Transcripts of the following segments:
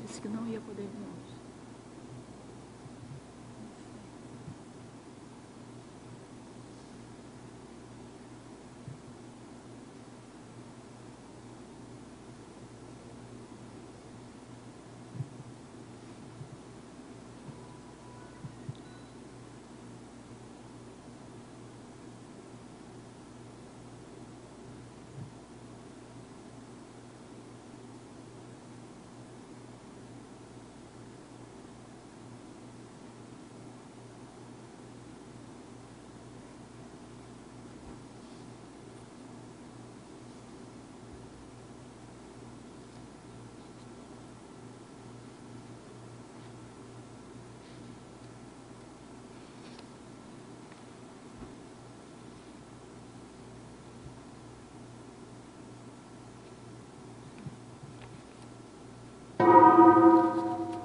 disse que não ia poder vir hoje.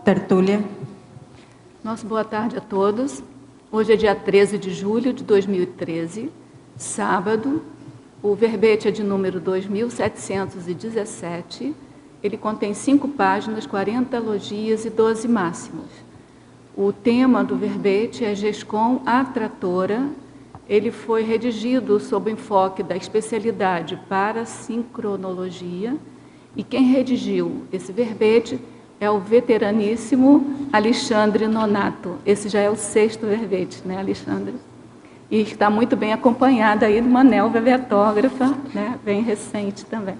Tertúlia. Nossa, boa tarde a todos. Hoje é dia 13 de julho de 2013, sábado. O verbete é de número 2717. Ele contém 5 páginas, 40 elogias e 12 máximos. O tema do verbete é GESCOM Atratora. Ele foi redigido sob o enfoque da especialidade Parasincronologia. E quem redigiu esse verbete é o veteraníssimo Alexandre Nonato. Esse já é o 6º verbete, né, Alexandre? E está muito bem acompanhada aí de uma neovevetógrafa, né, bem recente também.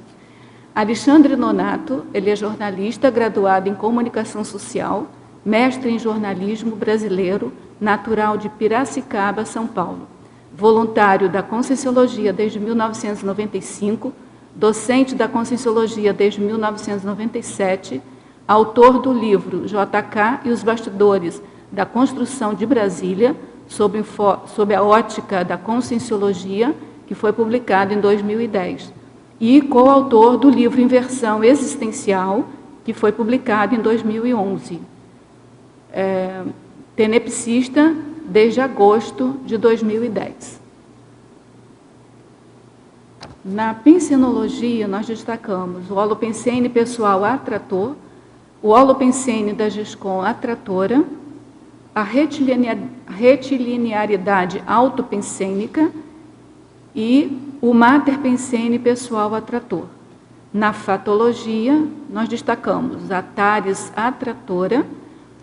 Alexandre Nonato, ele é jornalista, graduado em Comunicação Social, mestre em jornalismo brasileiro, natural de Piracicaba, São Paulo. Voluntário da Conscienciologia desde 1995, docente da Conscienciologia desde 1997, autor do livro JK e os Bastidores da Construção de Brasília, sob a ótica da Conscienciologia, que foi publicado em 2010, e coautor do livro Inversão Existencial, que foi publicado em 2011. Tenepsista desde agosto de 2010. Na pensenologia, nós destacamos o holopensene pessoal atrator, o holopensene da GESCOM atratora, a retilinearidade autopensênica e o materpensene pessoal atrator. Na fatologia, nós destacamos a Tares atratora,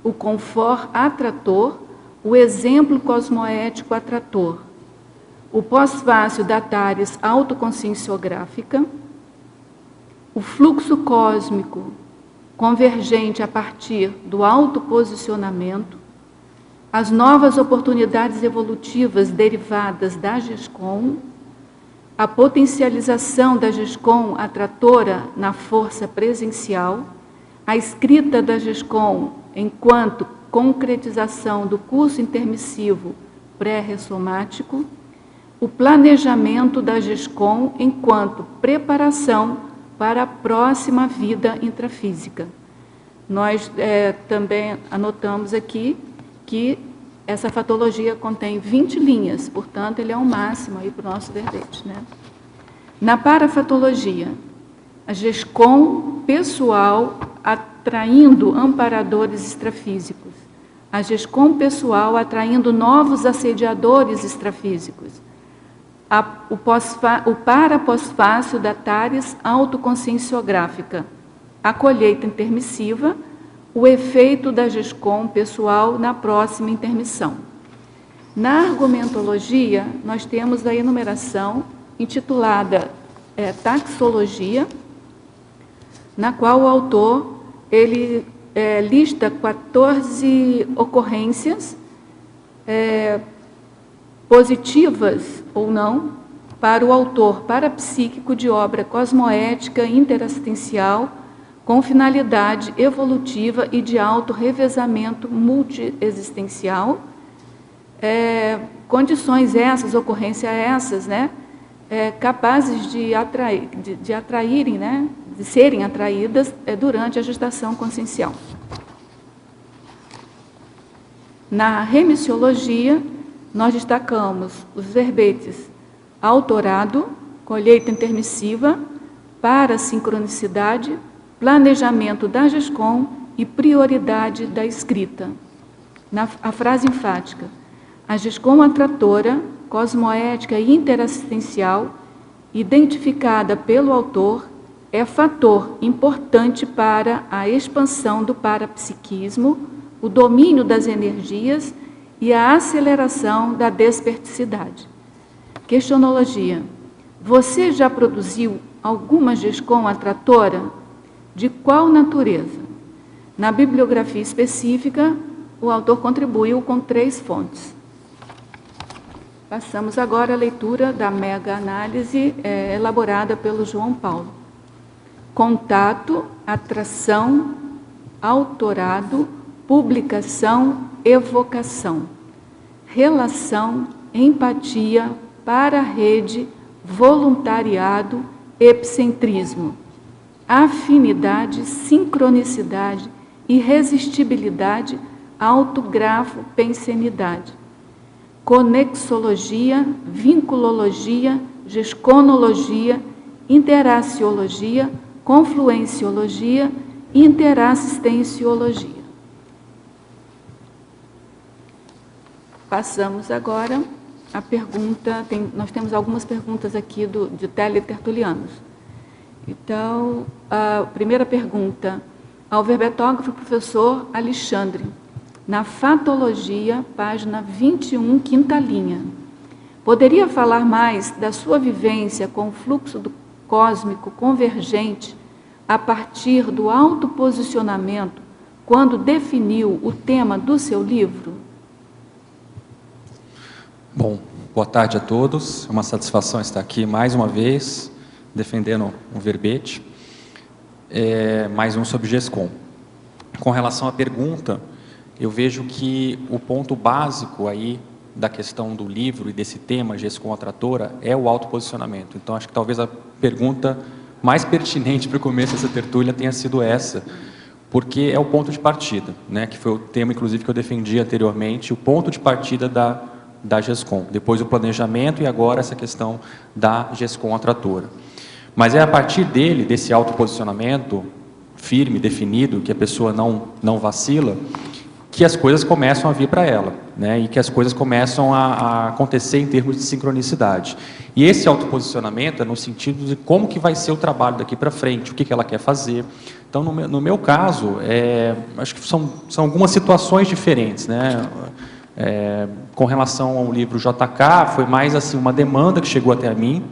o confort atrator, o exemplo cosmoético atrator, o pós-fácil da Tares autoconscienciográfica, o fluxo cósmico convergente a partir do autoposicionamento, as novas oportunidades evolutivas derivadas da GESCOM, a potencialização da GESCOM atratora na força presencial, a escrita da GESCOM enquanto concretização do curso intermissivo pré-ressomático, o planejamento da GESCOM enquanto preparação para a próxima vida intrafísica. Nós também anotamos aqui que essa fatologia contém 20 linhas, portanto, ele é o máximo aí para o nosso verbete, né? Na parafatologia, a GESCOM pessoal atraindo amparadores extrafísicos, a GESCOM pessoal atraindo novos assediadores extrafísicos, o para-pós-fácil da Tares autoconscienciográfica, a colheita intermissiva, o efeito da GESCOM pessoal na próxima intermissão. Na argumentologia, nós temos a enumeração intitulada Taxologia, na qual o autor ele lista 14 ocorrências positivas ou não para o autor parapsíquico de obra cosmoética interassistencial com finalidade evolutiva e de auto-revezamento multiexistencial. Condições essas, ocorrências essas, né, capazes de atraírem, né, de serem atraídas durante a gestação consciencial. Na remissiologia, nós destacamos os verbetes autorado, colheita intermissiva, parasincronicidade, planejamento da GESCOM e prioridade da escrita. A frase enfática: a GESCOM atratora, cosmoética e interassistencial, identificada pelo autor, é fator importante para a expansão do parapsiquismo, o domínio das energias e a aceleração da desperticidade. Questionologia: você já produziu alguma GESCOM atratora? De qual natureza? Na bibliografia específica, o autor contribuiu com 3 fontes. Passamos agora à leitura da mega-análise elaborada pelo João Paulo. Contato, atração, autorado, publicação, evocação. Relação, empatia, para-rede, voluntariado, epicentrismo. Afinidade, sincronicidade, irresistibilidade, autografo, pensenidade. Conexologia, vinculologia, gesconologia, interaciologia, confluenciologia e interassistenciologia. Passamos agora à pergunta, nós temos algumas perguntas aqui de teletertulianos. Então, a primeira pergunta, ao verbetógrafo professor Alexandre, na Fatologia, página 21, quinta linha. Poderia falar mais da sua vivência com o fluxo cósmico convergente a partir do autoposicionamento, quando definiu o tema do seu livro? Bom, boa tarde a todos. É uma satisfação estar aqui mais uma vez, defendendo um verbete. Mais um sobre GESCOM. Com relação à pergunta, eu vejo que o ponto básico aí da questão do livro e desse tema, GESCOM atratora, é o autoposicionamento. Então, acho que talvez a pergunta mais pertinente para o começo dessa tertúlia tenha sido essa, porque é o ponto de partida, né, que foi o tema, inclusive, que eu defendi anteriormente, o ponto de partida da GESCOM, depois o planejamento e agora essa questão da GESCOM atratora. Mas é a partir dele, desse autoposicionamento firme, definido, que a pessoa não vacila, que as coisas começam a vir para ela, né? E que as coisas começam a acontecer em termos de sincronicidade. E esse autoposicionamento é no sentido de como que vai ser o trabalho daqui para frente, o que ela quer fazer. Então, no meu caso, acho que são algumas situações diferentes, né? Com relação ao livro JK, foi mais assim uma demanda que chegou até a mim,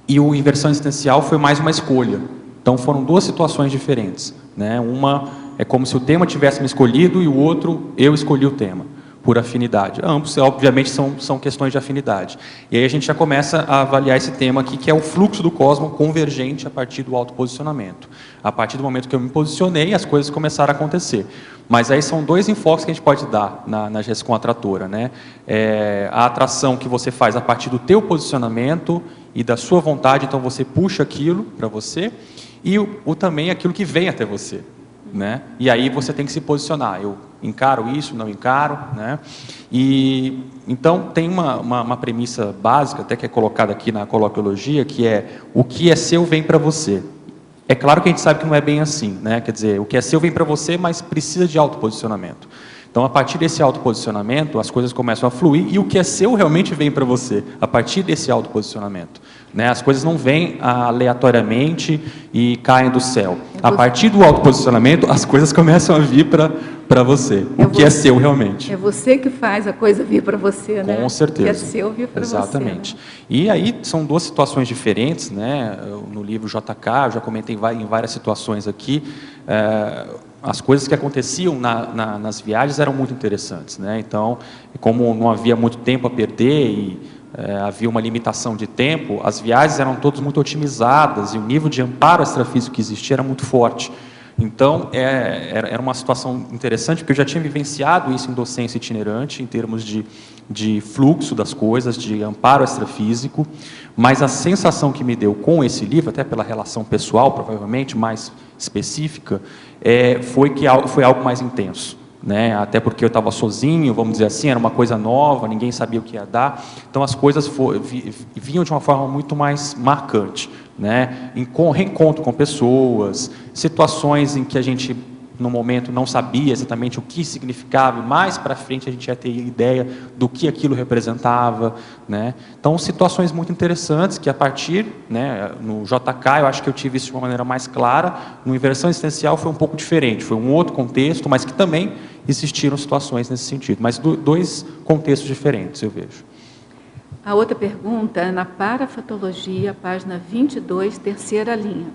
e o Inversão Existencial foi mais uma escolha. Então, foram 2 situações diferentes, né? Uma é como se o tema tivesse me escolhido e o outro, eu escolhi o tema, por afinidade. Ambos, obviamente, são questões de afinidade. E aí a gente já começa a avaliar esse tema aqui, que é o fluxo do cosmos convergente a partir do autoposicionamento. A partir do momento que eu me posicionei, as coisas começaram a acontecer. Mas aí são 2 enfoques que a gente pode dar na GESCOM atratora, né? A atração que você faz a partir do teu posicionamento e da sua vontade, então você puxa aquilo para você, e também aquilo que vem até você, né? E aí você tem que se posicionar, eu encaro isso, não encaro, né? E então tem uma premissa básica, até que é colocada aqui na coloquiologia, que é: o que é seu vem para você. É claro que a gente sabe que não é bem assim, né? Quer dizer, o que é seu vem para você, mas precisa de autoposicionamento. Então, a partir desse autoposicionamento, as coisas começam a fluir, e o que é seu realmente vem para você, a partir desse autoposicionamento, né? As coisas não vêm aleatoriamente e caem do céu. A partir do autoposicionamento, as coisas começam a vir para você, o que é seu realmente. É você que faz a coisa vir para você, né? Com certeza. O que é seu vir para você. Exatamente. Né? E aí são 2 situações diferentes, né? No livro JK, eu já comentei em várias situações aqui, as coisas que aconteciam nas viagens eram muito interessantes, né? Então, como não havia muito tempo a perder e havia uma limitação de tempo, as viagens eram todas muito otimizadas e o nível de amparo extrafísico que existia era muito forte. Então, era uma situação interessante, porque eu já tinha vivenciado isso em docência itinerante, em termos de fluxo das coisas, de amparo extrafísico, mas a sensação que me deu com esse livro, até pela relação pessoal, provavelmente, mais específica, foi algo mais intenso, né? Até porque eu estava sozinho, vamos dizer assim, era uma coisa nova, ninguém sabia o que ia dar, então as coisas vinham de uma forma muito mais marcante, né? Reencontro com pessoas, situações em que a gente no momento não sabia exatamente o que significava, e mais para frente a gente ia ter ideia do que aquilo representava, né? Então, situações muito interessantes que a partir, né, no JK eu acho que eu tive isso de uma maneira mais clara, no Inversão Existencial foi um pouco diferente, foi um outro contexto, mas que também existiram situações nesse sentido, mas dois contextos diferentes, eu vejo. A outra pergunta é na Parafatologia, página 22, terceira linha.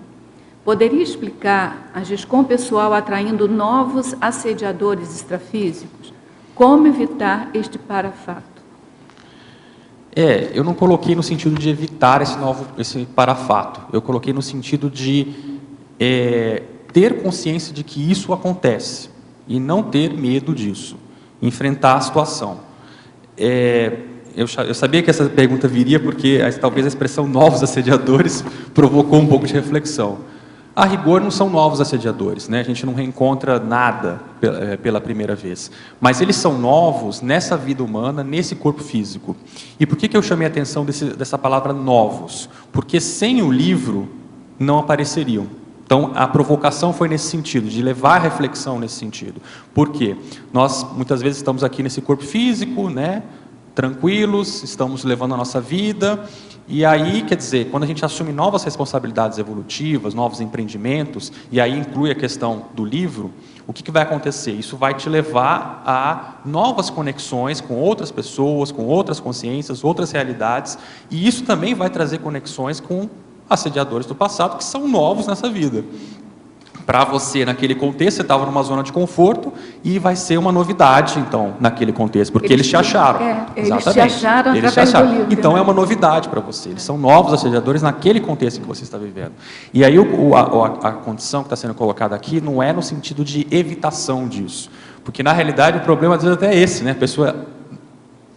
Poderia explicar a GESCOM pessoal atraindo novos assediadores extrafísicos? Como evitar este parafato? Eu não coloquei no sentido de evitar esse parafato. Eu coloquei no sentido de ter consciência de que isso acontece e não ter medo disso, enfrentar a situação. Eu sabia que essa pergunta viria porque talvez a expressão novos assediadores provocou um pouco de reflexão. A rigor não são novos assediadores, né? A gente não reencontra nada pela primeira vez. Mas eles são novos nessa vida humana, nesse corpo físico. E por que eu chamei a atenção dessa palavra novos? Porque sem o livro não apareceriam. Então, a provocação foi nesse sentido, de levar a reflexão nesse sentido. Por quê? Nós, muitas vezes, estamos aqui nesse corpo físico, né? Tranquilos, estamos levando a nossa vida, e aí, quer dizer, quando a gente assume novas responsabilidades evolutivas, novos empreendimentos, e aí inclui a questão do livro, o que vai acontecer? Isso vai te levar a novas conexões com outras pessoas, com outras consciências, outras realidades, e isso também vai trazer conexões com assediadores do passado que são novos nessa vida. Para você, naquele contexto, você estava numa zona de conforto e vai ser uma novidade, então, naquele contexto, porque eles te acharam. Eles te acharam através do livro. Então, é uma novidade para você. Eles são novos assediadores naquele contexto em que você está vivendo. E aí, a condição que está sendo colocada aqui não é no sentido de evitação disso. Porque, na realidade, o problema, às vezes, até é esse, né? A pessoa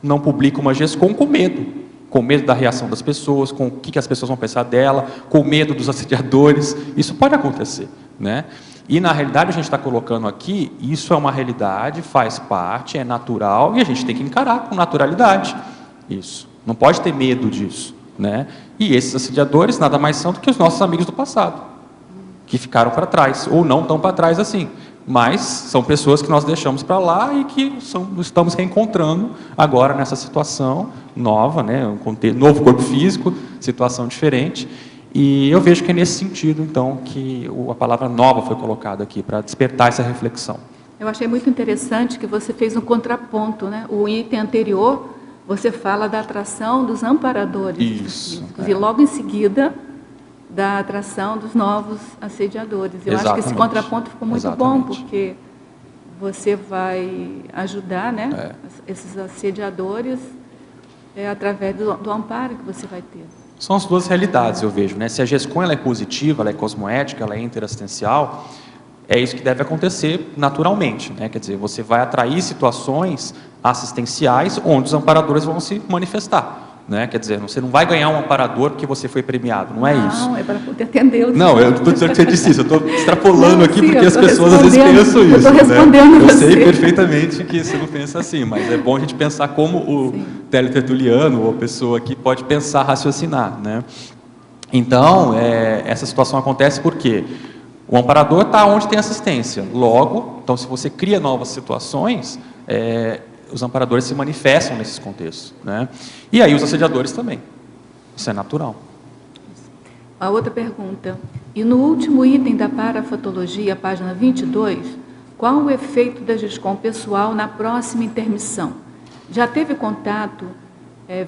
não publica uma GESCOM com medo. Com medo da reação das pessoas, com o que as pessoas vão pensar dela, com medo dos assediadores. Isso pode acontecer, né? E, na realidade, a gente está colocando aqui, isso é uma realidade, faz parte, é natural, e a gente tem que encarar com naturalidade isso. Não pode ter medo disso, né? E esses assediadores nada mais são do que os nossos amigos do passado, que ficaram para trás, ou não tão para trás assim. Mas são pessoas que nós deixamos para lá e que estamos reencontrando agora nessa situação nova, né? Novo corpo físico, situação diferente. E eu vejo que é nesse sentido, então, que a palavra nova foi colocada aqui, para despertar essa reflexão. Eu achei muito interessante que você fez um contraponto, né? O item anterior, você fala da atração dos amparadores físicos, e logo em seguida da atração dos novos assediadores. Eu acho que esse contraponto ficou muito bom, porque você vai ajudar, né, esses assediadores através do amparo que você vai ter. São as duas realidades, eu vejo, né? Se a GESCOM ela é positiva, ela é cosmoética, ela é interassistencial, é isso que deve acontecer naturalmente, né? Quer dizer, você vai atrair situações assistenciais onde os amparadores vão se manifestar. Né? Quer dizer, você não vai ganhar um amparador porque você foi premiado, não é isso. Não, é para poder atender os... Não, eu não estou dizendo que você disse isso, eu estou extrapolando aqui porque as pessoas às vezes pensam isso. Eu estou respondendo né? Eu você. sei perfeitamente que você não pensa assim, mas é bom a gente pensar como o teletertuliano ou a pessoa aqui pode pensar, raciocinar. Né? Então, essa situação acontece porque o amparador está onde tem assistência. Logo, então se você cria novas situações... os amparadores se manifestam nesses contextos, né? E aí os assediadores também. Isso é natural. A outra pergunta. E no último item da parafatologia, página 22, qual o efeito da GESCOM pessoal na próxima intermissão? Já teve contato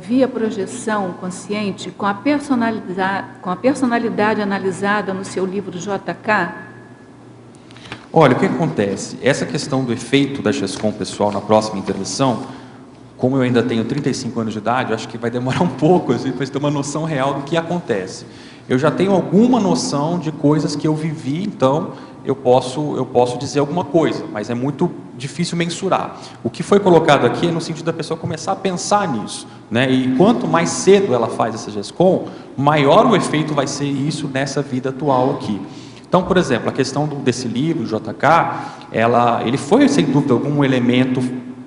via projeção consciente com a personalidade analisada no seu livro JK? Olha, o que acontece? Essa questão do efeito da GESCOM pessoal na próxima intermissão, como eu ainda tenho 35 anos de idade, eu acho que vai demorar um pouco assim, para ter uma noção real do que acontece. Eu já tenho alguma noção de coisas que eu vivi, então eu posso dizer alguma coisa, mas é muito difícil mensurar. O que foi colocado aqui é no sentido da pessoa começar a pensar nisso, né? E quanto mais cedo ela faz essa GESCOM, maior o efeito vai ser isso nessa vida atual aqui. Então, por exemplo, a questão desse livro, JK, ele foi, sem dúvida algum, um elemento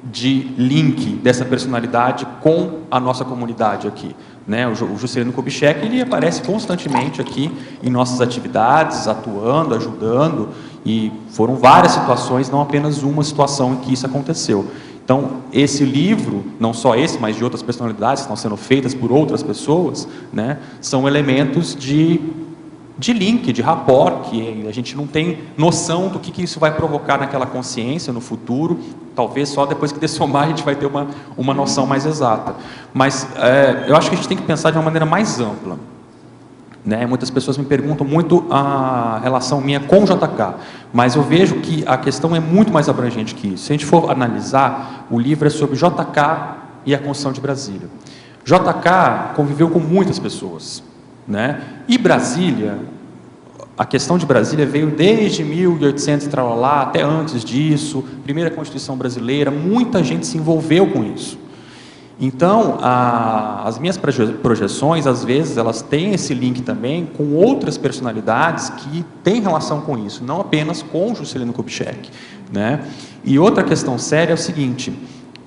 de link dessa personalidade com a nossa comunidade aqui, né? O Juscelino Kubitschek, ele aparece constantemente aqui em nossas atividades, atuando, ajudando, e foram várias situações, não apenas uma situação em que isso aconteceu. Então, esse livro, não só esse, mas de outras personalidades que estão sendo feitas por outras pessoas, né, são elementos de link, de rapport, que a gente não tem noção do que isso vai provocar naquela consciência no futuro. Talvez só depois que dessomar a gente vai ter uma noção mais exata. Mas eu acho que a gente tem que pensar de uma maneira mais ampla, né? Muitas pessoas me perguntam muito a relação minha com o JK, mas eu vejo que a questão é muito mais abrangente que isso. Se a gente for analisar, o livro é sobre JK e a construção de Brasília. JK conviveu com muitas pessoas, né? E Brasília, a questão de Brasília veio desde 1800 e tralala, até antes disso, primeira Constituição brasileira, muita gente se envolveu com isso. Então, as minhas projeções, às vezes, elas têm esse link também com outras personalidades que têm relação com isso, não apenas com Juscelino Kubitschek, né? E outra questão séria é o seguinte,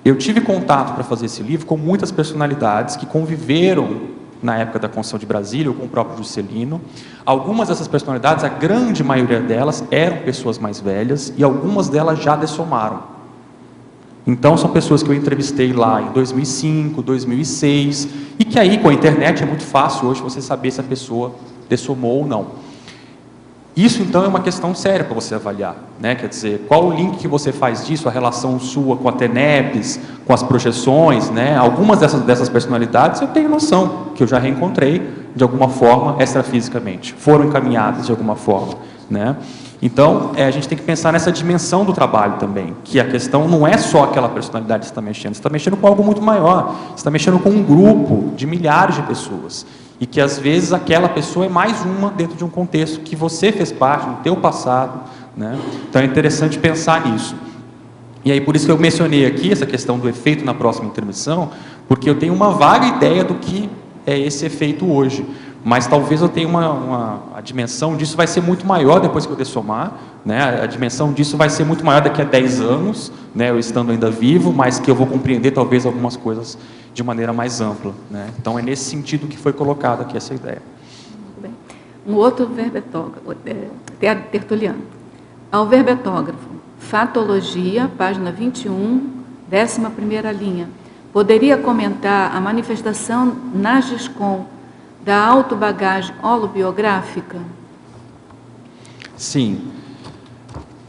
eu tive contato para fazer esse livro com muitas personalidades que conviveram na época da construção de Brasília, ou com o próprio Juscelino. Algumas dessas personalidades, a grande maioria delas, eram pessoas mais velhas, e algumas delas já dessomaram. Então, são pessoas que eu entrevistei lá em 2005, 2006, e que aí, com a internet, é muito fácil hoje você saber se a pessoa dessomou ou não. Isso, então, é uma questão séria para você avaliar, né? Quer dizer, qual o link que você faz disso, a relação sua com a TENEPS, com as projeções, né? Algumas dessas personalidades eu tenho noção, que eu já reencontrei, de alguma forma, extrafisicamente. Foram encaminhadas de alguma forma, né? Então, a gente tem que pensar nessa dimensão do trabalho também, que a questão não é só aquela personalidade que você está mexendo com algo muito maior, você está mexendo com um grupo de milhares de pessoas, e que às vezes aquela pessoa é mais uma dentro de um contexto que você fez parte, no teu passado, né? Então é interessante pensar nisso. E aí por isso que eu mencionei aqui essa questão do efeito na próxima intermissão, porque eu tenho uma vaga ideia do que é esse efeito hoje, mas talvez eu tenha a dimensão disso vai ser muito maior depois que eu dessomar, né? A dimensão disso vai ser muito maior daqui a 10 anos, né? Eu estando ainda vivo, mas que eu vou compreender talvez algumas coisas de maneira mais ampla, né? Então é nesse sentido que foi colocada aqui essa ideia. Muito bem. Um outro verbetógrafo, Tertuliano. Ao verbetógrafo, Fatologia, página 21, 11ª linha. Poderia comentar a manifestação na GISCOM da autobagagem holobiográfica? Sim.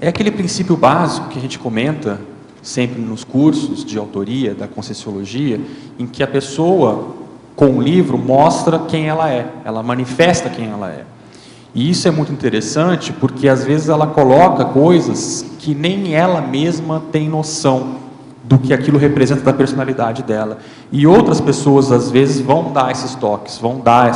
É aquele princípio básico que a gente comenta sempre nos cursos de autoria da Conscienciologia, em que a pessoa, com o livro, mostra quem ela é, ela manifesta quem ela é. E isso é muito interessante, porque às vezes ela coloca coisas que nem ela mesma tem noção do que aquilo representa da personalidade dela. E outras pessoas, às vezes, vão dar esses toques, vão dar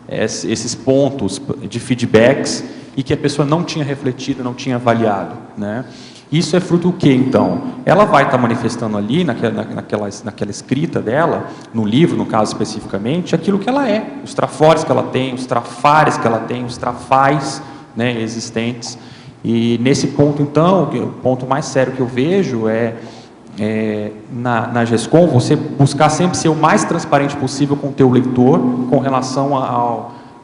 esses pontos de feedbacks, e que a pessoa não tinha refletido, não tinha avaliado, né? Isso é fruto do quê, então? Ela vai estar manifestando ali, naquela escrita dela, no livro, no caso especificamente, aquilo que ela é, os trafores que ela tem, os trafares que ela tem, os trafais, né, existentes. E nesse ponto, então, o ponto mais sério que eu vejo na GESCOM, você buscar sempre ser o mais transparente possível com o teu leitor, com relação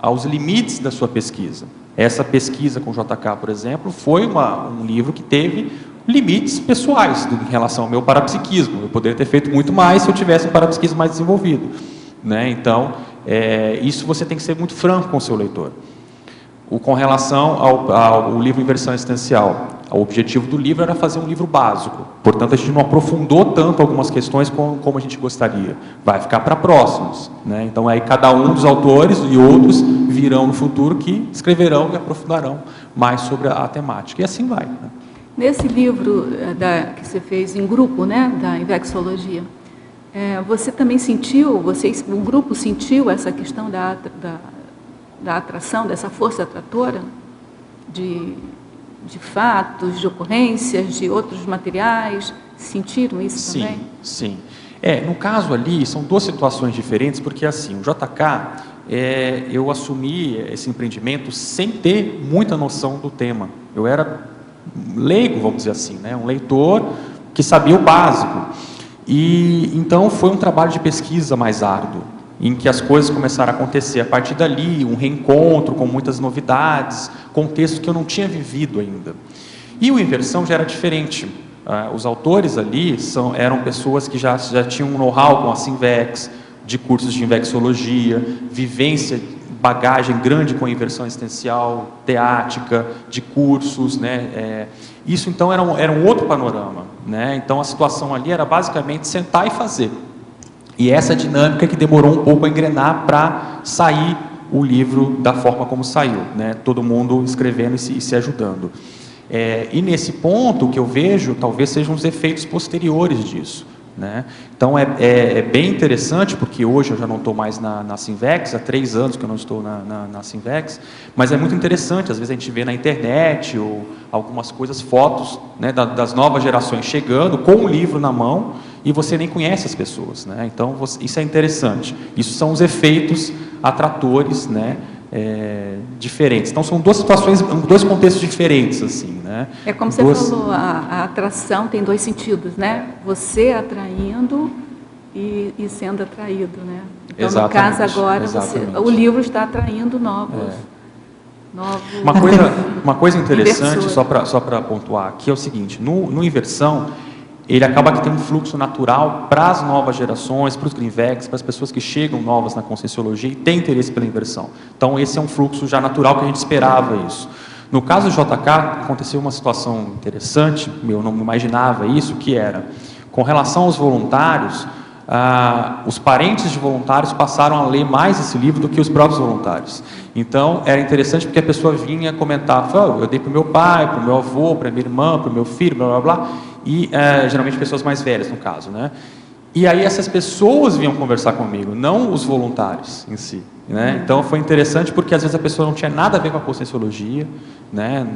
aos limites da sua pesquisa. Essa pesquisa com o JK, por exemplo, foi um livro que teve limites pessoais em relação ao meu parapsiquismo. Eu poderia ter feito muito mais se eu tivesse um parapsiquismo mais desenvolvido, né? Então, isso você tem que ser muito franco com o seu leitor. Com relação ao livro Inversão Existencial, o objetivo do livro era fazer um livro básico, portanto a gente não aprofundou tanto algumas questões como a gente gostaria, vai ficar para próximos, né? Então aí cada um dos autores e outros virão no futuro que escreverão e aprofundarão mais sobre a temática, e assim vai, né? Nesse livro que você fez em grupo, né, da Invexologia, você também sentiu, o grupo sentiu essa questão da atração, dessa força atratora, de fatos, de ocorrências, de outros materiais? Sentiram isso também? Sim, sim. No caso ali, são duas situações diferentes, porque assim, o JK, eu assumi esse empreendimento sem ter muita noção do tema. Eu era leigo, vamos dizer assim, né? Um leitor que sabia o básico. E então foi um trabalho de pesquisa mais árduo, em que as coisas começaram a acontecer. A partir dali, um reencontro com muitas novidades, contexto que eu não tinha vivido ainda. E o Inversão já era diferente. Os autores ali eram pessoas que já tinham um know-how com a Sinvex, de cursos de Invexologia, vivência, bagagem grande com a inversão existencial, teática, de cursos, né? Isso então era um outro panorama, né? Então a situação ali era basicamente sentar e fazer. E essa dinâmica que demorou um pouco a engrenar para sair o livro da forma como saiu, né? Todo mundo escrevendo e se ajudando. E nesse ponto, o que eu vejo, talvez sejam os efeitos posteriores disso, né? Então é bem interessante, porque hoje eu já não estou mais na Sinvex, há 3 anos que eu não estou na Sinvex, mas é muito interessante, às vezes a gente vê na internet, ou algumas coisas, fotos, né, das novas gerações chegando, com o livro na mão, e você nem conhece as pessoas, né? Então isso é interessante. Isso são os efeitos atratores, né? Diferentes. Então são 2 situações, 2 contextos diferentes, assim, né? É como você falou, a atração tem 2 sentidos, né? Você atraindo e sendo atraído, né? Então, exatamente, no caso agora, o livro está atraindo novos. Uma coisa interessante, só para pontuar aqui, é o seguinte: no Inversão, ele acaba que tem um fluxo natural para as novas gerações, para os Greenvex, para as pessoas que chegam novas na Conscienciologia e têm interesse pela inversão. Então, esse é um fluxo já natural que a gente esperava isso. No caso do JK, aconteceu uma situação interessante, eu não imaginava isso, que era, com relação aos voluntários, os parentes de voluntários passaram a ler mais esse livro do que os próprios voluntários. Então, era interessante porque a pessoa vinha comentar, eu dei para o meu pai, para o meu avô, para a minha irmã, para o meu filho, blá, blá, blá, e geralmente pessoas mais velhas, no caso, né? E aí essas pessoas vinham conversar comigo, não os voluntários em si, né? Então foi interessante porque às vezes a pessoa não tinha nada a ver com a Conscienciologia, né?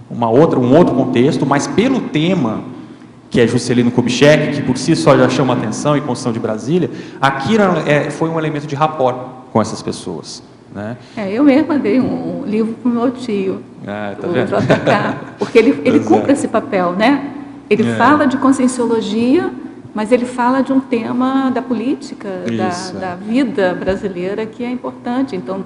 Um outro contexto, mas pelo tema, que é Juscelino Kubitschek, que por si só já chama atenção, e Construção de Brasília, aqui foi um elemento de rapport com essas pessoas, né? Eu mesma dei um livro para o meu tio, tá o vendo? JK, porque ele cumpre esse papel, né? Ele fala de Conscienciologia, mas ele fala de um tema da política, da vida brasileira, que é importante. Então,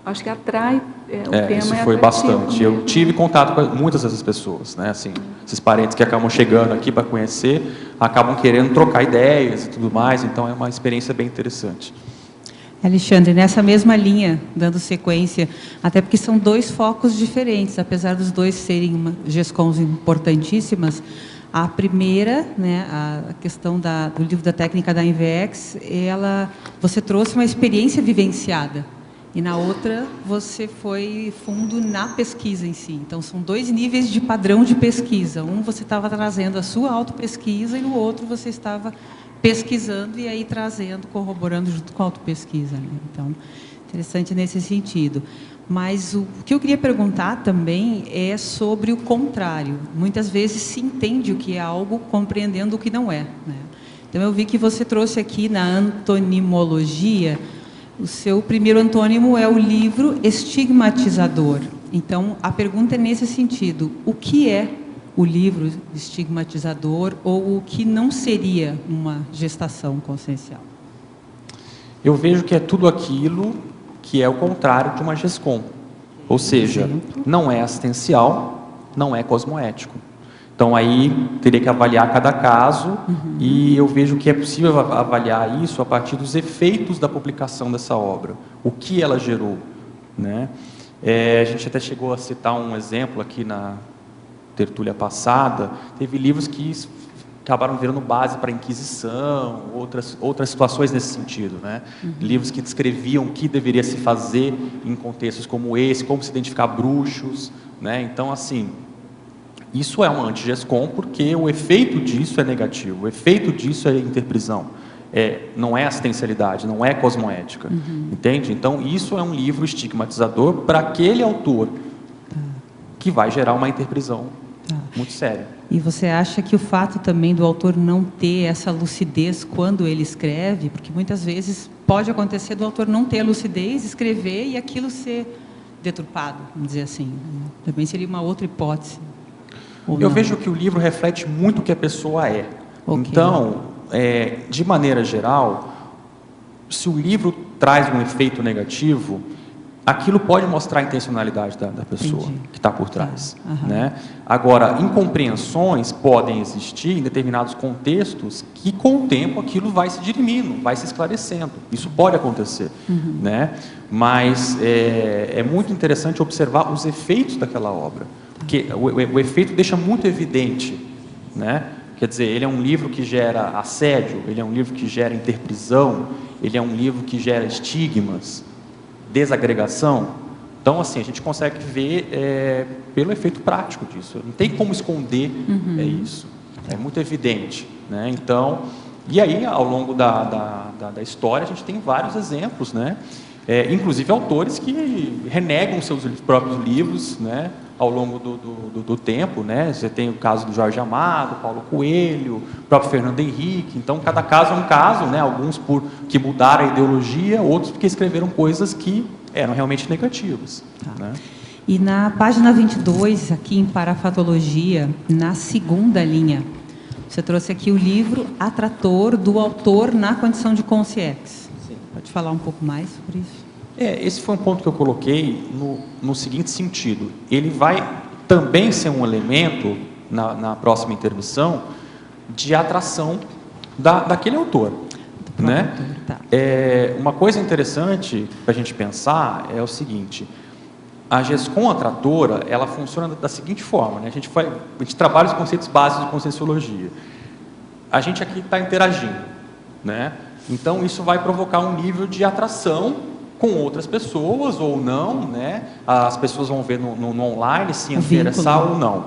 acho que atrai, o tema isso é foi bastante. atrativo. Eu tive contato com muitas dessas pessoas, né? Assim, esses parentes que acabam chegando aqui para conhecer, acabam querendo trocar ideias e tudo mais, então é uma experiência bem interessante. Alexandre, nessa mesma linha, dando sequência, até porque são 2 focos diferentes, apesar dos 2 serem GESCONs importantíssimas. A primeira, né, a questão do livro da técnica da INVEX, você trouxe uma experiência vivenciada, e na outra você foi fundo na pesquisa em si. Então são 2 níveis de padrão de pesquisa. Um, você estava trazendo a sua autopesquisa, e no outro você estava pesquisando e aí trazendo, corroborando junto com a autopesquisa, né? Então, interessante nesse sentido. Mas o que eu queria perguntar também é sobre o contrário. Muitas vezes se entende o que é algo compreendendo o que não é, né? Então, eu vi que você trouxe aqui na antonimologia, o seu primeiro antônimo é o livro estigmatizador. Então, a pergunta é nesse sentido: o que é o livro estigmatizador, ou o que não seria uma gestação consciencial? Eu vejo que é tudo aquilo que é o contrário de uma GESCOM. Ou seja, não é assistencial, não é cosmoético. Então aí teria que avaliar cada caso, e eu vejo que é possível avaliar isso a partir dos efeitos da publicação dessa obra, o que ela gerou, né? A gente até chegou a citar um exemplo aqui na tertúlia passada, teve livros que acabaram virando base para a Inquisição, outras situações nesse sentido, né? Livros que descreviam o que deveria se fazer em contextos como esse, como se identificar bruxos, né? Então, assim, isso é uma anti-GESCOM porque o efeito disso é negativo, o efeito disso é interprisão, não é assistencialidade, não é cosmoética, entende? Então, isso é um livro estigmatizador para aquele autor, que vai gerar uma interprisão muito séria. E você acha que o fato também do autor não ter essa lucidez quando ele escreve, porque muitas vezes pode acontecer do autor não ter a lucidez, escrever e aquilo ser deturpado, vamos dizer assim, também seria uma outra hipótese. Eu vejo que o livro reflete muito o que a pessoa é. Okay. Então, de maneira geral, se o livro traz um efeito negativo, aquilo pode mostrar a intencionalidade da pessoa que está por trás. Né? Agora, incompreensões podem existir em determinados contextos que, com o tempo, aquilo vai se dirimindo, vai se esclarecendo. Isso pode acontecer. Né? Mas é muito interessante observar os efeitos daquela obra, porque o efeito deixa muito evidente. Né? Quer dizer, ele é um livro que gera assédio, ele é um livro que gera interprisão, ele é um livro que gera estigmas, desagregação. Então, assim, a gente consegue ver pelo efeito prático disso. Não tem como esconder isso. É muito evidente. Né? Então, e aí, ao longo da história, a gente tem vários exemplos, né? Inclusive autores que renegam seus próprios livros, né? Ao longo do tempo, né? Você tem o caso do Jorge Amado, Paulo Coelho, o próprio Fernando Henrique. Então, cada caso é um caso, né? Alguns que mudaram a ideologia, outros porque escreveram coisas que eram realmente negativas. Né? E na página 22, aqui em Parafatologia, na segunda linha, você trouxe aqui o livro Atrator, do autor na condição de consciex. Pode falar um pouco mais sobre isso? Esse foi um ponto que eu coloquei no seguinte sentido. Ele vai também ser um elemento, na próxima intervenção, de atração daquele autor. Né? Uma coisa interessante para a gente pensar é o seguinte: a GESCOM atratora, ela funciona da seguinte forma, né? A gente trabalha os conceitos básicos de conscienciologia. A gente aqui está interagindo, né? Então isso vai provocar um nível de atração com outras pessoas ou não, né? As pessoas vão ver no online se interessar ou não.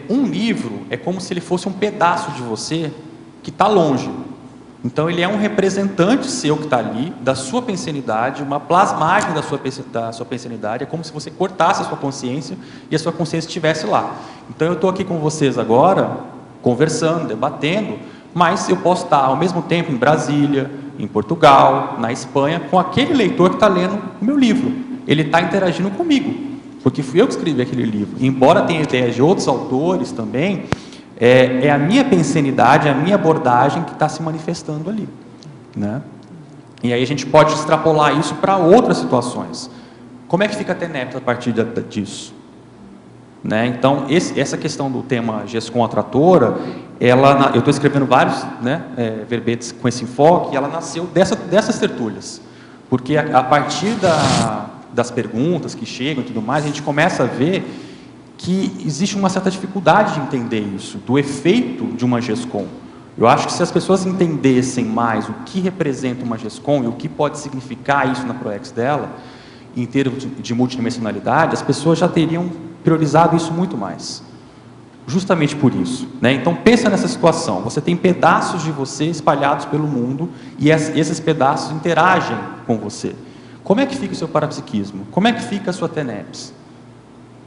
Um livro é como se ele fosse um pedaço de você que está longe. Então, ele é um representante seu que está ali, da sua pensenidade, uma plasmagem da sua pensenidade. É como se você cortasse a sua consciência e a sua consciência estivesse lá. Então, eu estou aqui com vocês agora, conversando, debatendo, mas eu posso estar, ao mesmo tempo, em Brasília, em Portugal, na Espanha, com aquele leitor que está lendo o meu livro. Ele está interagindo comigo, porque fui eu que escrevi aquele livro. Embora tenha ideias de outros autores também, é a minha pensenidade, a minha abordagem que está se manifestando ali. Né? E aí a gente pode extrapolar isso para outras situações. Como é que fica a TENEPS a partir disso? Né? Então, essa questão do tema GESCOM atratora, eu estou escrevendo vários, né, verbetes com esse enfoque, e ela nasceu dessas tertúlias. Porque a partir das perguntas que chegam e tudo mais, a gente começa a ver que existe uma certa dificuldade de entender isso, do efeito de uma GESCOM. Eu acho que se as pessoas entendessem mais o que representa uma GESCOM e o que pode significar isso na PROEX dela, em termos de multidimensionalidade, as pessoas já teriam priorizado isso muito mais. Justamente por isso. Né? Então, pensa nessa situação. Você tem pedaços de você espalhados pelo mundo e esses pedaços interagem com você. Como é que fica o seu parapsiquismo? Como é que fica a sua TENEPS?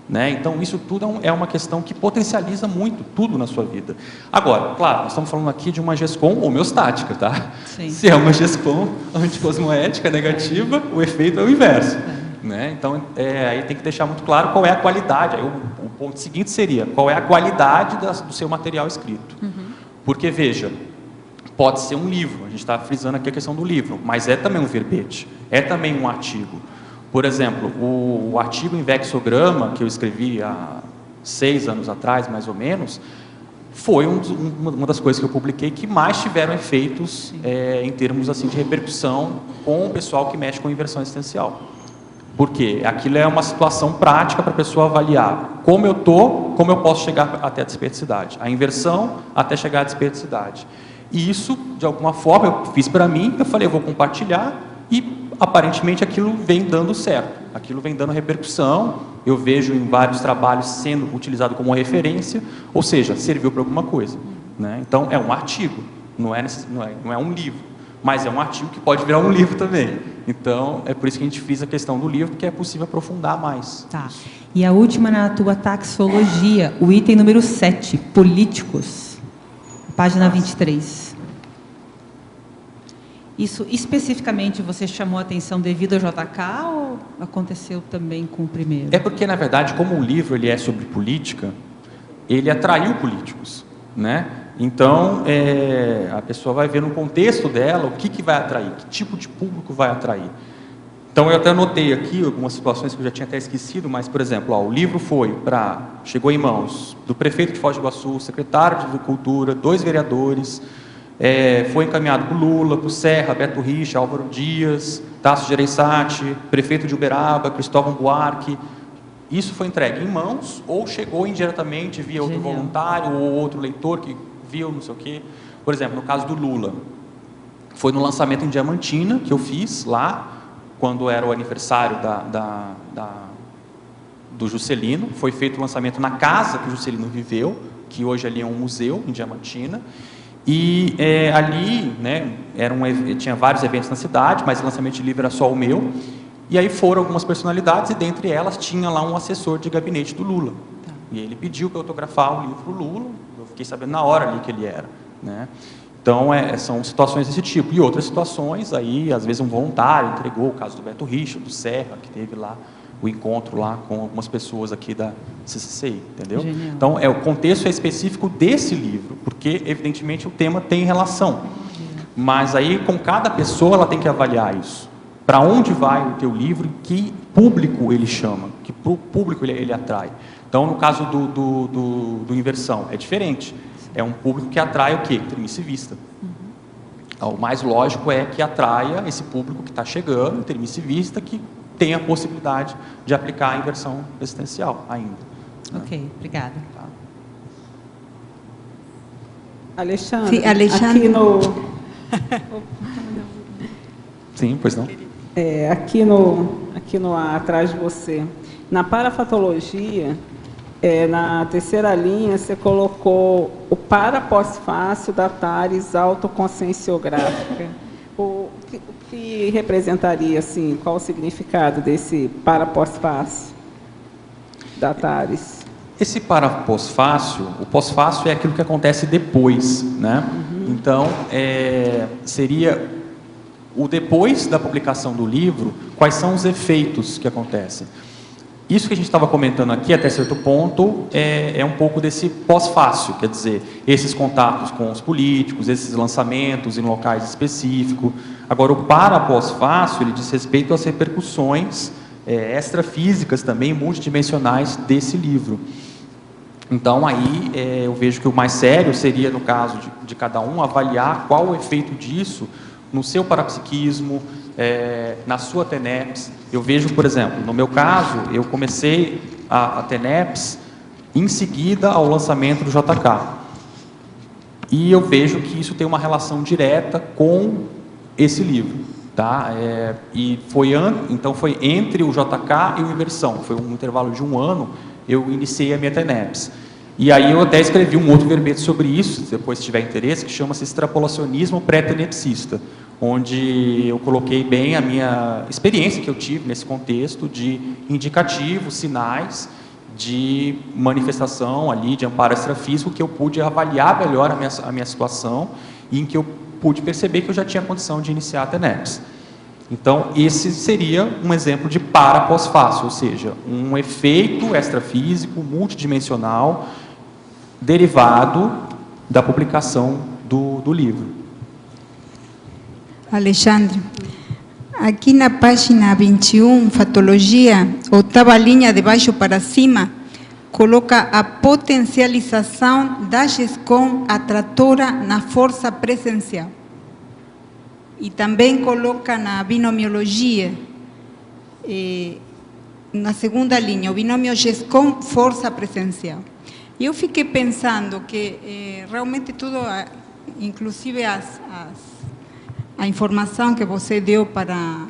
Né? Então, isso tudo é uma questão que potencializa muito tudo na sua vida. Agora, claro, nós estamos falando aqui de uma GESCOM homeostática, tá? Sim. Se é uma GESCOM anticosmoética negativa, o efeito é o inverso. Né? Então, aí tem que deixar muito claro qual é a qualidade. Aí, o ponto seguinte seria, qual é a qualidade do seu material escrito. Porque, veja, pode ser um livro, a gente está frisando aqui a questão do livro, mas é também um verbete, é também um artigo. Por exemplo, o artigo em vexograma, que eu escrevi há 6 anos atrás, mais ou menos, foi uma das coisas que eu publiquei que mais tiveram efeitos em termos assim, de repercussão com o pessoal que mexe com inversão existencial. Porque aquilo é uma situação prática para a pessoa avaliar como eu estou, como eu posso chegar até a desperticidade. A inversão até chegar à desperticidade. E isso, de alguma forma, eu fiz para mim, eu falei, eu vou compartilhar e aparentemente aquilo vem dando certo, aquilo vem dando repercussão, eu vejo em vários trabalhos sendo utilizado como referência, ou seja, serviu para alguma coisa. Né? Então, é um artigo, não é um livro, mas é um artigo que pode virar um livro também. Então, é por isso que a gente fez a questão do livro, porque é possível aprofundar mais. Tá. E a última na tua taxologia, o item número 7, políticos, página 23. Isso especificamente você chamou a atenção devido ao JK ou aconteceu também com o primeiro? É porque, na verdade, como o livro ele é sobre política, ele atraiu políticos, né? Então, a pessoa vai ver no contexto dela o que vai atrair, que tipo de público vai atrair. Então, eu até anotei aqui algumas situações que eu já tinha até esquecido, mas, por exemplo, o livro chegou em mãos do prefeito de Foz do Iguaçu, secretário de Agricultura, 2 vereadores, foi encaminhado para o Lula, para o Serra, Beto Richa, Álvaro Dias, Tasso Gereissati, prefeito de Uberaba, Cristóvão Buarque. Isso foi entregue em mãos ou chegou indiretamente via outro voluntário ou outro leitor que viu, não sei o quê. Por exemplo, no caso do Lula, foi no lançamento em Diamantina que eu fiz lá, quando era o aniversário do Juscelino. Foi feito o lançamento na casa que o Juscelino viveu, que hoje ali é um museu em Diamantina. E ali, né, tinha vários eventos na cidade, mas o lançamento de livro era só o meu. E aí foram algumas personalidades, e dentre elas tinha lá um assessor de gabinete do Lula. Tá. E ele pediu para eu autografar o livro para o Lula, eu fiquei sabendo na hora ali que ele era, né? Então, são situações desse tipo. E outras situações, aí, às vezes um voluntário entregou, o caso do Beto Richa, do Serra, que teve lá o encontro lá com algumas pessoas aqui da CCCI, entendeu? Genial. Então, o contexto é específico desse livro, porque, evidentemente, o tema tem relação. Mas aí, com cada pessoa, ela tem que avaliar isso. Para onde vai o teu livro e que público ele chama, que público ele atrai. Então, no caso do Inversão, é diferente. É um público que atrai o quê? Intermissivista. Então, o mais lógico é que atraia esse público que está chegando, intermissivista, que tem a possibilidade de aplicar a inversão resistencial ainda. Ok, obrigada. Tá. Alexandre, sim, Alexandre. Aqui no... Sim, pois não? Aqui no atrás de você, na parafatologia, na terceira linha, você colocou o para-pós-fácil da TARES autoconscienciográfica. O que representaria, assim, qual o significado desse para-pós-fácil da TARES? Esse para-pós-fácil, o pós-fácil é aquilo que acontece depois, né? Uhum. Então, seria o depois da publicação do livro, quais são os efeitos que acontecem. Isso que a gente estava comentando aqui, até certo ponto, é um pouco desse pós-fácil, quer dizer, esses contatos com os políticos, esses lançamentos em locais específicos. Agora, o para-pós-fácil, ele diz respeito às repercussões extrafísicas também, multidimensionais desse livro. Então, aí, eu vejo que o mais sério seria, no caso de cada um, avaliar qual o efeito disso no seu parapsiquismo, na sua TENEPS. Eu vejo, por exemplo, no meu caso, eu comecei a TENEPS em seguida ao lançamento do JK. E eu vejo que isso tem uma relação direta com esse livro. Tá? Então, foi entre o JK e o Inversão. Foi um intervalo de 1 ano, eu iniciei a minha TENEPS. E aí eu até escrevi um outro verbete sobre isso, depois se tiver interesse, que chama-se Extrapolacionismo Pré-Tenepsista, onde eu coloquei bem a minha experiência que eu tive nesse contexto de indicativos, sinais de manifestação ali, de amparo extrafísico, que eu pude avaliar melhor a minha situação e em que eu pude perceber que eu já tinha condição de iniciar a TENEPS. Então, esse seria um exemplo de para-pós-fácil, ou seja, um efeito extrafísico, multidimensional, derivado da publicação do livro. Alexandre, aqui na página 21, Fatologia, 8ª linha de baixo para cima, coloca a potencialização da GESCOM atratora na força presencial. E também coloca na binomiologia, na 2ª linha, o binômio GESCOM força presencial. E eu fiquei pensando que realmente tudo, inclusive a informação que você deu para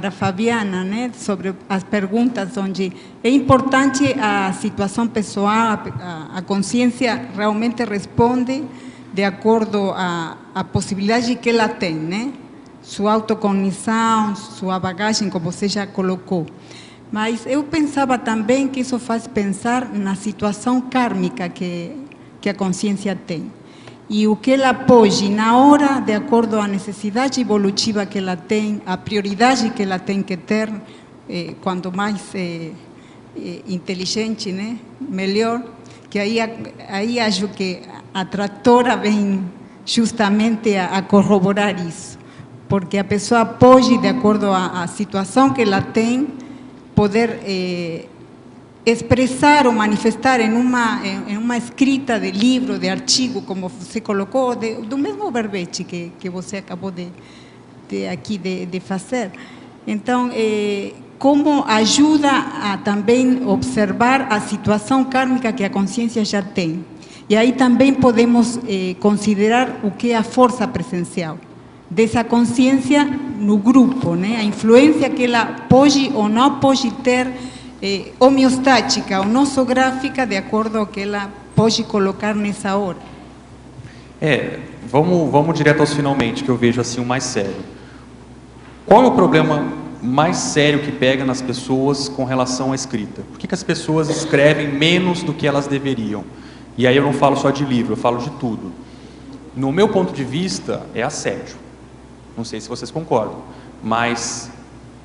Fabiana, né, sobre as perguntas, onde é importante a situação pessoal, a consciência realmente responde de acordo à possibilidade que ela tem, né? Sua autocognição, sua bagagem, como você já colocou. Mas eu pensava também que isso faz pensar na situação kármica que a consciência tem. E o que ela pode, na hora, de acordo à necessidade evolutiva que ela tem, a prioridade que ela tem que ter, quanto mais inteligente, né, melhor, que aí acho que a tratora vem justamente a corroborar isso, porque a pessoa pode, de acordo à situação que ela tem, poder expressar ou manifestar em uma escrita de livro, de artigo, como você colocou, do mesmo verbete que você acabou de fazer. Então, como ajuda a também observar a situação kármica que a consciência já tem. E aí também podemos considerar o que é a força presencial dessa consciência no grupo, né? A influência que ela pode ou não pode ter, homeostática ou nosográfica, de acordo ao que ela pode colocar nessa hora. Vamos direto aos finalmente, que eu vejo assim o mais sério. Qual é o problema mais sério que pega nas pessoas com relação à escrita? Por que as pessoas escrevem menos do que elas deveriam? E aí eu não falo só de livro, eu falo de tudo. No meu ponto de vista, é assédio. Não sei se vocês concordam, mas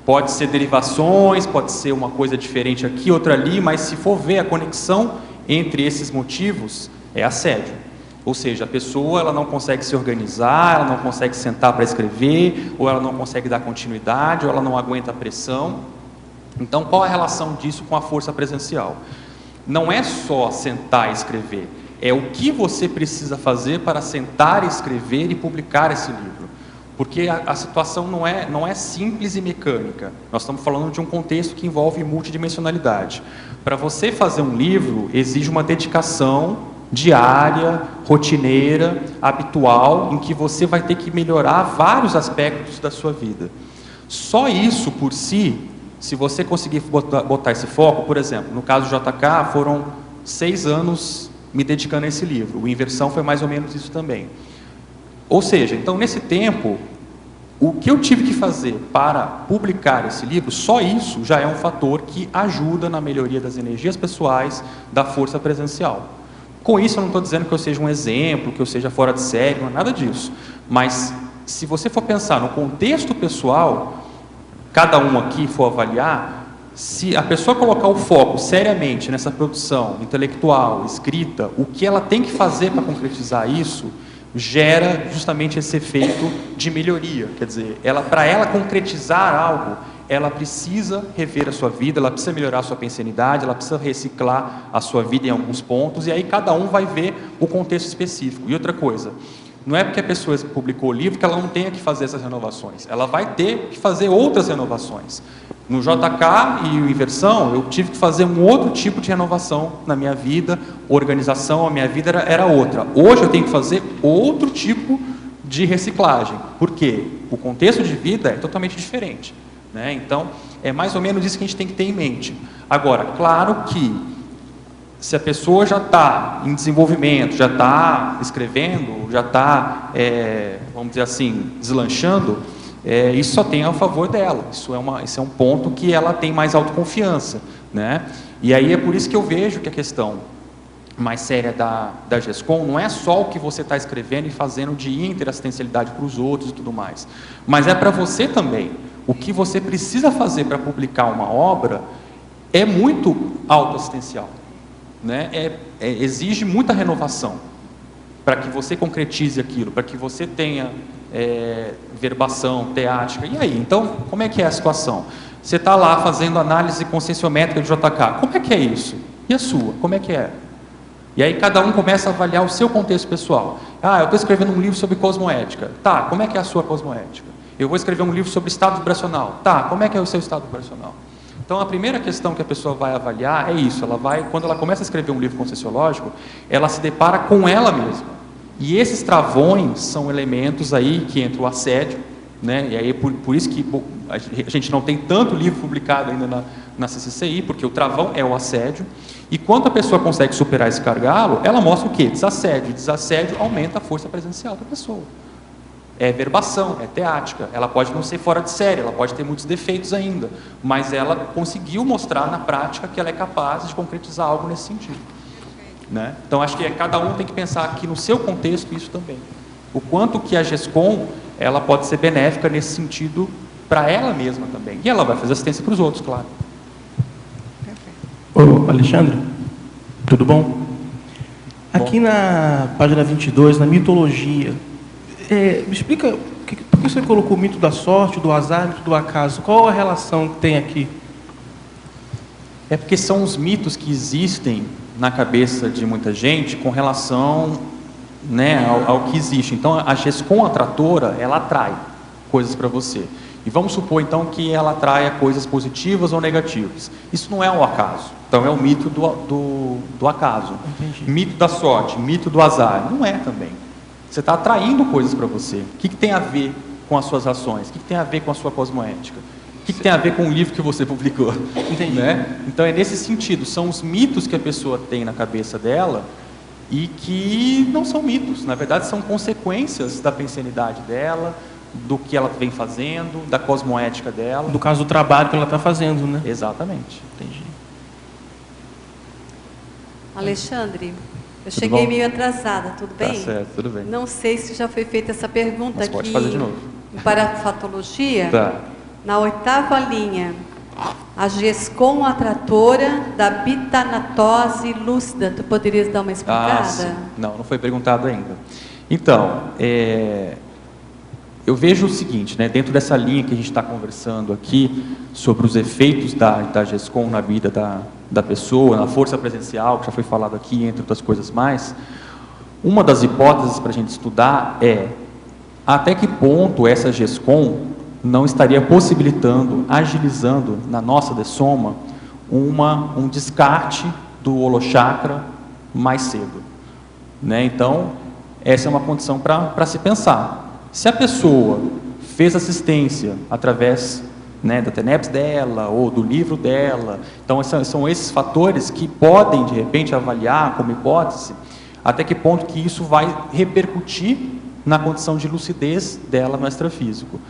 pode ser derivações, pode ser uma coisa diferente aqui, outra ali, mas se for ver a conexão entre esses motivos, é assédio. Ou seja, a pessoa ela não consegue se organizar, ela não consegue sentar para escrever, ou ela não consegue dar continuidade, ou ela não aguenta a pressão. Então, qual a relação disso com a força presencial? Não é só sentar e escrever, é o que você precisa fazer para sentar, escrever e publicar esse livro. Porque a situação não é simples e mecânica. Nós estamos falando de um contexto que envolve multidimensionalidade. Para você fazer um livro, exige uma dedicação diária, rotineira, habitual, em que você vai ter que melhorar vários aspectos da sua vida. Só isso por si, se você conseguir botar esse foco, por exemplo, no caso do JK, foram 6 anos me dedicando a esse livro. O Inversão foi mais ou menos isso também. Ou seja, então nesse tempo, o que eu tive que fazer para publicar esse livro, só isso já é um fator que ajuda na melhoria das energias pessoais, da força presencial. Com isso eu não estou dizendo que eu seja um exemplo, que eu seja fora de série, não é nada disso. Mas se você for pensar no contexto pessoal, cada um aqui for avaliar, se a pessoa colocar o foco seriamente nessa produção intelectual, escrita, o que ela tem que fazer para concretizar isso, gera justamente esse efeito de melhoria. Quer dizer, para ela concretizar algo, ela precisa rever a sua vida, ela precisa melhorar a sua pensanidade, ela precisa reciclar a sua vida em alguns pontos, e aí cada um vai ver o contexto específico. E outra coisa, não é porque a pessoa publicou o livro que ela não tenha que fazer essas renovações, ela vai ter que fazer outras renovações. No JK e o Inversão, eu tive que fazer um outro tipo de renovação na minha vida, organização, a minha vida era outra. Hoje eu tenho que fazer outro tipo de reciclagem, porque o contexto de vida é totalmente diferente, né? Então, é mais ou menos isso que a gente tem que ter em mente. Agora, claro que se a pessoa já está em desenvolvimento, já está escrevendo, já está, vamos dizer assim, deslanchando, isso só tem a favor dela. Isso é um ponto que ela tem mais autoconfiança, né? E aí é por isso que eu vejo que a questão mais séria da GESCOM não é só o que você está escrevendo e fazendo de interassistencialidade para os outros e tudo mais, mas é para você também. O que você precisa fazer para publicar uma obra é muito autoassistencial, né? Exige muita renovação para que você concretize aquilo, para que você tenha verbação, teática. E aí, então, como é que é a situação? Você está lá fazendo análise conscienciométrica de JK, como é que é isso? E a sua, como é que é? E aí cada um começa a avaliar o seu contexto pessoal. Eu estou escrevendo um livro sobre cosmoética. Tá, como é que é a sua cosmoética? Eu vou escrever um livro sobre estado vibracional. Tá, como é que é o seu estado vibracional? Então, a primeira questão que a pessoa vai avaliar é isso. Quando ela começa a escrever um livro conscienciológico, ela se depara com ela mesma. E esses travões são elementos aí que entra o assédio, né? E aí por isso que a gente não tem tanto livro publicado ainda na CCCI, porque o travão é o assédio. E quando a pessoa consegue superar esse gargalo, ela mostra o quê? Desassédio. Desassédio aumenta a força presencial da pessoa. É verbação, é teática. Ela pode não ser fora de série, ela pode ter muitos defeitos ainda, mas ela conseguiu mostrar na prática que ela é capaz de concretizar algo nesse sentido, né? Então, acho que cada um tem que pensar aqui no seu contexto isso também. O quanto que a GESCOM ela pode ser benéfica nesse sentido para ela mesma também. E ela vai fazer assistência para os outros, claro. Ô, Alexandre, tudo bom? Aqui na página 22, na mitologia, me explica por que você colocou o mito da sorte, do azar, o mito do acaso? Qual a relação que tem aqui? É porque são os mitos que existem na cabeça de muita gente com relação, né, ao que existe. Então, a GESCOM atratora, ela atrai coisas para você. E vamos supor, então, que ela atraia coisas positivas ou negativas. Isso não é o acaso. Então, é o mito do acaso. Entendi. Mito da sorte, mito do azar. Não é também. Você está atraindo coisas para você. O que tem a ver com as suas ações? O que tem a ver com a sua cosmoética? O que tem a ver com o livro que você publicou? Entendi. Né? Então, é nesse sentido. São os mitos que a pessoa tem na cabeça dela e que não são mitos. Na verdade, são consequências da pensenidade dela, do que ela vem fazendo, da cosmoética dela. Do caso do trabalho que ela está fazendo, né? Exatamente. Entendi. Alexandre, eu Tudo cheguei bom? meio atrasada, tudo bem? Tá certo, tudo bem. Não sei se já foi feita essa pergunta Mas aqui. pode fazer de novo. Em parafatologia, Tá. na 8ª linha, a GESCOM atratora da bitanatose lúcida. Tu poderias dar uma explicada? Sim. Não foi perguntado ainda. Então, eu vejo o seguinte, né, dentro dessa linha que a gente está conversando aqui, sobre os efeitos da GESCOM na vida da pessoa, na força presencial, que já foi falado aqui, entre outras coisas mais, uma das hipóteses para a gente estudar é até que ponto essa GESCOM não estaria possibilitando, agilizando na nossa dessoma, um descarte do holochakra mais cedo. Né? Então, essa é uma condição para se pensar. Se a pessoa fez assistência através, né, da TENEPS dela ou do livro dela, então são esses fatores que podem, de repente, avaliar como hipótese até que ponto que isso vai repercutir na condição de lucidez dela no extrafísico.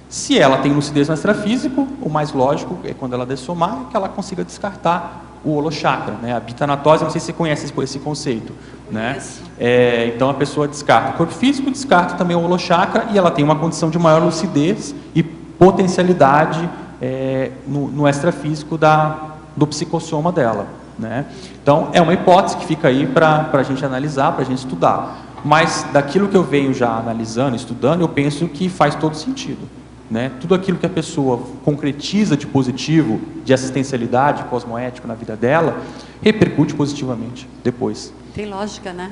Se ela tem lucidez no extrafísico, o mais lógico é quando ela dessomar, que ela consiga descartar o holochakra, né? A bitanatose, não sei se você conhece esse conceito, né? Então a pessoa descarta o corpo físico, descarta também o holochakra e ela tem uma condição de maior lucidez e potencialidade no extrafísico do psicossoma dela, né? Então é uma hipótese que fica aí para a gente analisar, para a gente estudar. Mas daquilo que eu venho já analisando, estudando, eu penso que faz todo sentido. Né? Tudo aquilo que a pessoa concretiza de positivo, de assistencialidade, cosmoético na vida dela, repercute positivamente depois. Tem lógica, né?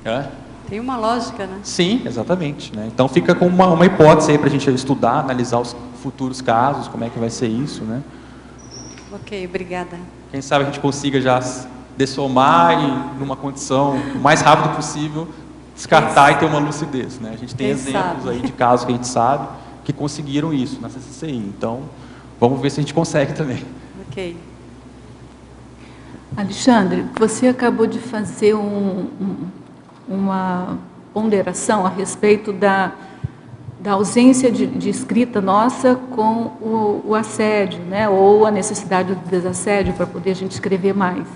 É? Tem uma lógica, né? Sim, exatamente. Né? Então fica com uma hipótese aí para a gente estudar, analisar os futuros casos, como é que vai ser isso. Né? Ok, obrigada. Quem sabe a gente consiga já dessomar e, numa condição o mais rápido possível, descartar e ter uma lucidez. Né? A gente tem exemplos aí de casos que a gente sabe que conseguiram isso na CCCI. Então, vamos ver se a gente consegue também. Ok. Alexandre, você acabou de fazer uma ponderação a respeito da ausência de escrita nossa com o assédio, né? Ou a necessidade do desassédio para poder a gente escrever mais.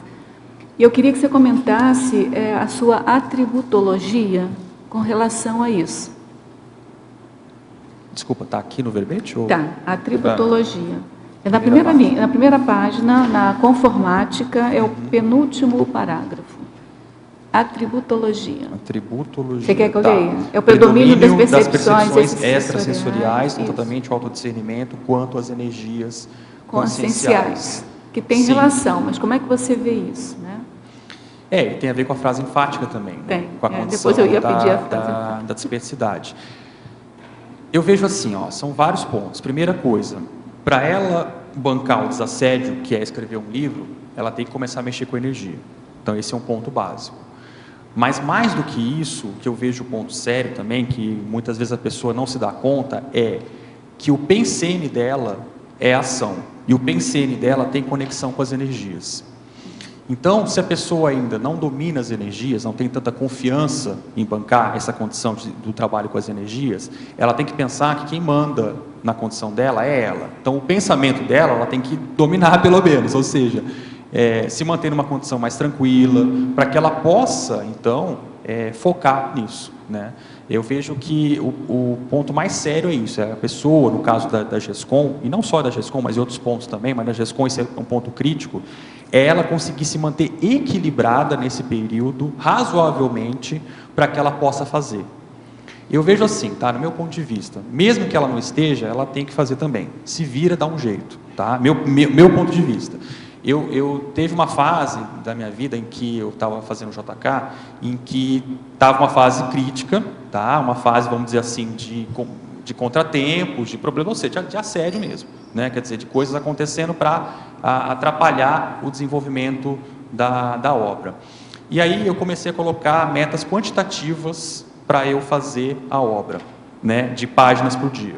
E eu queria que você comentasse a sua atributologia com relação a isso. Desculpa, está aqui no verbete? Ou... Tá, atributologia. É na primeira linha, na primeira página, na conformática, é o penúltimo parágrafo. Atributologia. Atributologia. Você quer que eu leia? É o predomínio das percepções extrasensoriais, tanto totalmente o autodiscernimento, quanto as energias conscienciais. Que tem relação, mas como é que você vê isso? Né? E tem a ver com a frase enfática também. Tem. Né? Com a condição depois eu ia pedir a frase da dispersidade. Eu vejo assim, são vários pontos. Primeira coisa, para ela bancar o desassédio, que é escrever um livro, ela tem que começar a mexer com energia. Então esse é um ponto básico. Mas mais do que isso, que eu vejo um ponto sério também, que muitas vezes a pessoa não se dá conta, é que o pensene dela é ação. E o pensene dela tem conexão com as energias. Então, se a pessoa ainda não domina as energias, não tem tanta confiança em bancar essa condição do trabalho com as energias, ela tem que pensar que quem manda na condição dela é ela. Então, o pensamento dela, ela tem que dominar pelo menos, ou seja, se manter numa condição mais tranquila, para que ela possa, então, focar nisso. Né? Eu vejo que o ponto mais sério é isso, é a pessoa, no caso da GESCOM, e não só da GESCOM, mas em outros pontos também, mas na GESCOM esse é um ponto crítico, é ela conseguir se manter equilibrada nesse período, razoavelmente, para que ela possa fazer. Eu vejo assim, tá, no meu ponto de vista, mesmo que ela não esteja, ela tem que fazer também, se vira, dá um jeito, tá? Meu ponto de vista. Eu teve uma fase da minha vida em que eu estava fazendo JK, em que estava uma fase crítica, tá? Uma fase, vamos dizer assim, de contratempos, de problemas, ou seja, de assédio mesmo, né? Quer dizer, de coisas acontecendo para atrapalhar o desenvolvimento da obra. E aí eu comecei a colocar metas quantitativas para eu fazer a obra, né? De páginas por dia.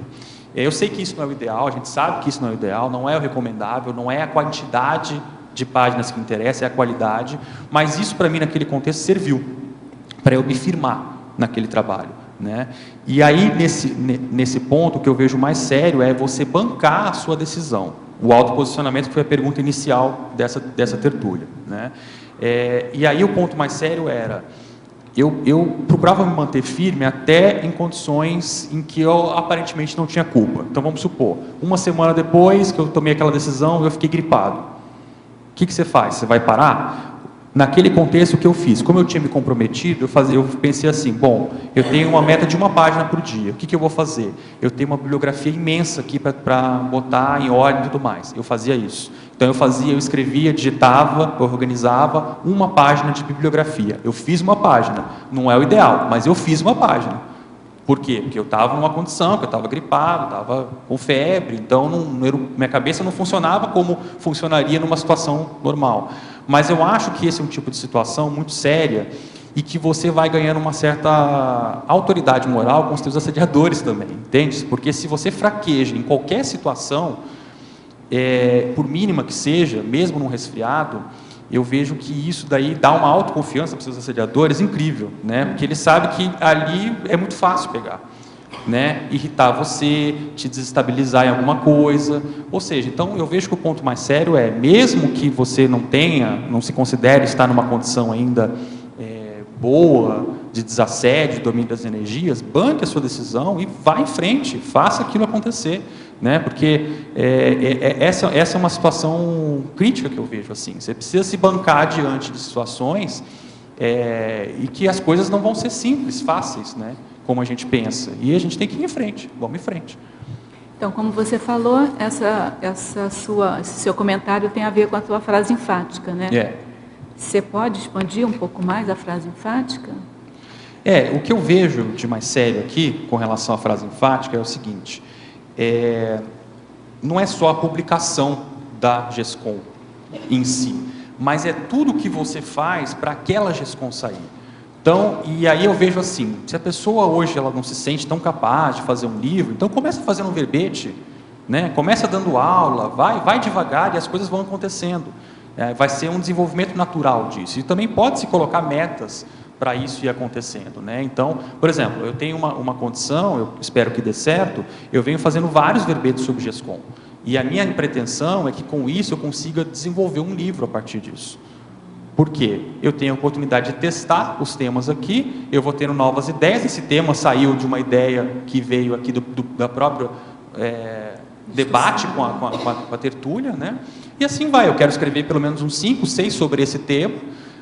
Eu sei que isso não é o ideal, a gente sabe que isso não é o ideal, não é o recomendável, não é a quantidade de páginas que interessa, é a qualidade, mas isso para mim naquele contexto serviu para eu me firmar naquele trabalho, né? E aí nesse ponto o que eu vejo mais sério é você bancar a sua decisão, o autoposicionamento, que foi a pergunta inicial dessa tertúlia, né? E aí o ponto mais sério era eu procurava me manter firme até em condições em que eu aparentemente não tinha culpa. Então vamos supor, uma semana depois que eu tomei aquela decisão, eu fiquei gripado. O que você faz? Você vai parar? Naquele contexto, o que eu fiz? Como eu tinha me comprometido, eu pensei assim, bom, eu tenho uma meta de uma página por dia, o que eu vou fazer? Eu tenho uma bibliografia imensa aqui para botar em ordem e tudo mais. Eu fazia isso. Então eu escrevia, digitava, eu organizava uma página de bibliografia. Eu fiz uma página, não é o ideal, mas eu fiz uma página. Por quê? Porque eu estava numa condição, que eu estava gripado, estava com febre, então minha cabeça não funcionava como funcionaria numa situação normal. Mas eu acho que esse é um tipo de situação muito séria e que você vai ganhando uma certa autoridade moral com os seus assediadores também, entende? Porque se você fraqueja em qualquer situação, por mínima que seja, mesmo num resfriado, eu vejo que isso daí dá uma autoconfiança para os seus assediadores incrível, né? Porque eles sabem que ali é muito fácil pegar, né? Irritar você, te desestabilizar em alguma coisa, ou seja, então eu vejo que o ponto mais sério é, mesmo que você não se considere estar numa condição ainda boa, de desassédio, de domínio das energias, banque a sua decisão e vá em frente, faça aquilo acontecer, né? Porque essa é uma situação crítica que eu vejo assim. Você precisa se bancar diante de situações e que as coisas não vão ser simples, fáceis, né? Como a gente pensa. E a gente tem que ir em frente, vamos em frente. Então, como você falou, esse seu comentário tem a ver com a sua frase enfática, né? Você pode expandir um pouco mais a frase enfática? O que eu vejo de mais sério aqui, com relação à frase enfática, é o seguinte, não é só a publicação da GESCOM em si, mas é tudo que você faz para aquela GESCOM sair. Então, e aí eu vejo assim, se a pessoa hoje ela não se sente tão capaz de fazer um livro, então começa fazendo um verbete, né? Começa dando aula, vai devagar e as coisas vão acontecendo. Vai ser um desenvolvimento natural disso. E também pode-se colocar metas para isso ir acontecendo, né? Então, por exemplo, eu tenho uma condição, eu espero que dê certo, eu venho fazendo vários verbetes sobre GESCOM. E a minha pretensão é que com isso eu consiga desenvolver um livro a partir disso. Por quê? Eu tenho a oportunidade de testar os temas aqui, eu vou tendo novas ideias, esse tema saiu de uma ideia que veio aqui da própria debate com a tertúlia, né? E assim vai, eu quero escrever pelo menos uns 5, 6 sobre esse tema,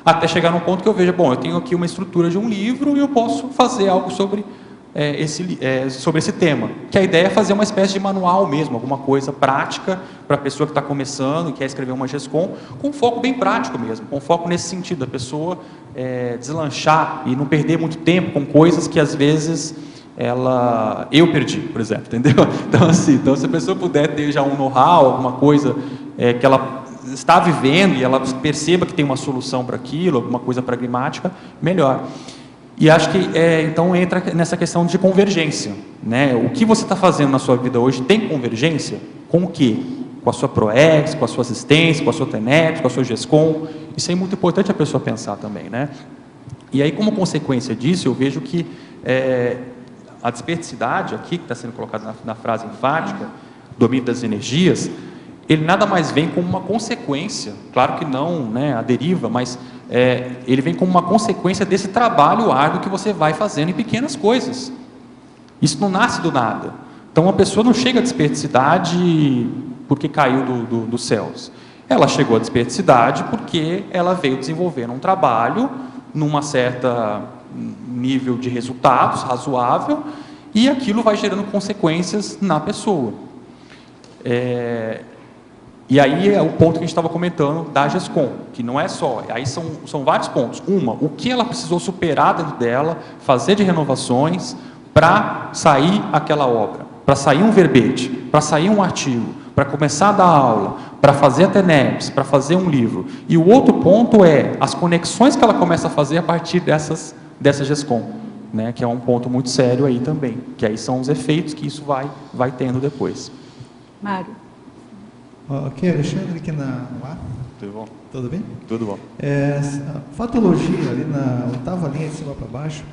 até chegar num ponto que eu veja, bom, eu tenho aqui uma estrutura de um livro e eu posso fazer algo sobre esse tema. Que a ideia é fazer uma espécie de manual mesmo, alguma coisa prática para a pessoa que está começando e quer escrever uma GESCOM, com foco bem prático mesmo, com foco nesse sentido, da pessoa deslanchar e não perder muito tempo com coisas que às vezes eu perdi, por exemplo, entendeu? Então, assim, se a pessoa puder ter já um know-how, alguma coisa que ela está vivendo e ela perceba que tem uma solução para aquilo, alguma coisa pragmática, melhor. E acho que, então, entra nessa questão de convergência, né? O que você está fazendo na sua vida hoje tem convergência com o quê? Com a sua ProEx, com a sua assistência, com a sua TENEPS, com a sua GESCOM. Isso é muito importante a pessoa pensar também, né? E aí, como consequência disso, eu vejo que a desperticidade aqui, que está sendo colocada na frase enfática, domínio das energias, ele nada mais vem como uma consequência, claro que não, né, a deriva, mas ele vem como uma consequência desse trabalho árduo que você vai fazendo em pequenas coisas. Isso não nasce do nada. Então, a pessoa não chega à desperticidade porque caiu dos céus. Ela chegou à desperticidade porque ela veio desenvolvendo um trabalho numa certa nível de resultados razoável, e aquilo vai gerando consequências na pessoa. E aí é o ponto que a gente estava comentando da GESCOM, que não é só, aí são vários pontos. O que ela precisou superar dentro dela, fazer de renovações para sair aquela obra, para sair um verbete, para sair um artigo, para começar a dar aula, para fazer a TENEPS, para fazer um livro. E o outro ponto é as conexões que ela começa a fazer a partir dessa GESCOM, né, que é um ponto muito sério aí também, que aí são os efeitos que isso vai tendo depois. Mário. Ok, Alexandre, aqui na UA. Tudo bom? Tudo bem? Tudo bom. Fatologia, ali na 8ª linha de cima para baixo,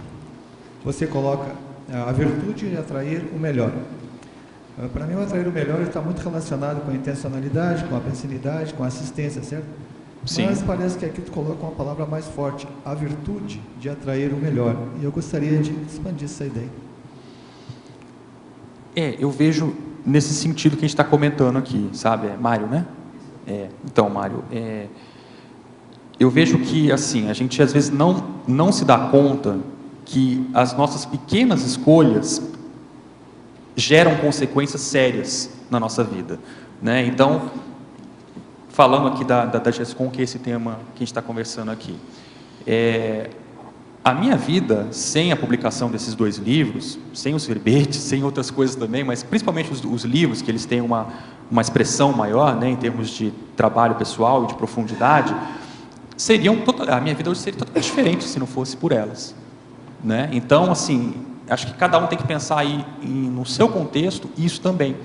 você coloca a virtude de atrair o melhor. Para mim, o atrair o melhor está muito relacionado com a intencionalidade, com a pensinidade, com a assistência, certo? Sim. Mas parece que aqui tu coloca uma palavra mais forte, a virtude de atrair o melhor. E eu gostaria de expandir essa ideia. Eu vejo nesse sentido que a gente está comentando aqui, sabe? Mário, né? Então, Mário, eu vejo que, assim, a gente às vezes não se dá conta que as nossas pequenas escolhas geram consequências sérias na nossa vida, né? Então, falando aqui da GESCOM, que é esse tema que a gente está conversando aqui, a minha vida, sem a publicação desses 2 livros, sem os verbetes, sem outras coisas também, mas principalmente os livros, que eles têm uma expressão maior, né, em termos de trabalho pessoal e de profundidade, a minha vida hoje seria totalmente diferente se não fosse por elas, né? Então, assim, acho que cada um tem que pensar aí no seu contexto, isso também.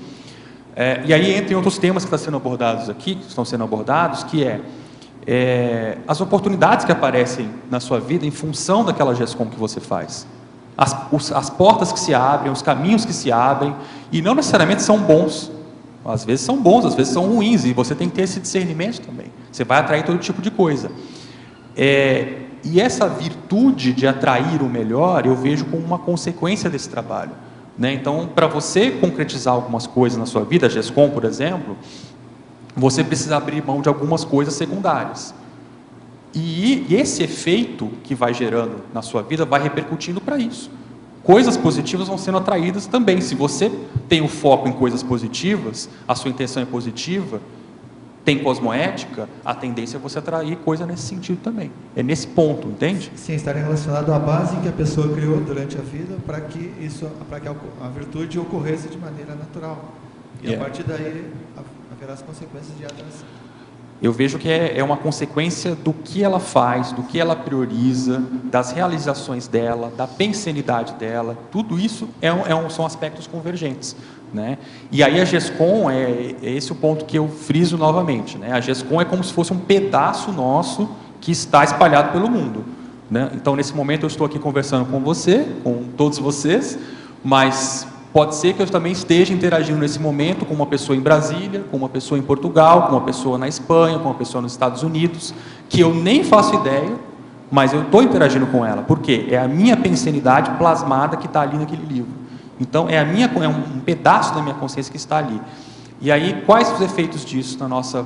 E aí entra em outros temas que estão sendo abordados, que as oportunidades que aparecem na sua vida em função daquela GESCOM que você faz. As portas que se abrem, os caminhos que se abrem, e não necessariamente são bons. Às vezes são bons, às vezes são ruins, e você tem que ter esse discernimento também. Você vai atrair todo tipo de coisa. E essa virtude de atrair o melhor, eu vejo como uma consequência desse trabalho, né? Então, para você concretizar algumas coisas na sua vida, a GESCOM, por exemplo, você precisa abrir mão de algumas coisas secundárias. E esse efeito que vai gerando na sua vida vai repercutindo para isso. Coisas positivas vão sendo atraídas também. Se você tem o foco em coisas positivas, a sua intenção é positiva, tem cosmoética, a tendência é você atrair coisa nesse sentido também. É nesse ponto, entende? Sim, estaria relacionado à base que a pessoa criou durante a vida para que a virtude ocorresse de maneira natural. E a partir daí haverá as consequências de atração. Eu vejo que é uma consequência do que ela faz, do que ela prioriza, das realizações dela, da pensenidade dela. Tudo isso são aspectos convergentes, né? E aí a GESCOM é esse o ponto que eu friso novamente, né? A GESCOM é como se fosse um pedaço nosso que está espalhado pelo mundo, né? Então, nesse momento, eu estou aqui conversando com você, com todos vocês, mas pode ser que eu também esteja interagindo nesse momento com uma pessoa em Brasília, com uma pessoa em Portugal, com uma pessoa na Espanha, com uma pessoa nos Estados Unidos, que eu nem faço ideia, mas eu estou interagindo com ela. Por quê? É a minha pensenidade plasmada que está ali naquele livro. Então, é um pedaço da minha consciência que está ali. E aí, quais os efeitos disso na nossa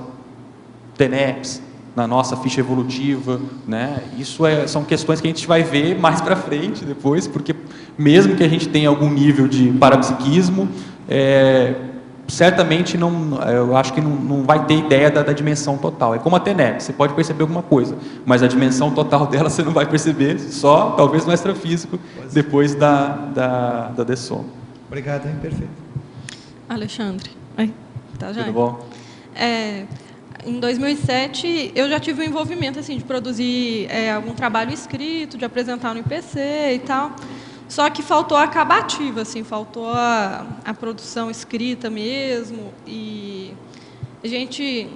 TENEPS, na nossa ficha evolutiva, né? Isso são questões que a gente vai ver mais para frente depois, porque mesmo que a gente tenha algum nível de parapsiquismo, certamente eu acho que não vai ter ideia da dimensão total. É como a TENEPS, você pode perceber alguma coisa, mas a dimensão total dela você não vai perceber, só talvez no extrafísico, depois da DESOM. Obrigado, hein? Perfeito. Alexandre. Tá já? Tudo bom? Em 2007, eu já tive um envolvimento assim, de produzir algum trabalho escrito, de apresentar no IPC e tal. Só que faltou a acabativa, assim, faltou a produção escrita mesmo. E a gente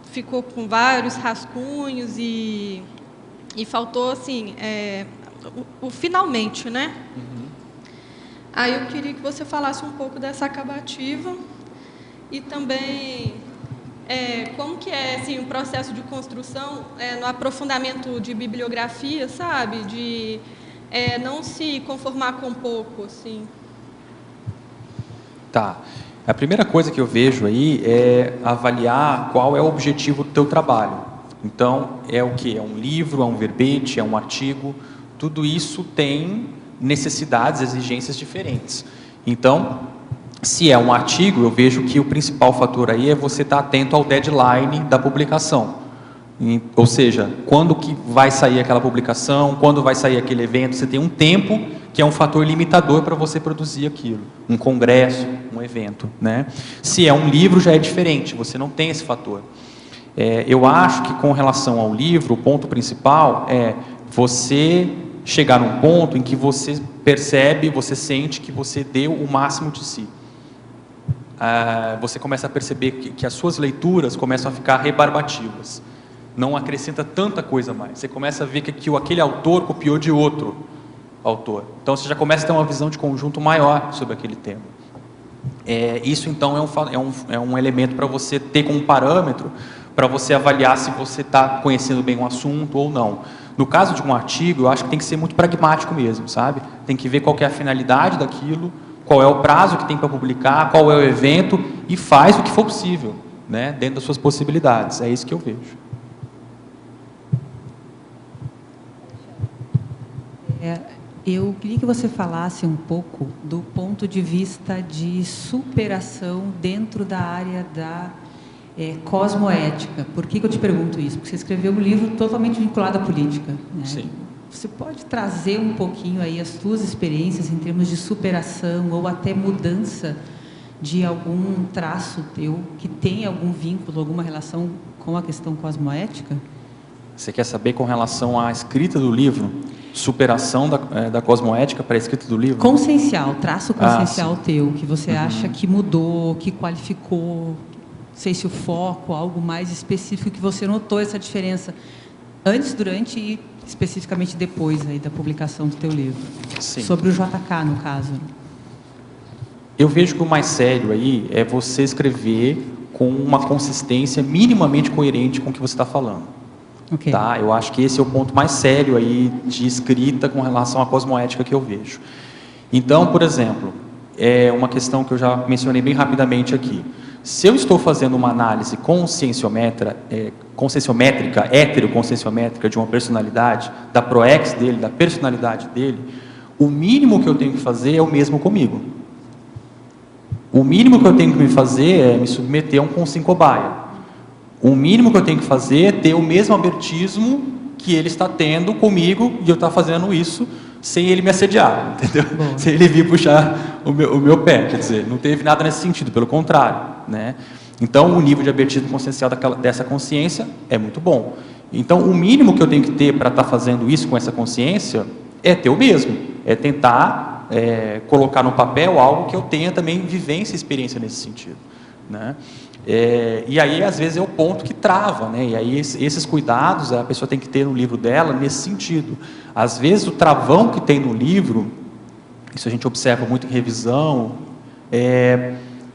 ficou com vários rascunhos e faltou, assim, o finalmente, né? Uhum. Aí eu queria que você falasse um pouco dessa acabativa e também como que é assim, o processo de construção no aprofundamento de bibliografia, sabe? De não se conformar com pouco, assim. Tá. A primeira coisa que eu vejo aí é avaliar qual é o objetivo do teu trabalho. Então, é o que? É um livro, é um verbete, é um artigo. Tudo isso tem necessidades, exigências diferentes. Então, se é um artigo, eu vejo que o principal fator aí é você estar atento ao deadline da publicação. Ou seja, quando que vai sair aquela publicação, quando vai sair aquele evento, você tem um tempo que é um fator limitador para você produzir aquilo. Um congresso, um evento, né? Se é um livro, já é diferente, você não tem esse fator. Eu acho que com relação ao livro, o ponto principal é você chegar num ponto em que você percebe, você sente que você deu o máximo de si. Você começa a perceber que as suas leituras começam a ficar rebarbativas. Não acrescenta tanta coisa mais. Você começa a ver que aquele autor copiou de outro autor. Então você já começa a ter uma visão de conjunto maior sobre aquele tema. Isso então é um elemento para você ter como parâmetro, para você avaliar se você está conhecendo bem um assunto ou não. No caso de um artigo, eu acho que tem que ser muito pragmático mesmo, sabe? Tem que ver qual que é a finalidade daquilo, qual é o prazo que tem para publicar, qual é o evento, e faz o que for possível, né? Dentro das suas possibilidades. É isso que eu vejo. Eu queria que você falasse um pouco do ponto de vista de superação dentro da área da cosmoética. Por que eu te pergunto isso? Porque você escreveu um livro totalmente vinculado à política, né? Sim. Você pode trazer um pouquinho aí as suas experiências em termos de superação ou até mudança de algum traço teu que tem algum vínculo, alguma relação com a questão cosmoética? Você quer saber com relação à escrita do livro? Superação da cosmoética para a escrita do livro? Consciencial, traço consciencial teu, que você acha que mudou, que qualificou, não sei se o foco, algo mais específico que você notou essa diferença antes, durante e especificamente depois aí da publicação do teu livro. Sim. Sobre o JK, no caso. Eu vejo que o mais sério aí é você escrever com uma consistência minimamente coerente com o que você está falando. Okay. Tá? Eu acho que esse é o ponto mais sério aí de escrita com relação à cosmoética que eu vejo. Então, por exemplo, é uma questão que eu já mencionei bem rapidamente aqui. Se eu estou fazendo uma análise conscienciométrica, heteroconscienciométrica de uma personalidade, da proex dele, da personalidade dele, o mínimo que eu tenho que fazer é o mesmo comigo. O mínimo que eu tenho que me fazer é me submeter a um consciencobaia. O mínimo que eu tenho que fazer é ter o mesmo abertismo que ele está tendo comigo e eu estar fazendo isso sem ele me assediar, entendeu? Bom. Sem ele vir puxar o meu pé, quer dizer, não teve nada nesse sentido, pelo contrário, né? Então, o nível de abertismo consciencial dessa consciência é muito bom. Então, o mínimo que eu tenho que ter para estar fazendo isso com essa consciência é ter o mesmo, é tentar colocar no papel algo que eu tenha também vivência e experiência nesse sentido, né? E aí, às vezes, é o ponto que trava, né? E aí, esses cuidados a pessoa tem que ter no livro dela nesse sentido. Às vezes, o travão que tem no livro, isso a gente observa muito em revisão,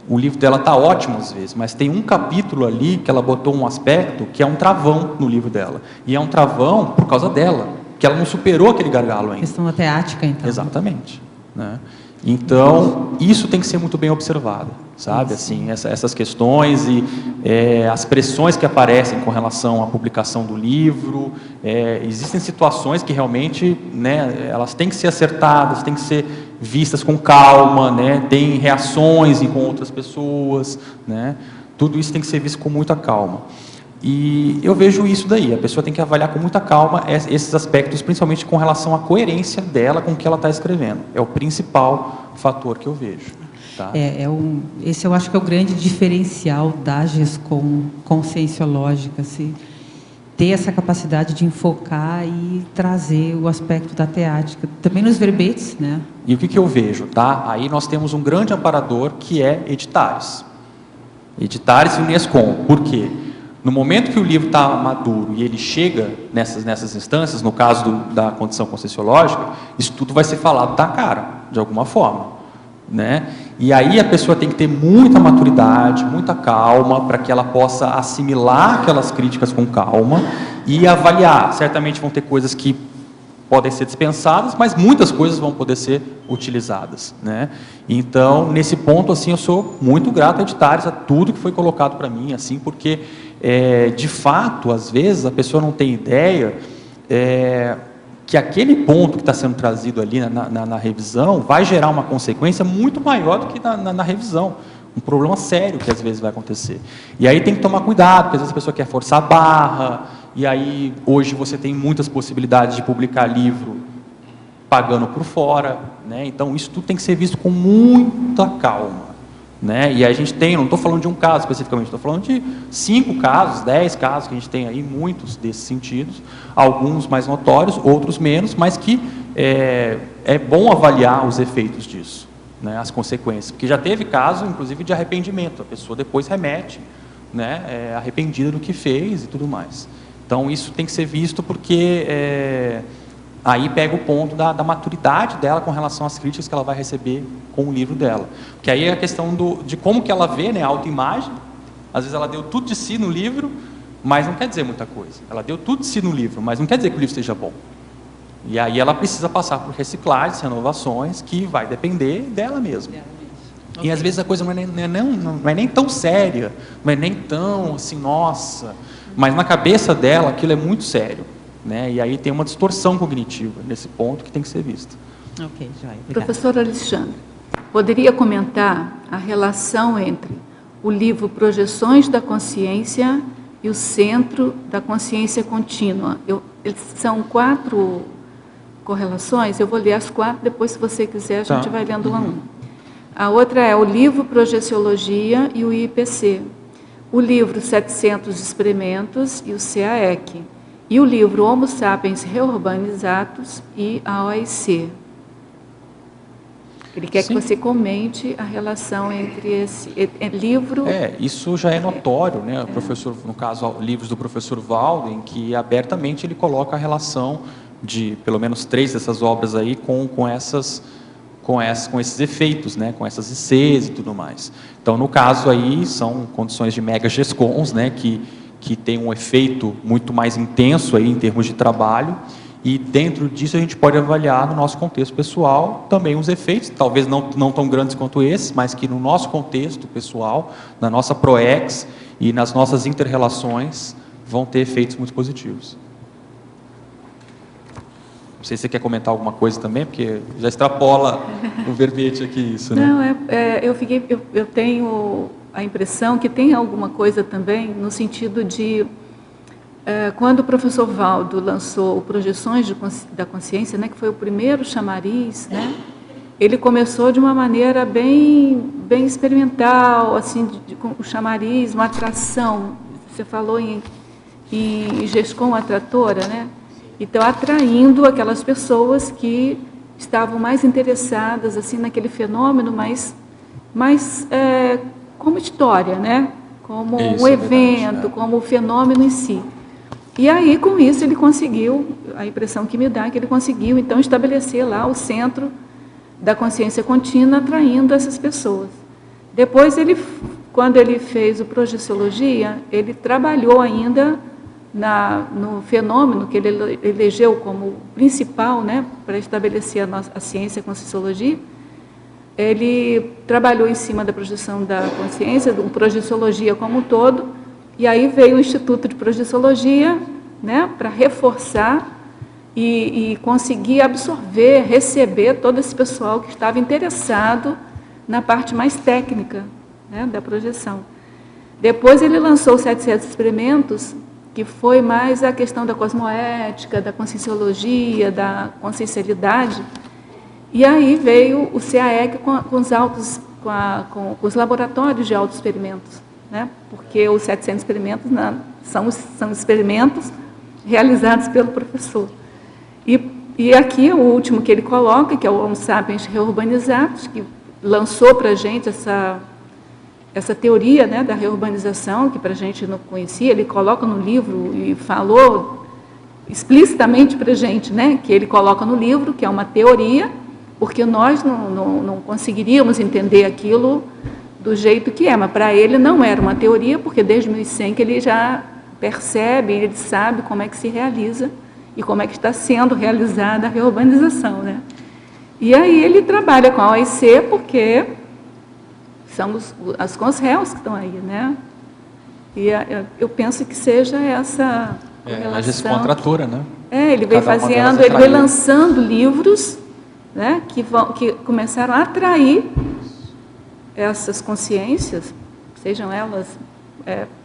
o livro dela está ótimo às vezes, mas tem um capítulo ali que ela botou um aspecto que é um travão no livro dela. E é um travão por causa dela, que ela não superou aquele gargalo ainda. Questão da teática, então. Exatamente, né? Então, isso tem que ser muito bem observado, sabe? Assim, essas questões e as pressões que aparecem com relação à publicação do livro. Existem situações que realmente, né, elas têm que ser acertadas, têm que ser vistas com calma, né? Tem reações com outras pessoas, né? Tudo isso tem que ser visto com muita calma. E eu vejo isso daí, a pessoa tem que avaliar com muita calma esses aspectos, principalmente com relação à coerência dela com o que ela está escrevendo. É o principal fator que eu vejo. Tá? Esse eu acho que é o grande diferencial da GESCOM conscienciológica, assim, ter essa capacidade de enfocar e trazer o aspecto da teática, também nos verbetes, né? E o que eu vejo, tá? Aí nós temos um grande amparador que é Editares. Editares e Unescom. Por quê? No momento que o livro está maduro e ele chega nessas instâncias, no caso da condição conscienciológica, isso tudo vai ser falado da cara, de alguma forma. né? E aí a pessoa tem que ter muita maturidade, muita calma, para que ela possa assimilar aquelas críticas com calma e avaliar. Certamente vão ter coisas que podem ser dispensadas, mas muitas coisas vão poder ser utilizadas, né? Então, nesse ponto, assim, eu sou muito grato a Editares, a tudo que foi colocado para mim, assim, porque, de fato, às vezes, a pessoa não tem ideia que aquele ponto que está sendo trazido ali na revisão vai gerar uma consequência muito maior do que na revisão. Um problema sério que às vezes vai acontecer. E aí tem que tomar cuidado, porque às vezes a pessoa quer forçar a barra, e aí hoje você tem muitas possibilidades de publicar livro pagando por fora, né? Então isso tudo tem que ser visto com muita calma, né? E a gente tem, não estou falando de um caso especificamente, estou falando de 5 casos, 10 casos que a gente tem aí, muitos desses sentidos, alguns mais notórios, outros menos, mas que é bom avaliar os efeitos disso, né? As consequências, porque já teve caso, inclusive, de arrependimento, a pessoa depois remete, né? Arrependida do que fez e tudo mais. Então isso tem que ser visto porque aí pega o ponto da maturidade dela com relação às críticas que ela vai receber com o livro dela. Porque aí é a questão de como que ela vê, né, a autoimagem. Às vezes ela deu tudo de si no livro, mas não quer dizer muita coisa. Ela deu tudo de si no livro, mas não quer dizer que o livro esteja bom. E aí ela precisa passar por reciclagens, renovações, que vai depender dela mesma. E às vezes a coisa não é nem tão séria, não é nem tão assim, nossa, mas na cabeça dela aquilo é muito sério, né? E aí tem uma distorção cognitiva nesse ponto que tem que ser vista. Ok, joia. Professor Alexandre, poderia comentar a relação entre o livro Projeções da Consciência e o Centro da Consciência Contínua? São 4 correlações, eu vou ler as 4, depois, se você quiser, a gente vai lendo uma a uma. A outra é o livro Projeciologia e o IPC, o livro 700 Experimentos e o CAEC, e o livro Homo Sapiens Reurbanizatus e a OIC. Ele quer que você comente a relação entre esse livro... Isso já é notório, né? O professor, no caso, livros do professor Valdo, em que abertamente ele coloca a relação de, pelo menos 3 dessas obras aí, com esses efeitos, né? Com essas ICs e tudo mais. Então, no caso aí, são condições de mega GESCONs, né? Que tem um efeito muito mais intenso aí em termos de trabalho, e dentro disso a gente pode avaliar no nosso contexto pessoal também os efeitos, talvez não tão grandes quanto esses, mas que no nosso contexto pessoal, na nossa PROEX e nas nossas inter-relações vão ter efeitos muito positivos. Não sei se você quer comentar alguma coisa também, porque já extrapola o verbete aqui isso, né? Não, eu tenho a impressão que tem alguma coisa também no sentido de quando o professor Valdo lançou o Projeções da Consciência, né, que foi o primeiro chamariz, né, ele começou de uma maneira bem experimental, assim, com o chamariz, uma atração. Você falou em GESCOM atratora, né? Então, atraindo aquelas pessoas que estavam mais interessadas assim naquele fenômeno, mais como história, né? Como um evento, como o fenômeno em si. E aí, com isso, ele conseguiu, a impressão que me dá é que ele conseguiu, então, estabelecer lá o Centro da Consciência Contínua, atraindo essas pessoas. Depois, quando ele fez o Projeciologia, ele trabalhou ainda no fenômeno que ele elegeu como principal, né, para estabelecer a ciência, a Conscienciologia. Ele trabalhou em cima da projeção da consciência, do Projeciologia como um todo, e aí veio o Instituto de Projeciologia, né, para reforçar e conseguir absorver, receber todo esse pessoal que estava interessado na parte mais técnica, né, da projeção. Depois ele lançou os 700 Experimentos, que foi mais a questão da cosmoética, da conscienciologia, da consciencialidade. E aí veio o CAEC com os laboratórios de autoexperimentos, né? Porque os 700 experimentos são experimentos realizados pelo professor. E aqui o último que ele coloca, que é o Homo Sapiens Reurbanizatus, que lançou para a gente essa teoria, né, da reurbanização, que para a gente não conhecia. Ele coloca no livro e falou explicitamente para a gente, né, que ele coloca no livro, que é uma teoria porque nós não conseguiríamos entender aquilo do jeito que é, mas para ele não era uma teoria, porque desde 1100 que ele já percebe, ele sabe como é que se realiza e como é que está sendo realizada a reurbanização, né? E aí ele trabalha com a OIC porque são as Conselhos que estão aí, né? E eu penso que seja essa a gestão atratora, né? Ele veio fazendo, ele veio lançando livros, né, que começaram a atrair essas consciências, sejam elas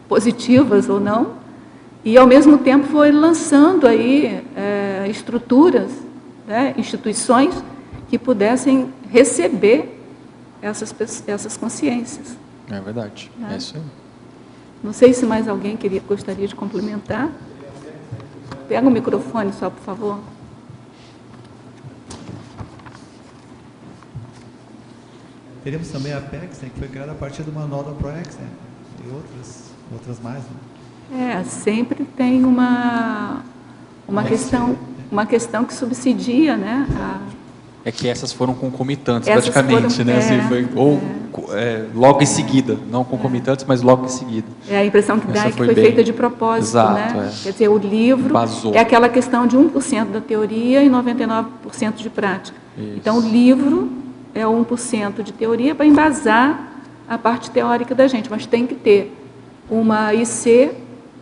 positivas ou não, e ao mesmo tempo foi lançando aí estruturas, né, instituições que pudessem receber essas consciências. É verdade, é isso aí. Não sei se mais alguém gostaria de complementar. Pega o microfone só, por favor. Teremos também a PEX, né, que foi criada a partir do manual da ProEx, né, e outras mais. Né? Sempre tem uma questão que subsidia, né? É que essas foram concomitantes, praticamente, né? Assim, logo em seguida, não concomitantes, mas logo em seguida. A impressão que dá é que foi feita de propósito, exato, né? Quer dizer, o livro é aquela questão de 1% da teoria e 99% de prática. Isso. Então, o livro é 1% de teoria para embasar a parte teórica da gente, mas tem que ter uma IC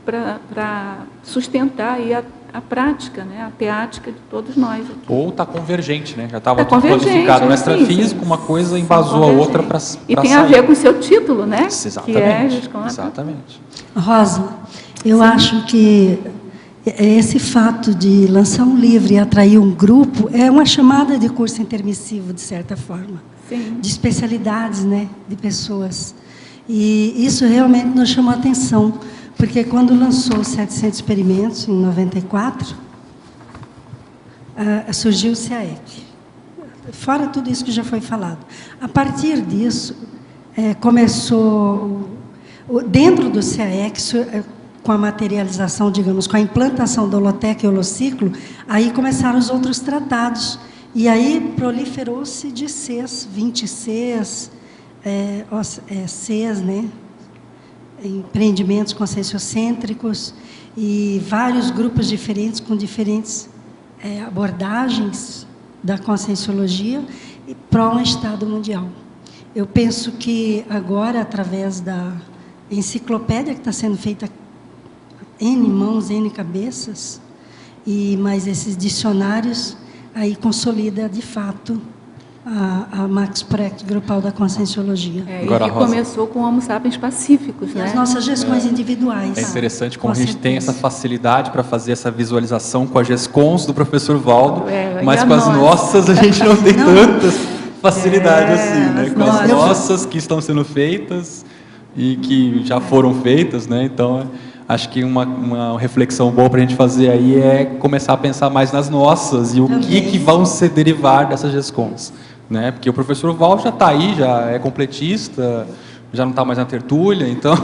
para sustentar aí a prática, né, a teática de todos nós aqui. Ou está convergente, né? Já estava tudo codificado no extrafísico, uma coisa embasou a outra para sair. E tem a ver com o seu título, né? Exatamente. Exatamente. Rosa, eu acho que esse fato de lançar um livro e atrair um grupo é uma chamada de curso intermissivo, de certa forma. Sim. De especialidades, né, de pessoas. E isso realmente nos chamou a atenção, porque quando lançou os 700 experimentos, em 94, surgiu o CAEC. Fora tudo isso que já foi falado. A partir disso, começou, dentro do CAEC, com a materialização, digamos, com a implantação do Holotec e Holociclo, aí começaram os outros tratados. E aí proliferou-se de Cs, 20 Cs, Cs, né? Empreendimentos conscienciocêntricos e vários grupos diferentes, com diferentes abordagens da conscienciologia para um Estado mundial. Eu penso que agora, através da enciclopédia que está sendo feita N mãos, N cabeças, e mais esses dicionários, aí consolida, de fato, a Max Project Grupal da Conscienciologia. Agora, que começou com Homo sapiens pacíficos, né? As nossas gestões individuais. É interessante como a gente tem essa facilidade para fazer essa visualização com as GESCONs do professor Valdo, mas com as nossas a gente não tem tanta facilidade assim, né? Com as nossas que estão sendo feitas e que já foram feitas, né? Então, acho que uma reflexão boa para a gente fazer aí é começar a pensar mais nas nossas e o que vão se derivar dessas GESCONs, né? Porque o professor Valdo já está aí, já é completista, já não está mais na tertúlia, então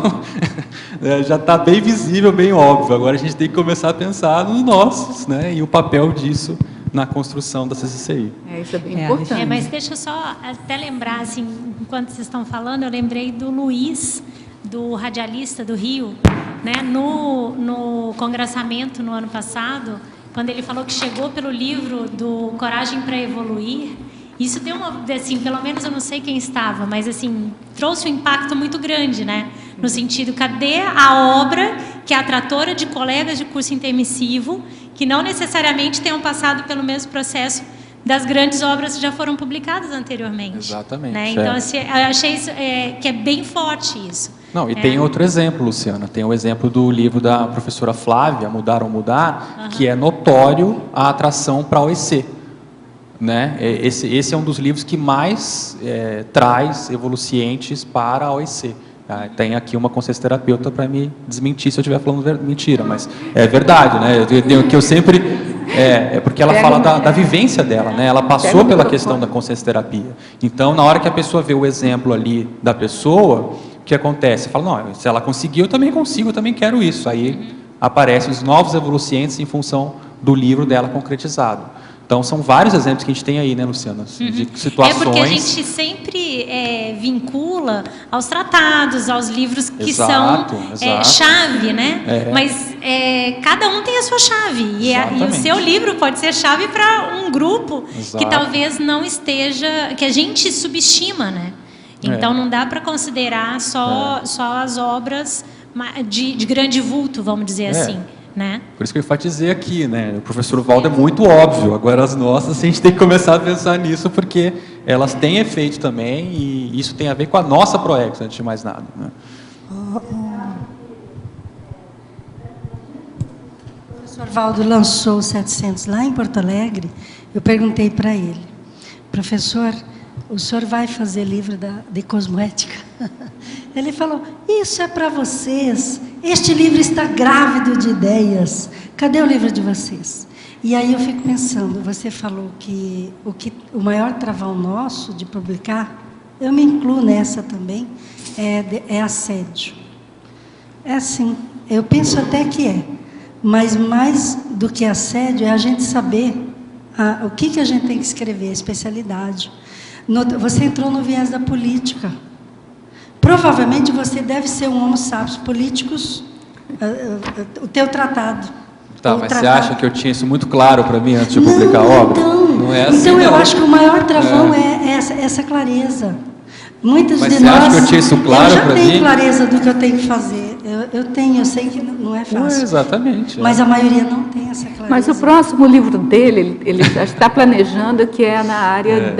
já está bem visível, bem óbvio. Agora a gente tem que começar a pensar nos nossos, né? E o papel disso na construção da CCCI. Isso é bem importante. Mas deixa eu só até lembrar, assim, enquanto vocês estão falando, eu lembrei do Luiz, do radialista do Rio, né, no congressamento no ano passado, quando ele falou que chegou pelo livro do Coragem para Evoluir. Isso deu assim, pelo menos eu não sei quem estava, mas assim, trouxe um impacto muito grande, né? No sentido, cadê a obra que é atratora de colegas de curso intermissivo que não necessariamente tenham passado pelo mesmo processo das grandes obras que já foram publicadas anteriormente. Exatamente. Né? Então, assim, eu achei isso, que é bem forte isso. Não, e tem outro exemplo, Luciana. Tem o exemplo do livro da professora Flávia, Mudar ou Mudar, que é notório a atração para a OEC. Né? Esse é um dos livros que mais traz evolucientes para a OEC. Tem aqui uma consciencioterapeuta para me desmentir se eu estiver falando mentira, mas é verdade, né? Eu sempre... porque ela fala da vivência dela, né? Ela passou pela questão da consciencioterapia. Então, na hora que a pessoa vê o exemplo ali da pessoa, o que acontece? Fala, não, se ela conseguiu, eu também consigo, eu também quero isso. Aí aparecem os novos evolucientes em função do livro dela concretizado. Então, são vários exemplos que a gente tem aí, né, Luciana? De situações... É porque a gente sempre vincula aos tratados, aos livros que são chave, né? Mas cada um tem a sua chave. E o seu livro pode ser chave para um grupo que talvez não esteja... que a gente subestima, né? Então, não dá para considerar só as obras de grande vulto, vamos dizer assim. Né? Por isso que eu enfatizei aqui, né? O professor Valdo é muito óbvio. Agora as nossas, a gente tem que começar a pensar nisso, porque elas têm efeito também, e isso tem a ver com a nossa Proex, antes de mais nada. Né? O professor Valdo lançou o 700 lá em Porto Alegre. Eu perguntei para ele, professor, o senhor vai fazer livro de cosmoética? Ele falou, isso é para vocês, este livro está grávido de ideias, cadê o livro de vocês? E aí eu fico pensando, você falou que o maior travão nosso de publicar, eu me incluo nessa também, é assédio. É assim, eu penso até que mas mais do que assédio é a gente saber o que a gente tem que escrever, a especialidade. Você entrou no viés da política. Provavelmente você deve ser um homo sapiens políticos, o teu tratado. Tá, mas você acha que eu tinha isso muito claro para mim antes de publicar a obra? Não é assim, então eu acho que o maior travão é essa clareza. Muitas mas de você nós... acha que eu tinha isso claro para mim? Eu já tenho clareza do que eu tenho que fazer. Eu sei que não é fácil. Exatamente. Mas a maioria não tem essa clareza. Mas o próximo livro dele, ele já está planejando, que é na área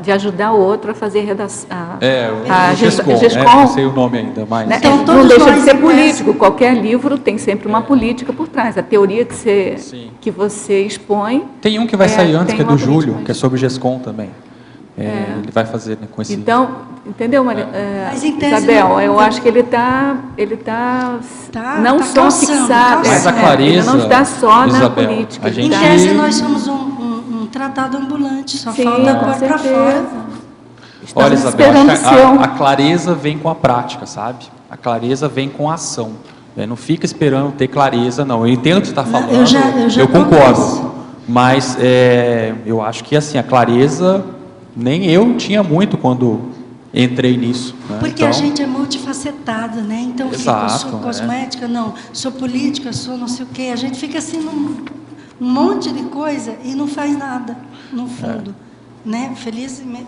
de ajudar o outro a fazer redação. O GESCOM, não sei o nome ainda, mas... Né? Então, não deixa de ser político. Qualquer livro tem sempre uma política por trás. A teoria que você expõe... Tem um que vai sair antes, que é do Júlio, que é sobre o GESCOM também. Ele vai fazer com esse... Então, entendeu, Isabel? Eu acho que ele está não só fixado, mas a clareza, ele não está só Isabel, na política. Em tese, nós somos um tratado ambulante, só falta pôr para fora. Olha, Isabel, a clareza vem com a prática, sabe? A clareza vem com a ação. Não fica esperando ter clareza, não. Eu entendo o que você está falando, eu concordo. Mas eu acho que assim, a clareza... Nem eu tinha muito quando entrei nisso. Né? Porque a gente é multifacetado, né? Então, eu sou cosmética, não, sou política, sou não sei o quê. A gente fica assim num monte de coisa e não faz nada, no fundo. Né?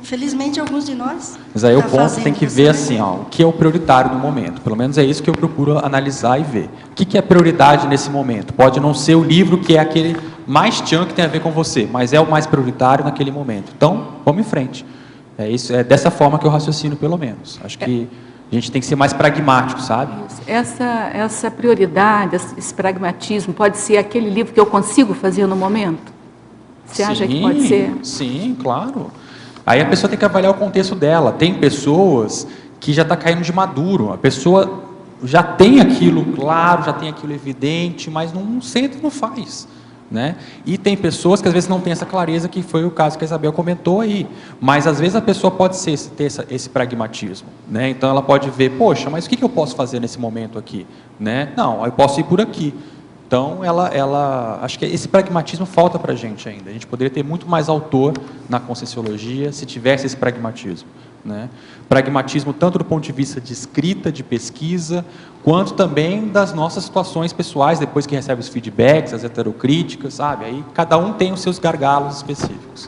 Felizmente, alguns de nós... Mas aí o ponto tem que ver assim, o que é o prioritário no momento. Pelo menos é isso que eu procuro analisar e ver. O que é prioridade nesse momento? Pode não ser o livro que é aquele mais tchan que tem a ver com você, mas é o mais prioritário naquele momento. Então, vamos em frente. É dessa forma que eu raciocino, pelo menos. Acho que a gente tem que ser mais pragmático, sabe? Essa prioridade, esse pragmatismo, pode ser aquele livro que eu consigo fazer no momento? Você acha que pode ser? Sim, claro. Aí a pessoa tem que avaliar o contexto dela. Tem pessoas que já está caindo de maduro. A pessoa já tem aquilo claro, já tem aquilo evidente, mas não senta e não faz. Né? E tem pessoas que às vezes não têm essa clareza, que foi o caso que a Isabel comentou aí. Mas às vezes a pessoa pode ter esse pragmatismo. Né? Então ela pode ver, poxa, mas o que eu posso fazer nesse momento aqui? Né? Não, eu posso ir por aqui. Então, acho que esse pragmatismo falta para a gente ainda. A gente poderia ter muito mais autor na Conscienciologia se tivesse esse pragmatismo. Né? Pragmatismo tanto do ponto de vista de escrita, de pesquisa, quanto também das nossas situações pessoais, depois que recebe os feedbacks, as heterocríticas, sabe? Aí cada um tem os seus gargalos específicos.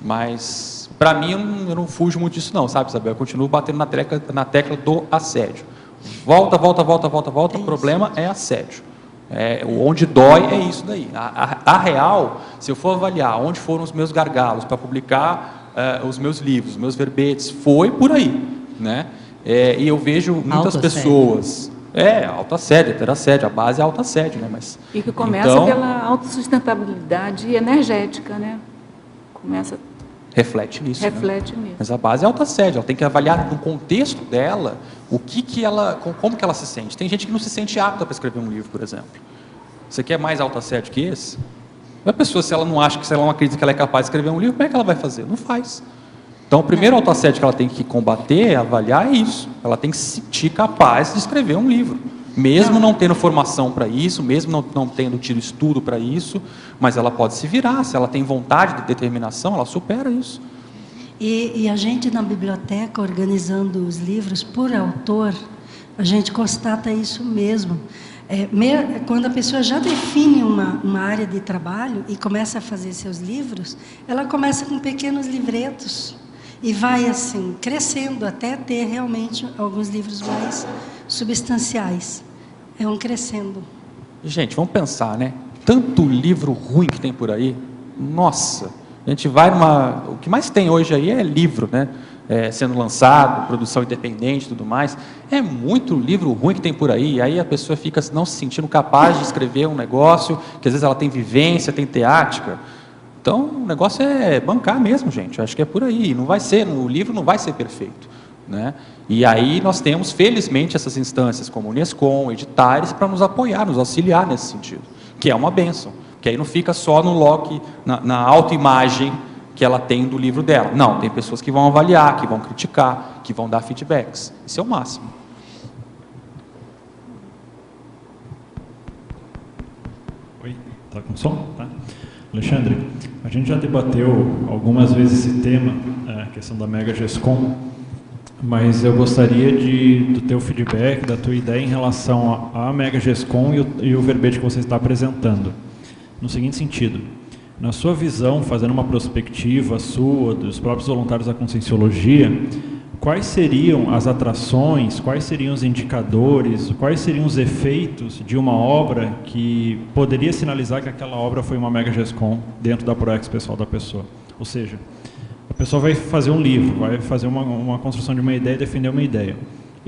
Mas, para mim, eu não fujo muito disso não, sabe, Isabel? Eu continuo batendo na tecla do assédio. Volta, o problema é assédio. Onde dói é isso daí. A real, se eu for avaliar onde foram os meus gargalos para publicar os meus livros, os meus verbetes, foi por aí, né? E eu vejo muitas pessoas... autoassédio, heterassédio, a base é autoassédio, né? Mas, e que começa pela autossustentabilidade energética, né? Reflete nisso. Reflete nisso. Mas a base é autoassédio, ela tem que avaliar no contexto dela como que ela se sente. Tem gente que não se sente apta para escrever um livro, por exemplo. Você quer mais autoassédio que esse? A pessoa, se ela não acredita que ela é capaz de escrever um livro, como é que ela vai fazer? Não faz. Então, o primeiro autoassédio que ela tem que combater, avaliar, é isso. Ela tem que se sentir capaz de escrever um livro. Mesmo não tendo formação para isso, mesmo não tendo tido estudo para isso, mas ela pode se virar, se ela tem vontade de determinação, ela supera isso. E a gente na biblioteca, organizando os livros por autor, a gente constata isso mesmo. Quando a pessoa já define uma área de trabalho e começa a fazer seus livros, ela começa com pequenos livretos e vai assim crescendo até ter realmente alguns livros mais substanciais. É um crescendo. Gente, vamos pensar, né? Tanto livro ruim que tem por aí. Nossa, a gente vai o que mais tem hoje aí é livro, né? Sendo lançado, produção independente e tudo mais. É muito livro ruim que tem por aí. E aí a pessoa fica não se sentindo capaz de escrever um negócio, que às vezes ela tem vivência, tem teática. Então, o negócio é bancar mesmo, gente. Eu acho que é por aí. Não vai ser, o livro não vai ser perfeito, né? E aí nós temos, felizmente, essas instâncias como o Unescom, editares, para nos apoiar, nos auxiliar nesse sentido, que é uma bênção. Que aí não fica só no lock, na autoimagem que ela tem do livro dela. Não, tem pessoas que vão avaliar, que vão criticar, que vão dar feedbacks. Isso é o máximo. Oi, está com som? Tá. Alexandre, a gente já debateu algumas vezes esse tema, a questão da Mega GESCOM, mas eu gostaria do teu feedback, da tua ideia em relação à Mega GESCOM e o verbete que você está apresentando. No seguinte sentido, na sua visão, fazendo uma prospectiva sua, dos próprios voluntários da Conscienciologia, quais seriam as atrações, quais seriam os indicadores, quais seriam os efeitos de uma obra que poderia sinalizar que aquela obra foi uma Mega GESCOM dentro da ProEx pessoal da pessoa? Ou seja, a pessoa vai fazer um livro, vai fazer uma construção de uma ideia, defender uma ideia.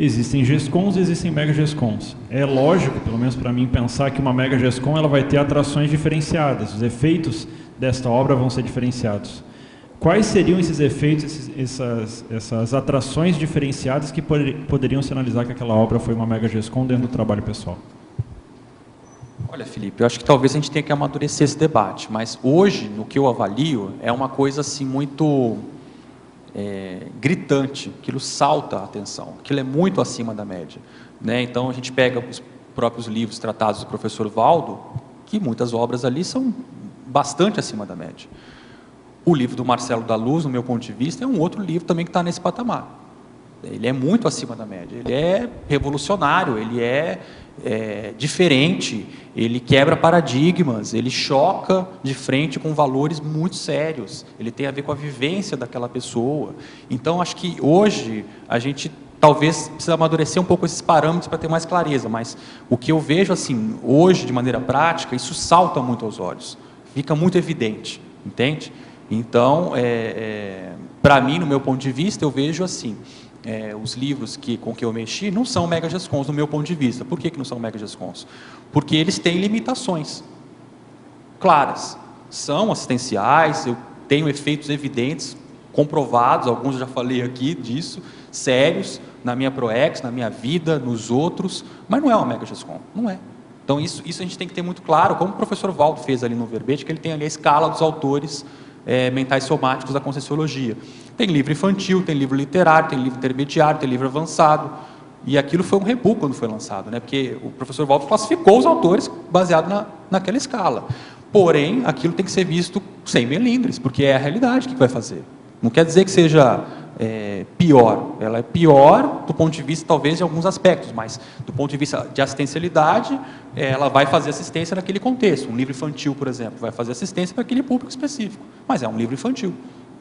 Existem GESCONs e existem Mega GESCONs. É lógico, pelo menos para mim, pensar que uma Mega GESCOM ela vai ter atrações diferenciadas, os efeitos desta obra vão ser diferenciados. Quais seriam esses efeitos, essas atrações diferenciadas que poderiam sinalizar que aquela obra foi uma Mega GESCOM dentro do trabalho pessoal? Olha, Felipe, eu acho que talvez a gente tenha que amadurecer esse debate, mas hoje, no que eu avalio, é uma coisa assim muito gritante, aquilo salta a atenção, aquilo é muito acima da média, né? Então a gente pega os próprios livros tratados do professor Valdo, que muitas obras ali são bastante acima da média. O livro do Marcelo da Luz, no meu ponto de vista, é um outro livro também que está nesse patamar. Ele é muito acima da média, ele é revolucionário, ele é diferente, ele quebra paradigmas, ele choca de frente com valores muito sérios, ele tem a ver com a vivência daquela pessoa. Então, acho que hoje a gente talvez precisa amadurecer um pouco esses parâmetros para ter mais clareza, mas o que eu vejo assim, hoje, de maneira prática, isso salta muito aos olhos, fica muito evidente, entende? Então, para mim, no meu ponto de vista, eu vejo assim, os livros com que eu mexi não são Mega GESCONs, no meu ponto de vista. Por que não são Mega GESCONs? Porque eles têm limitações claras. São assistenciais, eu tenho efeitos evidentes, comprovados, alguns eu já falei aqui disso, sérios, na minha ProEx, na minha vida, nos outros, mas não é uma Mega GESCOM, não é. Então isso a gente tem que ter muito claro, como o professor Valdo fez ali no verbete, que ele tem ali a escala dos autores mentais somáticos da Conscienciologia. Tem livro infantil, tem livro literário, tem livro intermediário, tem livro avançado, e aquilo foi um rebu quando foi lançado, né? Porque o professor Valdo classificou os autores baseado naquela escala. Porém, aquilo tem que ser visto sem melindres, porque é a realidade que vai fazer. Não quer dizer que seja pior, ela é pior do ponto de vista, talvez, de alguns aspectos, mas do ponto de vista de assistencialidade, ela vai fazer assistência naquele contexto. Um livro infantil, por exemplo, vai fazer assistência para aquele público específico, mas é um livro infantil,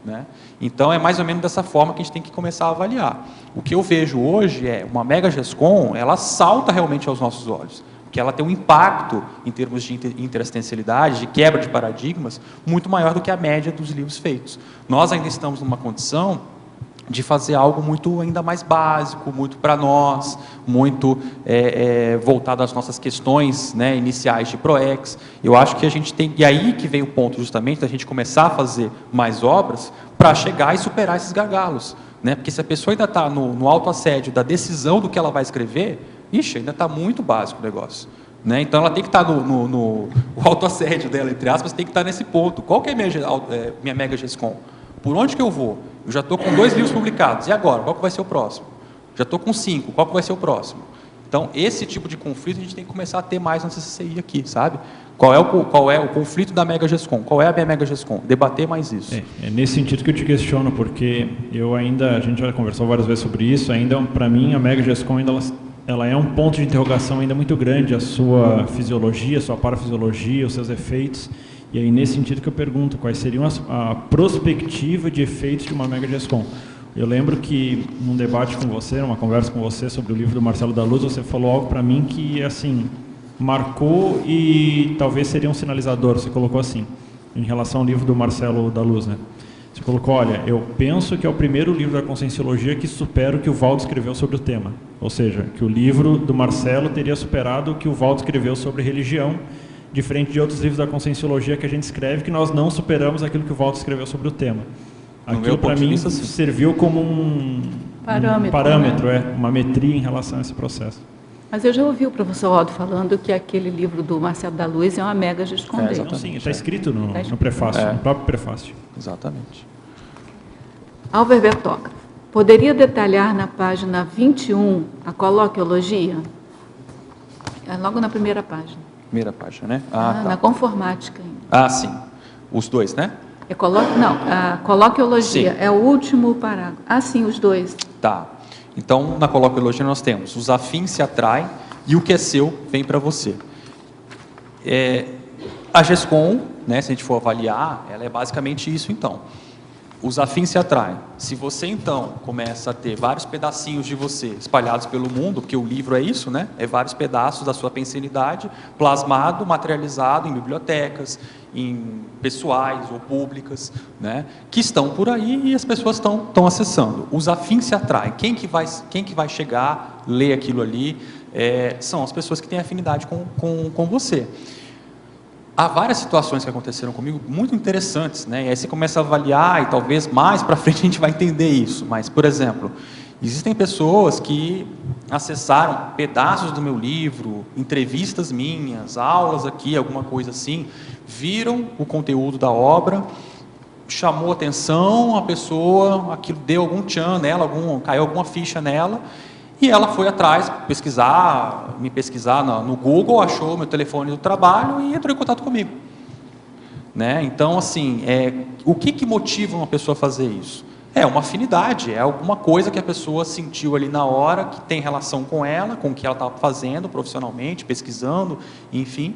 né? Então, é mais ou menos dessa forma que a gente tem que começar a avaliar. O que eu vejo hoje é uma Mega GESCOM, ela salta realmente aos nossos olhos, porque ela tem um impacto em termos de interassistencialidade, de quebra de paradigmas, muito maior do que a média dos livros feitos. Nós ainda estamos numa condição de fazer algo muito ainda mais básico, muito para nós, muito voltado às nossas questões, né, iniciais de ProEx. Eu acho que a gente tem, e aí que vem o ponto justamente da gente começar a fazer mais obras para chegar e superar esses gargalos, né? Porque se a pessoa ainda está no autoassédio da decisão do que ela vai escrever, ainda está muito básico o negócio, né? Então ela tem que estar no autoassédio dela, entre aspas, tem que estar nesse ponto. Qual que é a minha Mega GESCOM? Por onde que eu vou? Eu já estou com 2 livros publicados, e agora? Qual que vai ser o próximo? Já estou com 5, qual que vai ser o próximo? Então, esse tipo de conflito a gente tem que começar a ter mais no CCCI aqui, sabe? Qual é o conflito da Mega GESCOM? Qual é a minha Mega GESCOM? Debater mais isso. É nesse sentido que eu te questiono, porque a gente já conversou várias vezes sobre isso, ainda para mim a Mega GESCOM ela é um ponto de interrogação ainda muito grande, a sua fisiologia, a sua parafisiologia, os seus efeitos. E aí nesse sentido que eu pergunto, quais seriam a prospectiva de efeitos de uma Mega GESCOM? Eu lembro que num debate com você, numa conversa com você sobre o livro do Marcelo da Luz, você falou algo para mim que, assim, marcou e talvez seria um sinalizador, você colocou assim, em relação ao livro do Marcelo da Luz, né? Você colocou, olha, eu penso que é o primeiro livro da Conscienciologia que supera o que o Valdo escreveu sobre o tema. Ou seja, que o livro do Marcelo teria superado o que o Valdo escreveu sobre religião, diferente de outros livros da Conscienciologia que a gente escreve que nós não superamos aquilo que o Valdo escreveu sobre o tema. Aquilo, para mim, serviu como um parâmetro, né? Uma metria em relação a esse processo. Mas eu já ouvi o professor Aldo falando que aquele livro do Marcelo da Luz é uma Mega GESCOM dele. Sim, está escrito no prefácio, no próprio prefácio. Exatamente. Álvaro Bertoca, poderia detalhar na página 21 a coloquiologia? É logo na primeira página. Primeira página, né? Tá. Na conformática ainda. Ah, sim. Os dois, né? Não, a coloquiologia sim. É o último parágrafo. Ah, sim, os dois. Tá. Então, na coloquiologia nós temos os afins se atraem e o que é seu vem para você. A GESCOM, né, se a gente for avaliar, ela é basicamente isso então. Os afins se atraem. Se você então começa a ter vários pedacinhos de você espalhados pelo mundo, porque o livro é isso, né? É vários pedaços da sua pensanidade plasmado, materializado em bibliotecas, em pessoais ou públicas, né? Que estão por aí e as pessoas estão acessando. Os afins se atraem. Quem que vai chegar, ler aquilo ali, são as pessoas que têm afinidade com você. Há várias situações que aconteceram comigo muito interessantes, né? E aí você começa a avaliar e talvez mais para frente a gente vai entender isso. Mas, por exemplo, existem pessoas que acessaram pedaços do meu livro, entrevistas minhas, aulas aqui, alguma coisa assim, viram o conteúdo da obra, chamou atenção a pessoa, aquilo deu algum tchan nela, caiu alguma ficha nela, e ela foi atrás me pesquisar no Google, achou meu telefone do trabalho e entrou em contato comigo. Né? Então, assim, o que motiva uma pessoa a fazer isso? É uma afinidade, é alguma coisa que a pessoa sentiu ali na hora, que tem relação com ela, com o que ela está fazendo profissionalmente, pesquisando, enfim,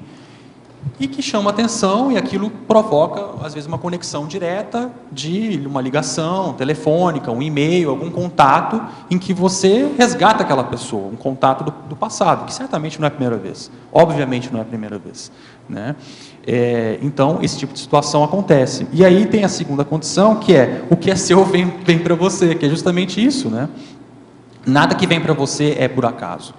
e que chama atenção e aquilo provoca, às vezes, uma conexão direta de uma ligação telefônica, um e-mail, algum contato em que você resgata aquela pessoa, um contato do passado, que certamente não é a primeira vez, obviamente não é a primeira vez, né? Então, esse tipo de situação acontece. E aí tem a segunda condição, que é o que é seu vem para você, que é justamente isso, né? Nada que vem para você é por acaso.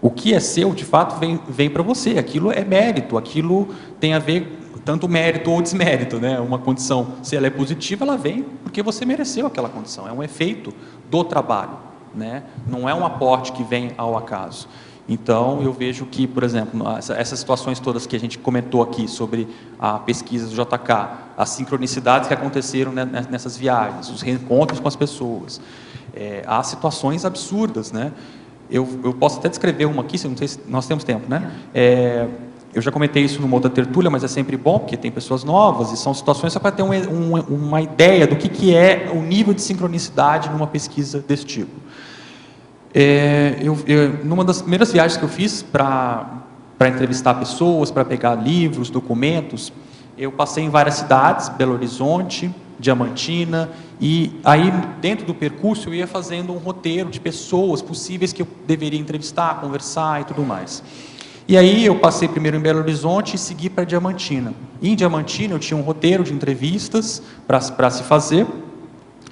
O que é seu, de fato, vem para você. Aquilo é mérito, aquilo tem a ver tanto mérito ou desmérito, né? Uma condição, se ela é positiva, ela vem porque você mereceu aquela condição. É um efeito do trabalho, né? Não é um aporte que vem ao acaso. Então, eu vejo que, por exemplo, essas situações todas que a gente comentou aqui sobre a pesquisa do JK, as sincronicidades que aconteceram nessas viagens, os reencontros com as pessoas, há situações absurdas, né? Eu posso até descrever uma aqui, não sei se nós temos tempo, né? Eu já comentei isso numa outra tertúlia, mas é sempre bom, porque tem pessoas novas, e são situações só para ter uma ideia do que é o nível de sincronicidade numa pesquisa desse tipo. Numa das primeiras viagens que eu fiz para entrevistar pessoas, para pegar livros, documentos, eu passei em várias cidades, Belo Horizonte, Diamantina, e aí dentro do percurso eu ia fazendo um roteiro de pessoas possíveis que eu deveria entrevistar, conversar e tudo mais. E aí eu passei primeiro em Belo Horizonte e segui para Diamantina. E em Diamantina eu tinha um roteiro de entrevistas para se fazer,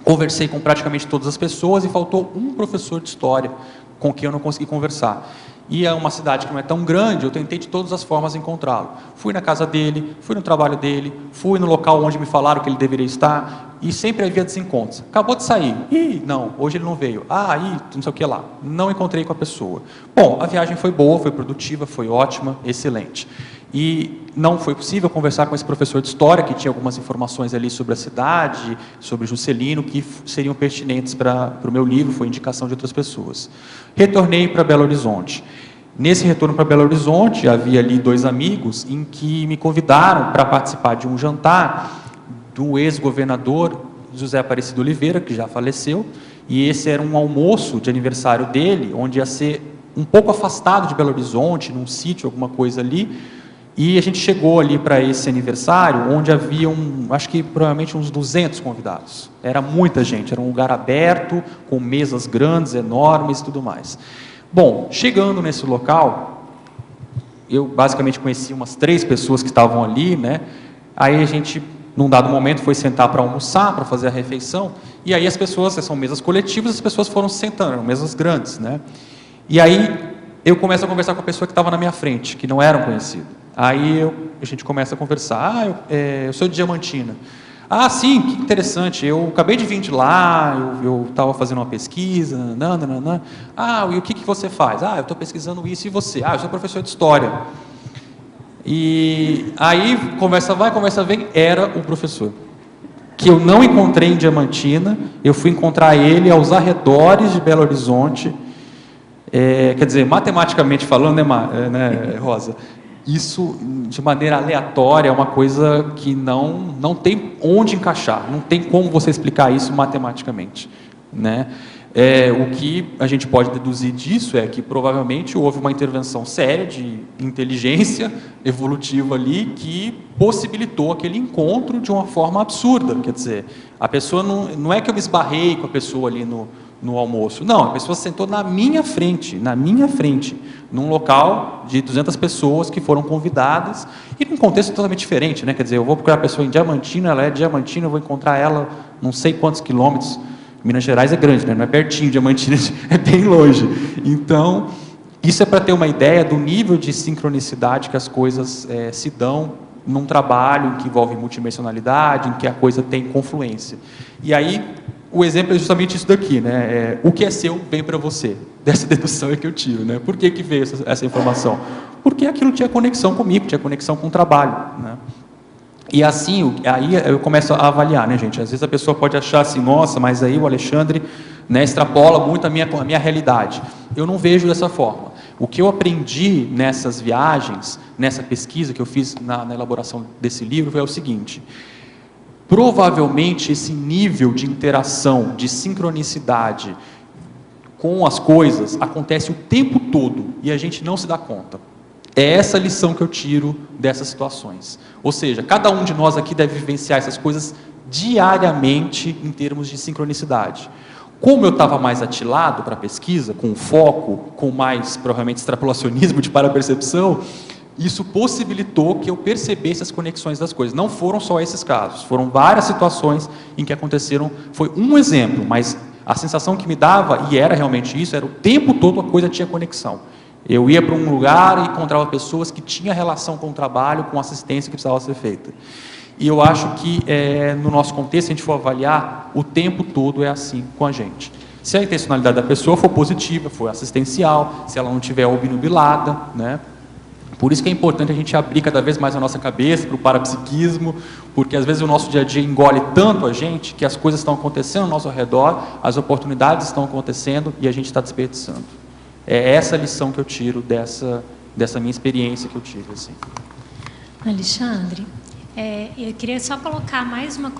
conversei com praticamente todas as pessoas e faltou um professor de história com quem eu não consegui conversar. E é uma cidade que não é tão grande, eu tentei de todas as formas encontrá-lo. Fui na casa dele, fui no trabalho dele, fui no local onde me falaram que ele deveria estar, e sempre havia desencontros. Acabou de sair. Ih, não, hoje ele não veio. Não sei o que lá. Não encontrei com a pessoa. Bom, a viagem foi boa, foi produtiva, foi ótima, excelente. E não foi possível conversar com esse professor de história, que tinha algumas informações ali sobre a cidade, sobre Juscelino, que seriam pertinentes para o meu livro, foi indicação de outras pessoas. Retornei para Belo Horizonte. Nesse retorno para Belo Horizonte, havia ali 2 amigos em que me convidaram para participar de um jantar do ex-governador José Aparecido Oliveira, que já faleceu, e esse era um almoço de aniversário dele, onde ia ser um pouco afastado de Belo Horizonte, num sítio, alguma coisa ali, e a gente chegou ali para esse aniversário, onde havia, acho que provavelmente uns 200 convidados. Era muita gente, era um lugar aberto, com mesas grandes, enormes e tudo mais. Bom, chegando nesse local, eu basicamente conheci umas 3 pessoas que estavam ali, né? Aí a gente, num dado momento, foi sentar para almoçar, para fazer a refeição, e aí as pessoas, são mesas coletivas, as pessoas foram se sentando, eram mesas grandes, né? E aí eu começo a conversar com a pessoa que estava na minha frente, que não era um conhecido. Aí a gente começa a conversar, eu sou de Diamantina. Ah, sim, que interessante, eu acabei de vir de lá, eu estava fazendo uma pesquisa, nananana. Ah, e o que você faz? Ah, eu estou pesquisando isso, e você? Ah, eu sou professor de história. E aí, conversa vai, conversa vem, era o professor, que eu não encontrei em Diamantina, eu fui encontrar ele aos arredores de Belo Horizonte, quer dizer, matematicamente falando, né, Rosa? Isso, de maneira aleatória, é uma coisa que não tem onde encaixar, não tem como você explicar isso matematicamente, né? O que a gente pode deduzir disso é que provavelmente houve uma intervenção séria de inteligência evolutiva ali que possibilitou aquele encontro de uma forma absurda. Quer dizer, a pessoa não é que eu me esbarrei com a pessoa ali no almoço, não, a pessoa sentou na minha frente, num local de 200 pessoas que foram convidadas, e num contexto totalmente diferente, né? Quer dizer, eu vou procurar a pessoa em Diamantina, ela é Diamantina, eu vou encontrar ela não sei quantos quilômetros. Minas Gerais é grande, né? Não é pertinho, Diamantina é bem longe. Então, isso é para ter uma ideia do nível de sincronicidade que as coisas se dão num trabalho que envolve multidimensionalidade, em que a coisa tem confluência. E aí, o exemplo é justamente isso daqui, né? O que é seu vem para você. Dessa dedução é que eu tiro, né? Por que veio essa informação? Porque aquilo tinha conexão comigo, tinha conexão com o trabalho, né? E assim, aí eu começo a avaliar, né, gente? Às vezes a pessoa pode achar assim, nossa, mas aí o Alexandre, né, extrapola muito a minha realidade. Eu não vejo dessa forma. O que eu aprendi nessas viagens, nessa pesquisa que eu fiz na elaboração desse livro, é o seguinte: provavelmente esse nível de interação, de sincronicidade com as coisas acontece o tempo todo e a gente não se dá conta. É essa a lição que eu tiro dessas situações. Ou seja, cada um de nós aqui deve vivenciar essas coisas diariamente em termos de sincronicidade. Como eu estava mais atilado para a pesquisa, com foco, com mais, provavelmente, extrapolacionismo de parapercepção, isso possibilitou que eu percebesse as conexões das coisas. Não foram só esses casos, foram várias situações em que aconteceram, foi um exemplo, mas a sensação que me dava, e era realmente isso, era o tempo todo a coisa tinha conexão. Eu ia para um lugar e encontrava pessoas que tinham relação com o trabalho, com a assistência que precisava ser feita. E eu acho que, no nosso contexto, se a gente for avaliar, o tempo todo é assim com a gente. Se a intencionalidade da pessoa for positiva, for assistencial, se ela não estiver obnubilada, né? Por isso que é importante a gente abrir cada vez mais a nossa cabeça para o parapsiquismo, porque às vezes o nosso dia a dia engole tanto a gente que as coisas estão acontecendo ao nosso redor, as oportunidades estão acontecendo e a gente está desperdiçando. É essa a lição que eu tiro dessa minha experiência que eu tive. Assim. Alexandre, eu queria só colocar mais uma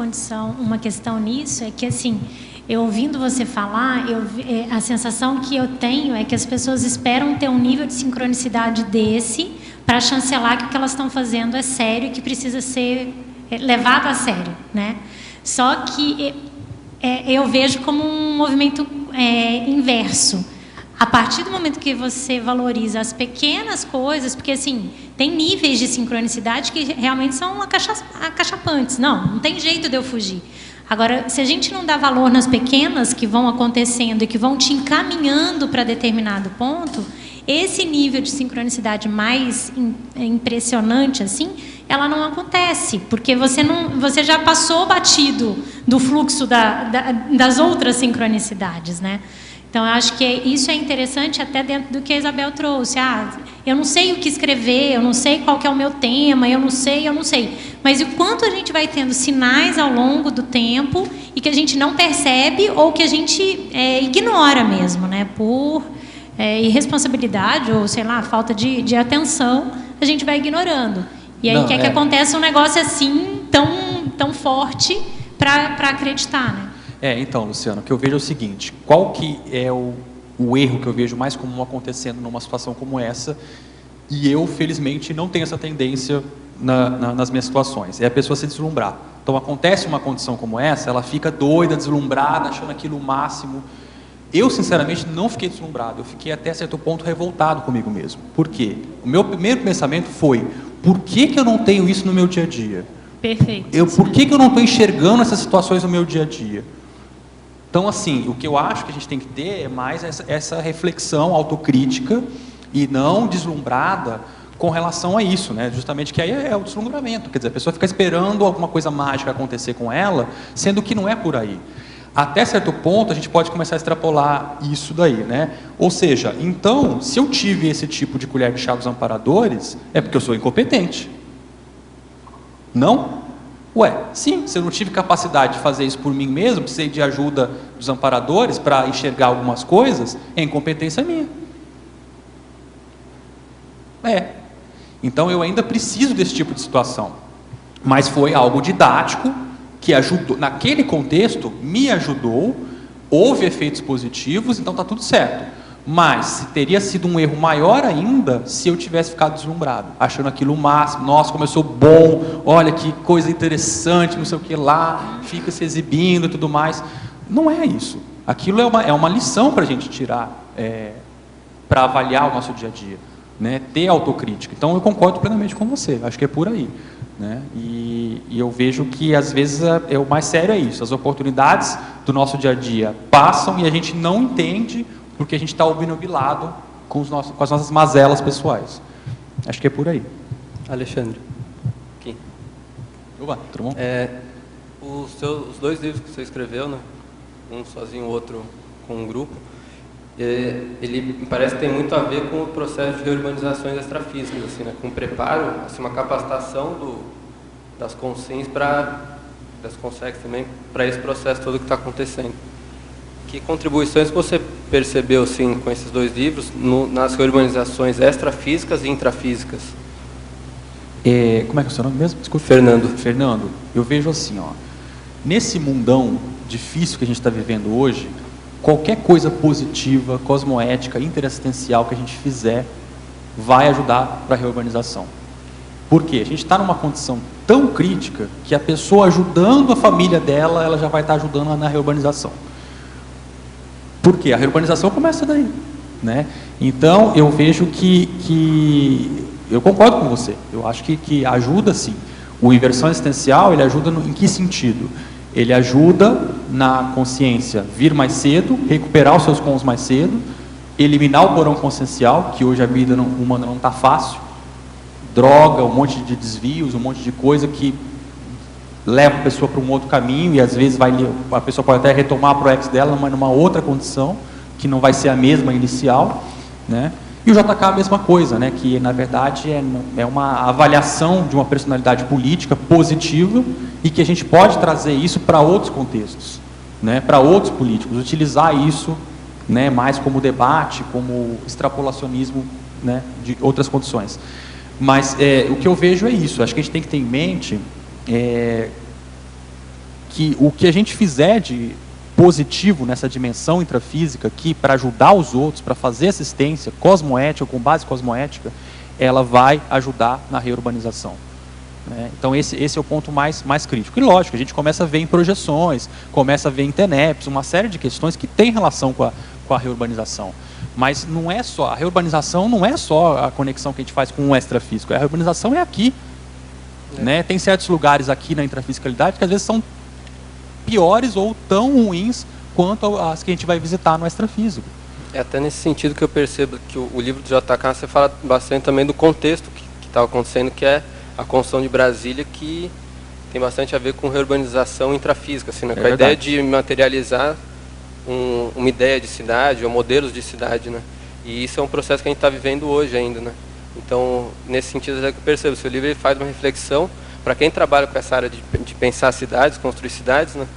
questão nisso, é que assim, eu ouvindo você falar, a sensação que eu tenho é que as pessoas esperam ter um nível de sincronicidade desse para chancelar que o que elas estão fazendo é sério e que precisa ser levado a sério, né? Só que eu vejo como um movimento inverso. A partir do momento que você valoriza as pequenas coisas, porque assim, tem níveis de sincronicidade que realmente são acachapantes. Não tem jeito de eu fugir. Agora, se a gente não dá valor nas pequenas que vão acontecendo e que vão te encaminhando para determinado ponto, esse nível de sincronicidade mais impressionante, assim, ela não acontece, porque você já passou batido do fluxo das outras sincronicidades, né? Então, eu acho que isso é interessante até dentro do que a Isabel trouxe. Eu não sei o que escrever, eu não sei qual que é o meu tema, eu não sei. Mas o quanto a gente vai tendo sinais ao longo do tempo e que a gente não percebe ou que a gente ignora mesmo, né? Por irresponsabilidade ou, sei lá, falta de atenção, a gente vai ignorando. E aí que acontece um negócio assim tão forte para acreditar, né? Então, Luciano, o que eu vejo é o seguinte: qual que é o erro que eu vejo mais comum acontecendo numa situação como essa? E eu, felizmente, não tenho essa tendência nas minhas situações. É a pessoa se deslumbrar. Então, acontece uma condição como essa, ela fica doida, deslumbrada, achando aquilo o máximo. Eu, sinceramente, não fiquei deslumbrado. Eu fiquei até certo ponto revoltado comigo mesmo. Por quê? O meu primeiro pensamento foi: por que eu não tenho isso no meu dia a dia? Perfeito. Por que eu não estou enxergando essas situações no meu dia a dia? Então, assim, o que eu acho que a gente tem que ter é mais essa reflexão autocrítica e não deslumbrada com relação a isso, né? Justamente que aí é o deslumbramento. Quer dizer, a pessoa fica esperando alguma coisa mágica acontecer com ela, sendo que não é por aí. Até certo ponto, a gente pode começar a extrapolar isso daí, né? Ou seja, então, se eu tive esse tipo de colher de chá dos amparadores, é porque eu sou incompetente. Não? Sim, se eu não tive capacidade de fazer isso por mim mesmo, precisei de ajuda dos amparadores para enxergar algumas coisas, é incompetência minha. Então eu ainda preciso desse tipo de situação. Mas foi algo didático, que ajudou, naquele contexto, me ajudou, houve efeitos positivos, então está tudo certo. Mas teria sido um erro maior ainda se eu tivesse ficado deslumbrado, achando aquilo o máximo. Nossa, como eu sou bom, olha que coisa interessante, não sei o que lá, fica se exibindo e tudo mais. Não é isso. Aquilo é uma lição para a gente tirar, para avaliar o nosso dia a dia, né? Ter autocrítica. Então eu concordo plenamente com você, acho que é por aí, né? E eu vejo que às vezes o mais sério é isso: as oportunidades do nosso dia a dia passam e a gente não entende porque a gente está obnubilado com as nossas mazelas pessoais. Acho que é por aí. Alexandre. Aqui. Opa, tudo bom? Os dois livros que você escreveu, né? Um sozinho, o outro com um grupo, ele me parece que tem muito a ver com o processo de reurbanizações extrafísicas, assim, né? Com o preparo, assim, uma capacitação das consciências das consciências também para esse processo todo que está acontecendo. Que contribuições você percebeu, assim, com esses dois livros nas reurbanizações extrafísicas e intrafísicas? Como é que é o seu nome mesmo? Desculpa. Fernando. Eu vejo assim, nesse mundão difícil que a gente está vivendo hoje, qualquer coisa positiva, cosmoética, interassistencial que a gente fizer vai ajudar para a reurbanização. Por quê? A gente está numa condição tão crítica que a pessoa ajudando a família dela, ela já vai estar ajudando na reurbanização. Por quê? A reurbanização começa daí, né? Então, eu vejo que eu concordo com você. Eu acho que ajuda, sim. O inversão existencial, ele ajuda em que sentido? Ele ajuda na consciência vir mais cedo, recuperar os seus cons mais cedo, eliminar o porão consciencial, que hoje a vida humana não está fácil, droga, um monte de desvios, um monte de coisa que leva a pessoa para um outro caminho e às vezes a pessoa pode até retomar a proex dela, mas numa outra condição, que não vai ser a mesma inicial, né? E o JK é a mesma coisa, né? Que na verdade é uma avaliação de uma personalidade política positiva e que a gente pode trazer isso para outros contextos, né? Para outros políticos, utilizar isso, né? Mais como debate, como extrapolacionismo, né? De outras condições. Mas o que eu vejo é isso. Acho que a gente tem que ter em mente que o que a gente fizer de positivo nessa dimensão intrafísica aqui, para ajudar os outros, para fazer assistência cosmoética, com base cosmoética, ela vai ajudar na reurbanização, né? Então esse é o ponto mais crítico. E lógico, a gente começa a ver em projeções, começa a ver em TENEPs, uma série de questões que têm relação com a reurbanização. Mas não é só, a reurbanização não é só a conexão que a gente faz com o extrafísico, a reurbanização é aqui. Né? Tem certos lugares aqui na intrafisicalidade que às vezes são piores ou tão ruins quanto as que a gente vai visitar no extrafísico. É até nesse sentido que eu percebo que o livro do JK, você fala bastante também do contexto que estava acontecendo, que é a construção de Brasília, que tem bastante a ver com reurbanização intrafísica, assim, né? Com a ideia de materializar uma ideia de cidade, ou modelos de cidade, né? E isso é um processo que a gente está vivendo hoje ainda, né? Então, nesse sentido, é que eu percebo, o seu livro ele faz uma reflexão para quem trabalha com essa área de pensar cidades, construir cidades, né?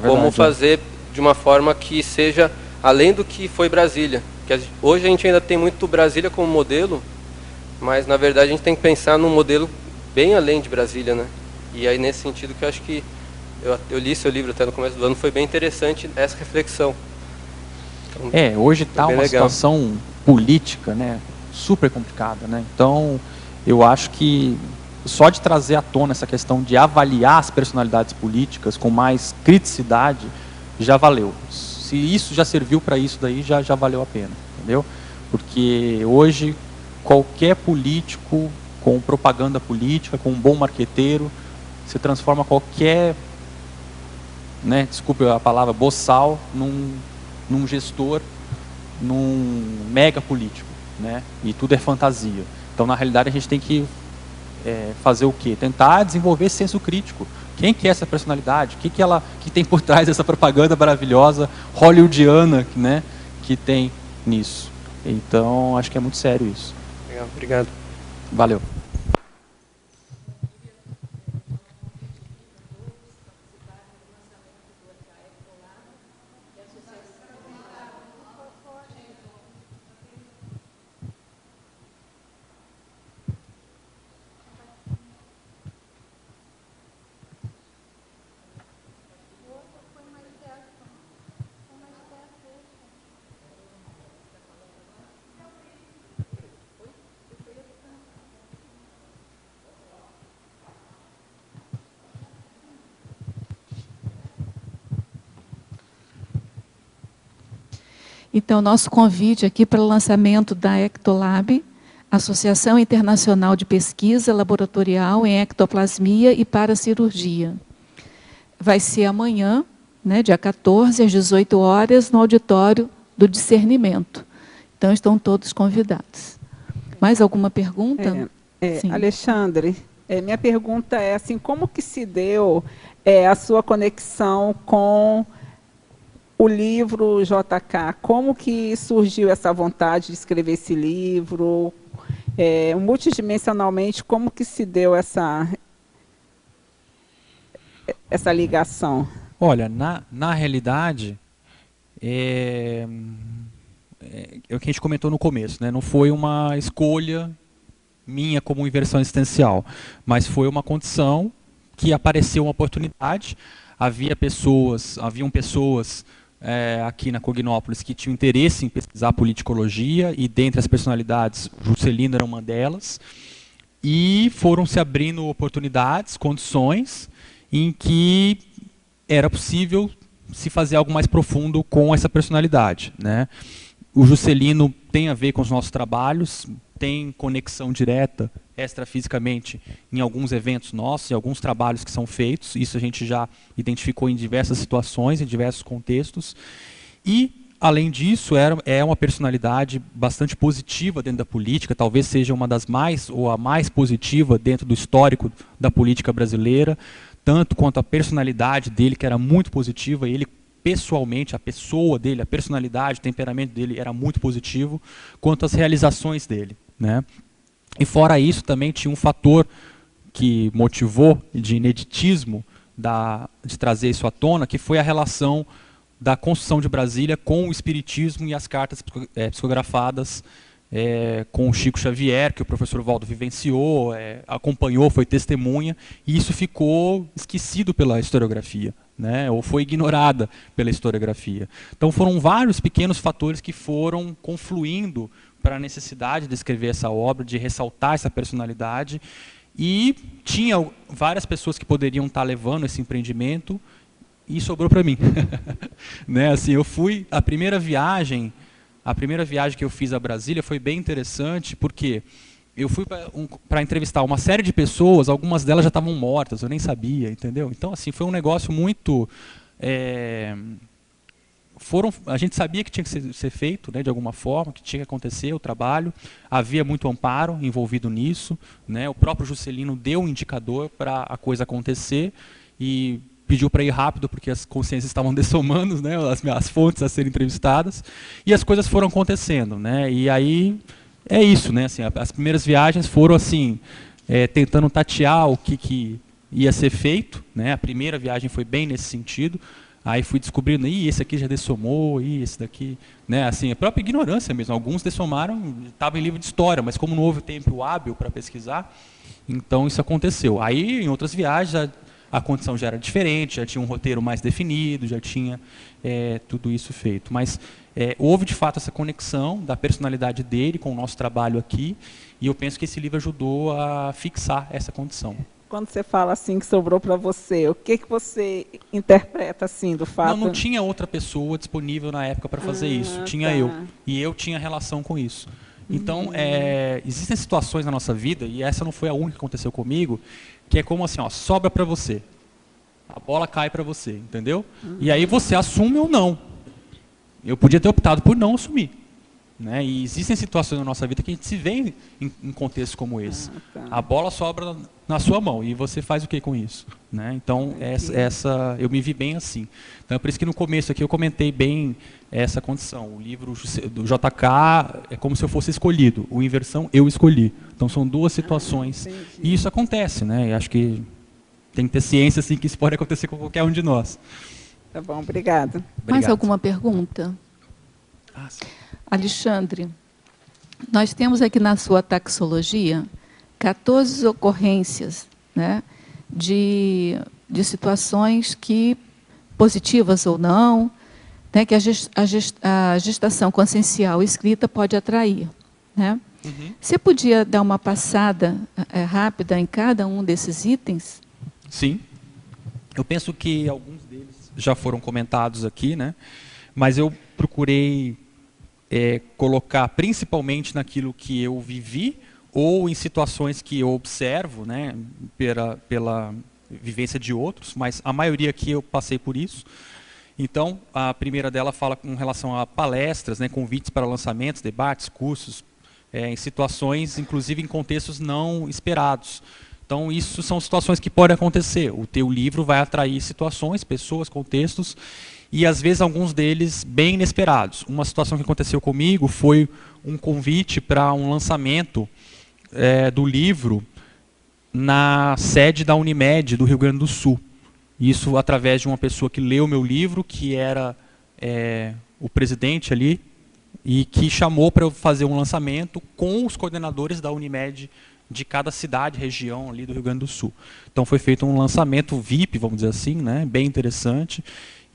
Como fazer de uma forma que seja além do que foi Brasília. Que hoje a gente ainda tem muito Brasília como modelo, mas na verdade a gente tem que pensar num modelo bem além de Brasília, né? E aí nesse sentido que eu acho que eu li seu livro até no começo do ano, foi bem interessante essa reflexão. Então, hoje está uma situação política, né, super complicada, né? Então, eu acho que só de trazer à tona essa questão de avaliar as personalidades políticas com mais criticidade, já valeu. Se isso já serviu para isso daí, já valeu a pena, entendeu? Porque hoje, qualquer político com propaganda política, com um bom marqueteiro, se transforma qualquer, né, desculpe a palavra, boçal, num gestor, num mega político, né? E tudo é fantasia. Então, na realidade, a gente tem que fazer o quê? Tentar desenvolver senso crítico. Quem que é essa personalidade? O que tem por trás dessa propaganda maravilhosa hollywoodiana, né, que tem nisso? Então, acho que é muito sério isso. Legal, obrigado. Valeu. Então, nosso convite aqui para o lançamento da Ectolab, Associação Internacional de Pesquisa Laboratorial em Ectoplasmia e Paracirurgia. Vai ser amanhã, né, dia 14, às 18 horas, no auditório do Discernimento. Então, estão todos convidados. Mais alguma pergunta? Sim. Alexandre, minha pergunta é assim, como que se deu a sua conexão com o livro JK? Como que surgiu essa vontade de escrever esse livro? Multidimensionalmente, como que se deu essa ligação? Olha, na realidade, é o que a gente comentou no começo, né? Não foi uma escolha minha como inversão existencial, mas foi uma condição que apareceu uma oportunidade. Haviam pessoas aqui na Cognópolis que tinham interesse em pesquisar politicologia, e dentre as personalidades, Juscelino era uma delas, e foram se abrindo oportunidades, condições, em que era possível se fazer algo mais profundo com essa personalidade, né? O Juscelino tem a ver com os nossos trabalhos, tem conexão direta, extrafisicamente, em alguns eventos nossos, em alguns trabalhos que são feitos. Isso a gente já identificou em diversas situações, em diversos contextos. E, além disso, é uma personalidade bastante positiva dentro da política, talvez seja uma das mais, ou a mais positiva dentro do histórico da política brasileira, tanto quanto a personalidade dele, que era muito positiva, ele pessoalmente, a pessoa dele, a personalidade, o temperamento dele era muito positivo, quanto as realizações dele, né? E fora isso, também tinha um fator que motivou de ineditismo de trazer isso à tona, que foi a relação da construção de Brasília com o espiritismo e as cartas psicografadas com o Chico Xavier, que o professor Valdo vivenciou, acompanhou, foi testemunha, e isso ficou esquecido pela historiografia, né, ou foi ignorada pela historiografia. Então foram vários pequenos fatores que foram confluindo para a necessidade de escrever essa obra, de ressaltar essa personalidade, e tinha várias pessoas que poderiam estar levando esse empreendimento, e sobrou para mim. Né, assim, eu fui, a primeira viagem que eu fiz a Brasília foi bem interessante, porque eu fui para entrevistar uma série de pessoas, algumas delas já estavam mortas, eu nem sabia, entendeu? Então, assim, foi um negócio muito... a gente sabia que tinha que ser feito, né, de alguma forma, que tinha que acontecer o trabalho, havia muito amparo envolvido nisso, né, o próprio Juscelino deu um indicador para a coisa acontecer e pediu para ir rápido porque as consciências estavam dessomando, né, as fontes a serem entrevistadas, e as coisas foram acontecendo, né, e aí é isso, né? Assim, as primeiras viagens foram assim, tentando tatear o que ia ser feito, né? A primeira viagem foi bem nesse sentido. Aí fui descobrindo, esse aqui já dessomou, esse daqui, né? Assim, a própria ignorância mesmo. Alguns dessomaram, estavam em livro de história, mas como não houve tempo hábil para pesquisar, então isso aconteceu. Aí, em outras viagens, a condição já era diferente, já tinha um roteiro mais definido, já tinha tudo isso feito. Mas houve, de fato, essa conexão da personalidade dele com o nosso trabalho aqui, e eu penso que esse livro ajudou a fixar essa condição. Quando você fala assim que sobrou para você, o que você interpreta assim do fato? Não tinha outra pessoa disponível na época para fazer isso, tinha eu. E eu tinha relação com isso. Então, existem situações na nossa vida, e essa não foi a única que aconteceu comigo, que é como assim, ó, sobra para você. A bola cai para você, entendeu? E aí você assume ou não. Eu podia ter optado por não assumir. Né? E existem situações na nossa vida que a gente se vê em contextos como esse. A bola sobra na sua mão e você faz o que com isso? Né? Então, eu me vi bem assim. Então, é por isso que no começo aqui eu comentei bem essa condição. O livro do JK é como se eu fosse escolhido. O Inversão, eu escolhi. Então, são duas situações. E isso acontece. Né? E acho que tem que ter ciência assim, que isso pode acontecer com qualquer um de nós. Tá bom, obrigada. Mais alguma pergunta? Sim. Alexandre, nós temos aqui na sua taxologia 14 ocorrências, né, de situações que, positivas ou não, né, que a gestação consciencial escrita pode atrair. Né? Você podia dar uma passada rápida em cada um desses itens? Sim. Eu penso que alguns deles já foram comentados aqui, né, mas eu procurei colocar principalmente naquilo que eu vivi ou em situações que eu observo, né, pela vivência de outros, mas a maioria aqui eu passei por isso. Então, a primeira dela fala com relação a palestras, né, convites para lançamentos, debates, cursos, em situações, inclusive em contextos não esperados. Então, isso são situações que podem acontecer. O teu livro vai atrair situações, pessoas, contextos, e às vezes alguns deles bem inesperados. Uma situação que aconteceu comigo foi um convite para um lançamento do livro na sede da Unimed do Rio Grande do Sul. Isso através de uma pessoa que leu meu livro, que era o presidente ali, e que chamou para eu fazer um lançamento com os coordenadores da Unimed de cada cidade, região ali do Rio Grande do Sul. Então foi feito um lançamento VIP, vamos dizer assim, né, bem interessante.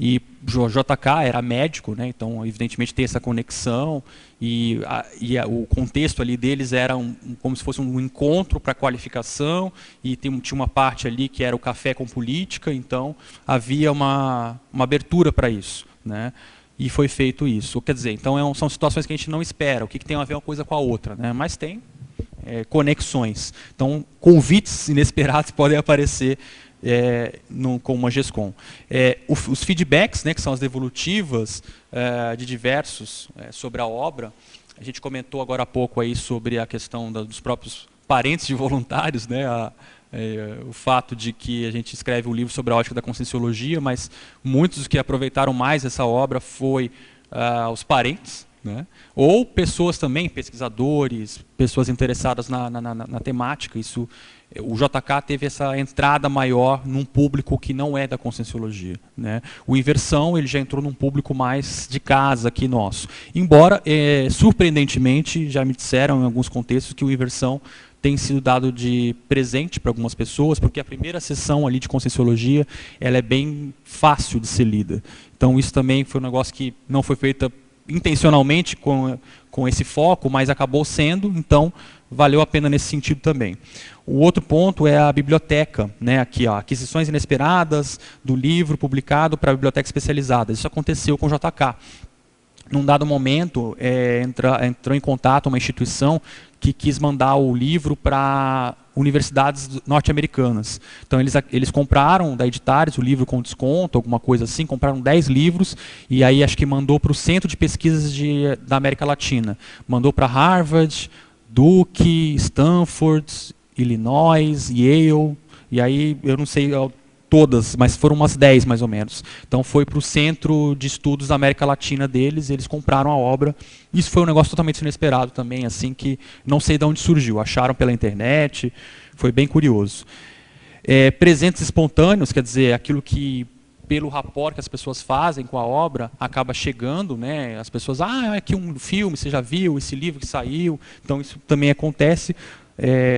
E JK era médico, né, então evidentemente tem essa conexão, e o contexto ali deles era como se fosse um encontro para qualificação, e tinha uma parte ali que era o café com política, então havia uma abertura para isso, né, e foi feito isso. Quer dizer, então são situações que a gente não espera, o que tem a ver uma coisa com a outra, né, mas tem conexões. Então convites inesperados podem aparecer com uma GESCOM. Os feedbacks, né, que são as devolutivas de diversos sobre a obra, a gente comentou agora há pouco aí sobre a questão dos próprios parentes de voluntários, né, o fato de que a gente escreve um livro sobre a ótica da conscienciologia, mas muitos que aproveitaram mais essa obra foi os parentes, né, ou pessoas também, pesquisadores, pessoas interessadas na temática. Isso, o JK teve essa entrada maior num público que não é da conscienciologia, né? O Inversão ele já entrou num público mais de casa aqui nosso. Embora, surpreendentemente, já me disseram em alguns contextos que o Inversão tem sido dado de presente para algumas pessoas, porque a primeira sessão ali de conscienciologia ela é bem fácil de ser lida. Então isso também foi um negócio que não foi feita intencionalmente com esse foco, mas acabou sendo, então valeu a pena nesse sentido também. O outro ponto é a biblioteca, né, aqui, ó, aquisições inesperadas do livro publicado para a biblioteca especializada. Isso aconteceu com o JK. Num dado momento, entrou em contato uma instituição que quis mandar o livro para universidades norte-americanas. Então eles compraram da Editares o livro com desconto, alguma coisa assim, compraram 10 livros e aí acho que mandou para o Centro de Pesquisas da América Latina. Mandou para Harvard, Duke, Stanford, Illinois, Yale, e aí eu não sei todas, mas foram umas 10 mais ou menos. Então foi para o Centro de Estudos da América Latina deles, eles compraram a obra. Isso foi um negócio totalmente inesperado também, assim, que não sei de onde surgiu, acharam pela internet, foi bem curioso. Presentes espontâneos, quer dizer, aquilo que pelo rapport que as pessoas fazem com a obra, acaba chegando, né? As pessoas, aqui um filme, você já viu, esse livro que saiu. Então isso também acontece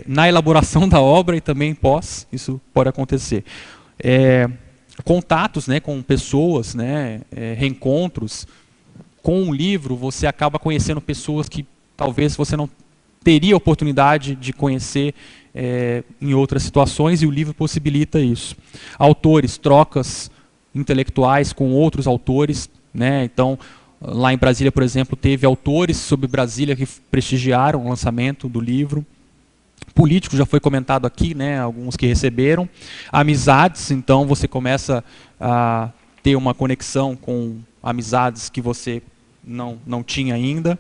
na elaboração da obra e também pós, isso pode acontecer. Contatos, né, com pessoas, né, reencontros. Com um livro, você acaba conhecendo pessoas que talvez você não teria oportunidade de conhecer em outras situações, e o livro possibilita isso. Autores, trocas intelectuais com outros autores, né? Então, lá em Brasília, por exemplo, teve autores sobre Brasília que prestigiaram o lançamento do livro. Políticos, já foi comentado aqui, né? Alguns que receberam. Amizades, então você começa a ter uma conexão com amizades que você não tinha ainda.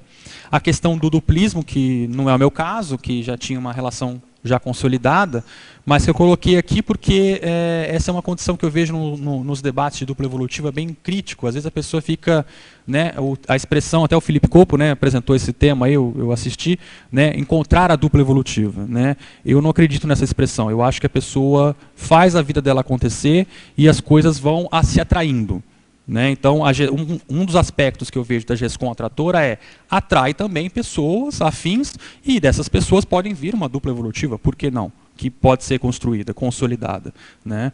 A questão do duplismo, que não é o meu caso, que já tinha uma relação já consolidada, mas que eu coloquei aqui porque essa é uma condição que eu vejo nos debates de dupla evolutiva bem crítico. Às vezes a pessoa fica, né, a expressão, até o Felipe Copo, né, apresentou esse tema, aí eu assisti, né, encontrar a dupla evolutiva, né. Eu não acredito nessa expressão, eu acho que a pessoa faz a vida dela acontecer e as coisas vão se atraindo. Né? Então, um dos aspectos que eu vejo da GESCOM Atratora atrai também pessoas afins, e dessas pessoas podem vir uma dupla evolutiva, por que não? Que pode ser construída, consolidada. Né?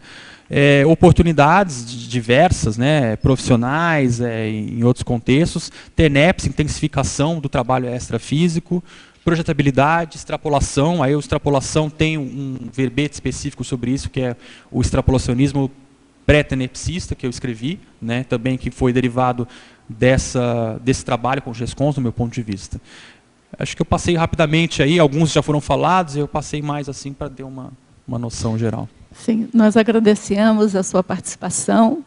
Oportunidades diversas, né? Profissionais, em outros contextos, TENEPS, intensificação do trabalho extrafísico, projetabilidade, extrapolação. Aí a extrapolação tem um verbete específico sobre isso, que é o extrapolacionismo pré-tenepsista, que eu escrevi, né, também que foi derivado desse trabalho com GESCONs, do meu ponto de vista. Acho que eu passei rapidamente aí, alguns já foram falados, eu passei mais assim para ter uma noção geral. Sim, nós agradecemos a sua participação,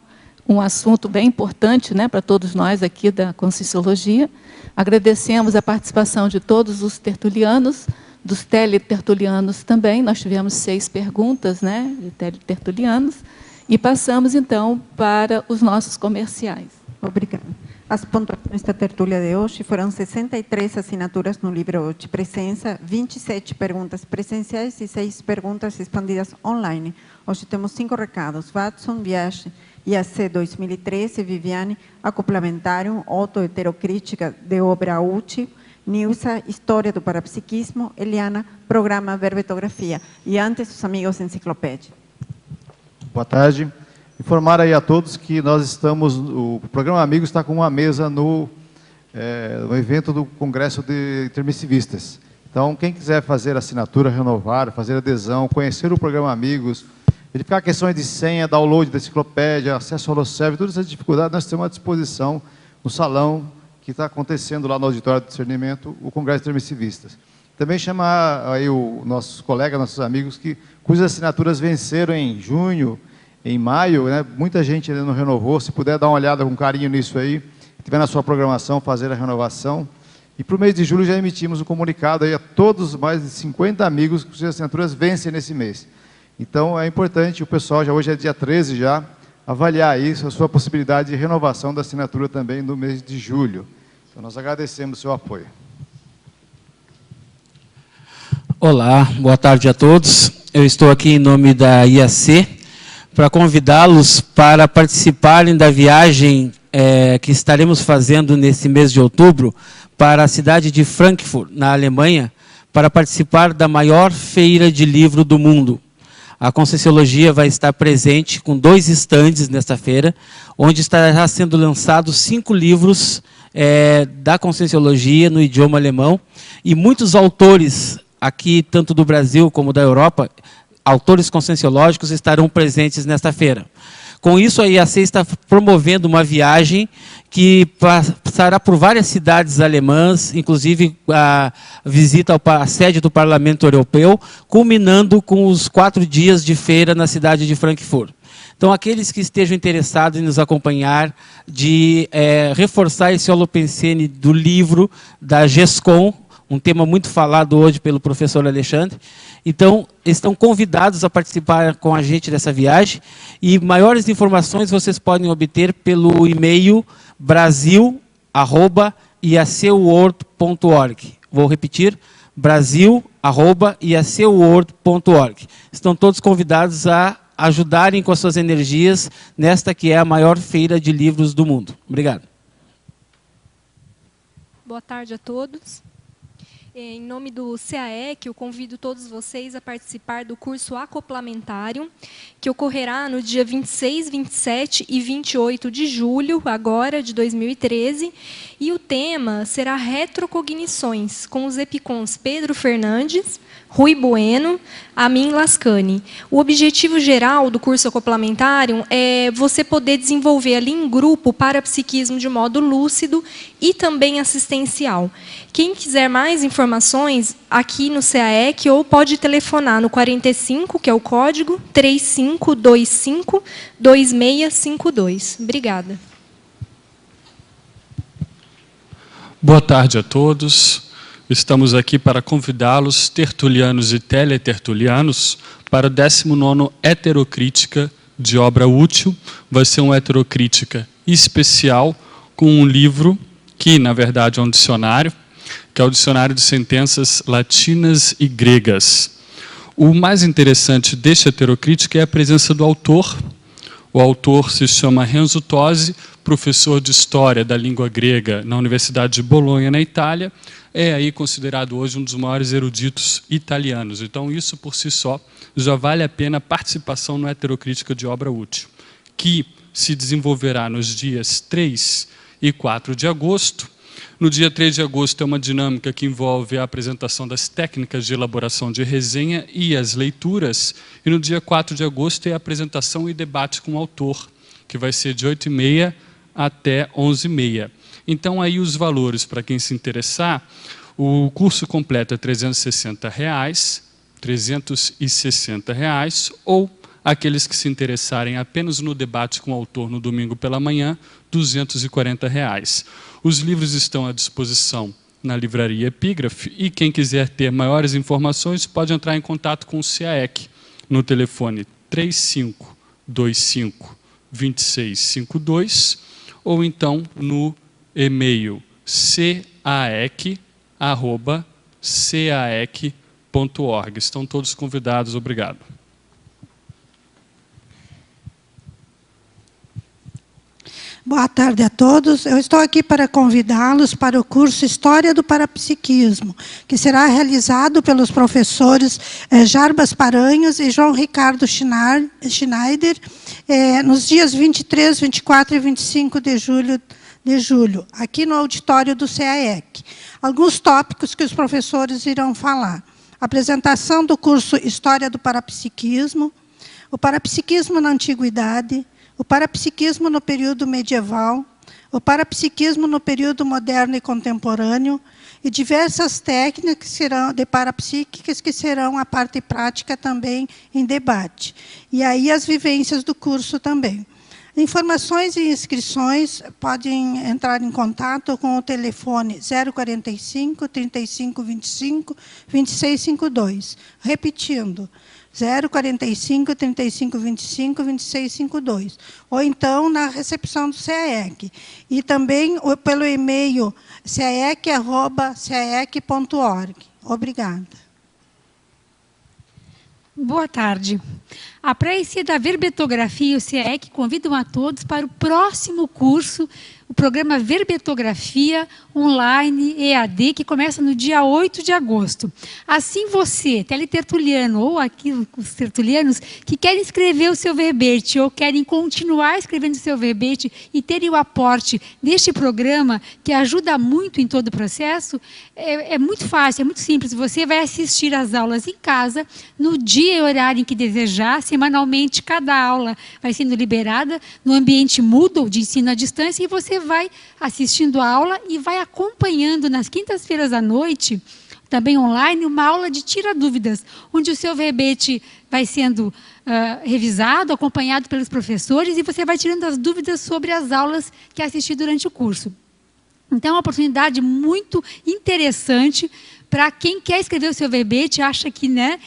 um assunto bem importante, né, para todos nós aqui da Conscienciologia. Agradecemos a participação de todos os tertulianos, dos teletertulianos também. Nós tivemos 6 perguntas, né, de teletertulianos. E passamos, então, para os nossos comerciais. Obrigada. As pontuações da tertúlia de hoje foram 63 assinaturas no livro de presença, 27 perguntas presenciais e 6 perguntas respondidas online. Hoje temos 5 recados. Watson, Viagem, IAC 2013, Viviane, Acoplamentarium, Otto, Heterocrítica de Obra Útil, Nilsa, História do Parapsiquismo, Eliana, Programa Verbetografia. E antes, os amigos Enciclopédia. Boa tarde. Informar aí a todos que nós estamos, o programa Amigos está com uma mesa no evento do Congresso de Intermissivistas. Então, quem quiser fazer assinatura, renovar, fazer adesão, conhecer o programa Amigos, verificar questões de senha, download da enciclopédia, acesso ao HoloServe, todas essas dificuldades nós temos à disposição no salão que está acontecendo lá no Auditório do Discernimento, o Congresso de Intermissivistas. Também chamar aí os nossos colegas, nossos amigos, cujas assinaturas venceram em junho, em maio, né? Muita gente ainda não renovou. Se puder dar uma olhada com carinho nisso aí, se tiver na sua programação, fazer a renovação. E para o mês de julho já emitimos um comunicado aí a todos mais de 50 amigos cujas assinaturas vencem nesse mês. Então é importante o pessoal, hoje é dia 13 já, avaliar isso, a sua possibilidade de renovação da assinatura também no mês de julho. Então nós agradecemos o seu apoio. Olá, boa tarde a todos. Eu estou aqui em nome da IAC para convidá-los para participarem da viagem que estaremos fazendo nesse mês de outubro para a cidade de Frankfurt, na Alemanha, para participar da maior feira de livro do mundo. A Conscienciologia vai estar presente com 2 estandes nesta feira, onde estará sendo lançados 5 livros da Conscienciologia no idioma alemão, e muitos autores aqui, tanto do Brasil como da Europa, autores conscienciológicos estarão presentes nesta feira. Com isso, a IAC está promovendo uma viagem que passará por várias cidades alemãs, inclusive a visita à sede do Parlamento Europeu, culminando com os 4 dias de feira na cidade de Frankfurt. Então, aqueles que estejam interessados em nos acompanhar, de reforçar esse holopensene do livro da GESCOM, um tema muito falado hoje pelo professor Alexandre. Então, estão convidados a participar com a gente dessa viagem. E maiores informações vocês podem obter pelo e-mail brasil@iacworld.org. Vou repetir, brasil@iacworld.org. Estão todos convidados a ajudarem com as suas energias nesta que é a maior feira de livros do mundo. Obrigado. Boa tarde a todos. Em nome do CAEC, eu convido todos vocês a participar do curso acoplamentário, que ocorrerá no dia 26, 27 e 28 de julho, agora, de 2013, e o tema será retrocognições, com os epicons Pedro Fernandes, Rui Bueno, Amin Lascani. O objetivo geral do curso acoplamentário é você poder desenvolver ali em grupo o parapsiquismo de modo lúcido e também assistencial. Quem quiser mais informações, aqui no CAEC, ou pode telefonar no 45, que é o código, 3525-2652. Obrigada. Boa tarde a todos. Estamos aqui para convidá-los, tertulianos e teletertulianos, para o 19º Heterocrítica de Obra Útil. Vai ser uma heterocrítica especial com um livro que, na verdade, é um dicionário, que é o Dicionário de Sentenças Latinas e Gregas. O mais interessante deste heterocrítica é a presença do autor. O autor se chama Renzo Tosi, professor de História da Língua Grega na Universidade de Bolonha, na Itália. É aí considerado hoje um dos maiores eruditos italianos. Então, isso por si só já vale a pena a participação no Heterocrítica de Obra Útil, que se desenvolverá nos dias 3 e 4 de agosto. No dia 3 de agosto é uma dinâmica que envolve a apresentação das técnicas de elaboração de resenha e as leituras. E no dia 4 de agosto é a apresentação e debate com o autor, que vai ser de 8h30 até 11h30. Então, aí os valores, para quem se interessar, o curso completo é R$ 360, ou aqueles que se interessarem apenas no debate com o autor no domingo pela manhã, R$ 240. Os livros estão à disposição na livraria Epígrafe e quem quiser ter maiores informações pode entrar em contato com o CAEC no telefone 3525-2652 ou então no e-mail caec@caec.org. Estão todos convidados. Obrigado. Boa tarde a todos. Eu estou aqui para convidá-los para o curso História do Parapsiquismo, que será realizado pelos professores Jarbas Paranhos e João Ricardo Schneider, nos dias 23, 24 e 25 de julho, aqui no auditório do CAEC. Alguns tópicos que os professores irão falar. Apresentação do curso História do Parapsiquismo, o parapsiquismo na Antiguidade, o parapsiquismo no período medieval, o parapsiquismo no período moderno e contemporâneo, e diversas técnicas de parapsíquicas que serão a parte prática também em debate. E aí as vivências do curso também. Informações e inscrições podem entrar em contato com o telefone 045 3525 2652. Repetindo, 045 3525 2652. Ou então na recepção do CAEC. E também pelo e-mail caec@caec.org. Obrigada. Boa tarde. A Praia da Verbetografia e o CAEC convidam a todos para o próximo curso, o programa Verbetografia Online EAD, que começa no dia 8 de agosto. Assim você, teletertuliano ou aqui os tertulianos, que querem escrever o seu verbete ou querem continuar escrevendo o seu verbete e terem o aporte deste programa, que ajuda muito em todo o processo, é muito fácil, é muito simples. Você vai assistir às aulas em casa, no dia e horário em que desejar. Semanalmente, cada aula vai sendo liberada no ambiente Moodle de ensino à distância e você vai assistindo a aula e vai acompanhando nas quintas-feiras à noite, também online, uma aula de tira-dúvidas, onde o seu verbete vai sendo revisado, acompanhado pelos professores e você vai tirando as dúvidas sobre as aulas que assistiu durante o curso. Então, é uma oportunidade muito interessante para quem quer escrever o seu verbete, acha que, né,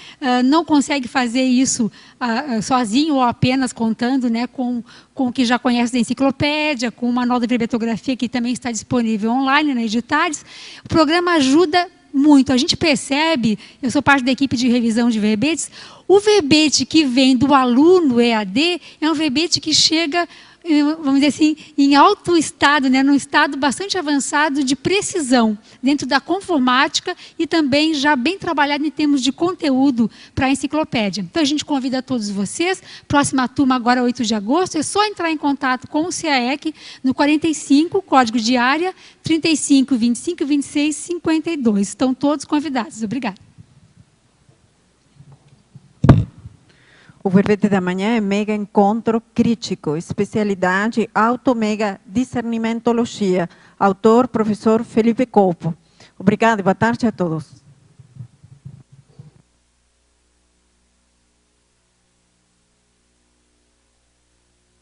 não consegue fazer isso sozinho ou apenas contando, né, com o que já conhece da enciclopédia, com o manual de verbetografia que também está disponível online na Editares. O programa ajuda muito. A gente percebe, eu sou parte da equipe de revisão de verbetes, o verbete que vem do aluno EAD é um verbete que chega, vamos dizer assim, em alto estado, né, num estado bastante avançado de precisão, dentro da conformática e também já bem trabalhado em termos de conteúdo para a enciclopédia. Então, a gente convida todos vocês, próxima turma agora 8 de agosto, é só entrar em contato com o CAEC no 45, código de área, 35 25 26 52. Estão todos convidados. Obrigada. O verbete da manhã é Mega Encontro Crítico, especialidade Auto-Mega Discernimentologia, autor, professor Felipe Copo. Obrigada e boa tarde a todos.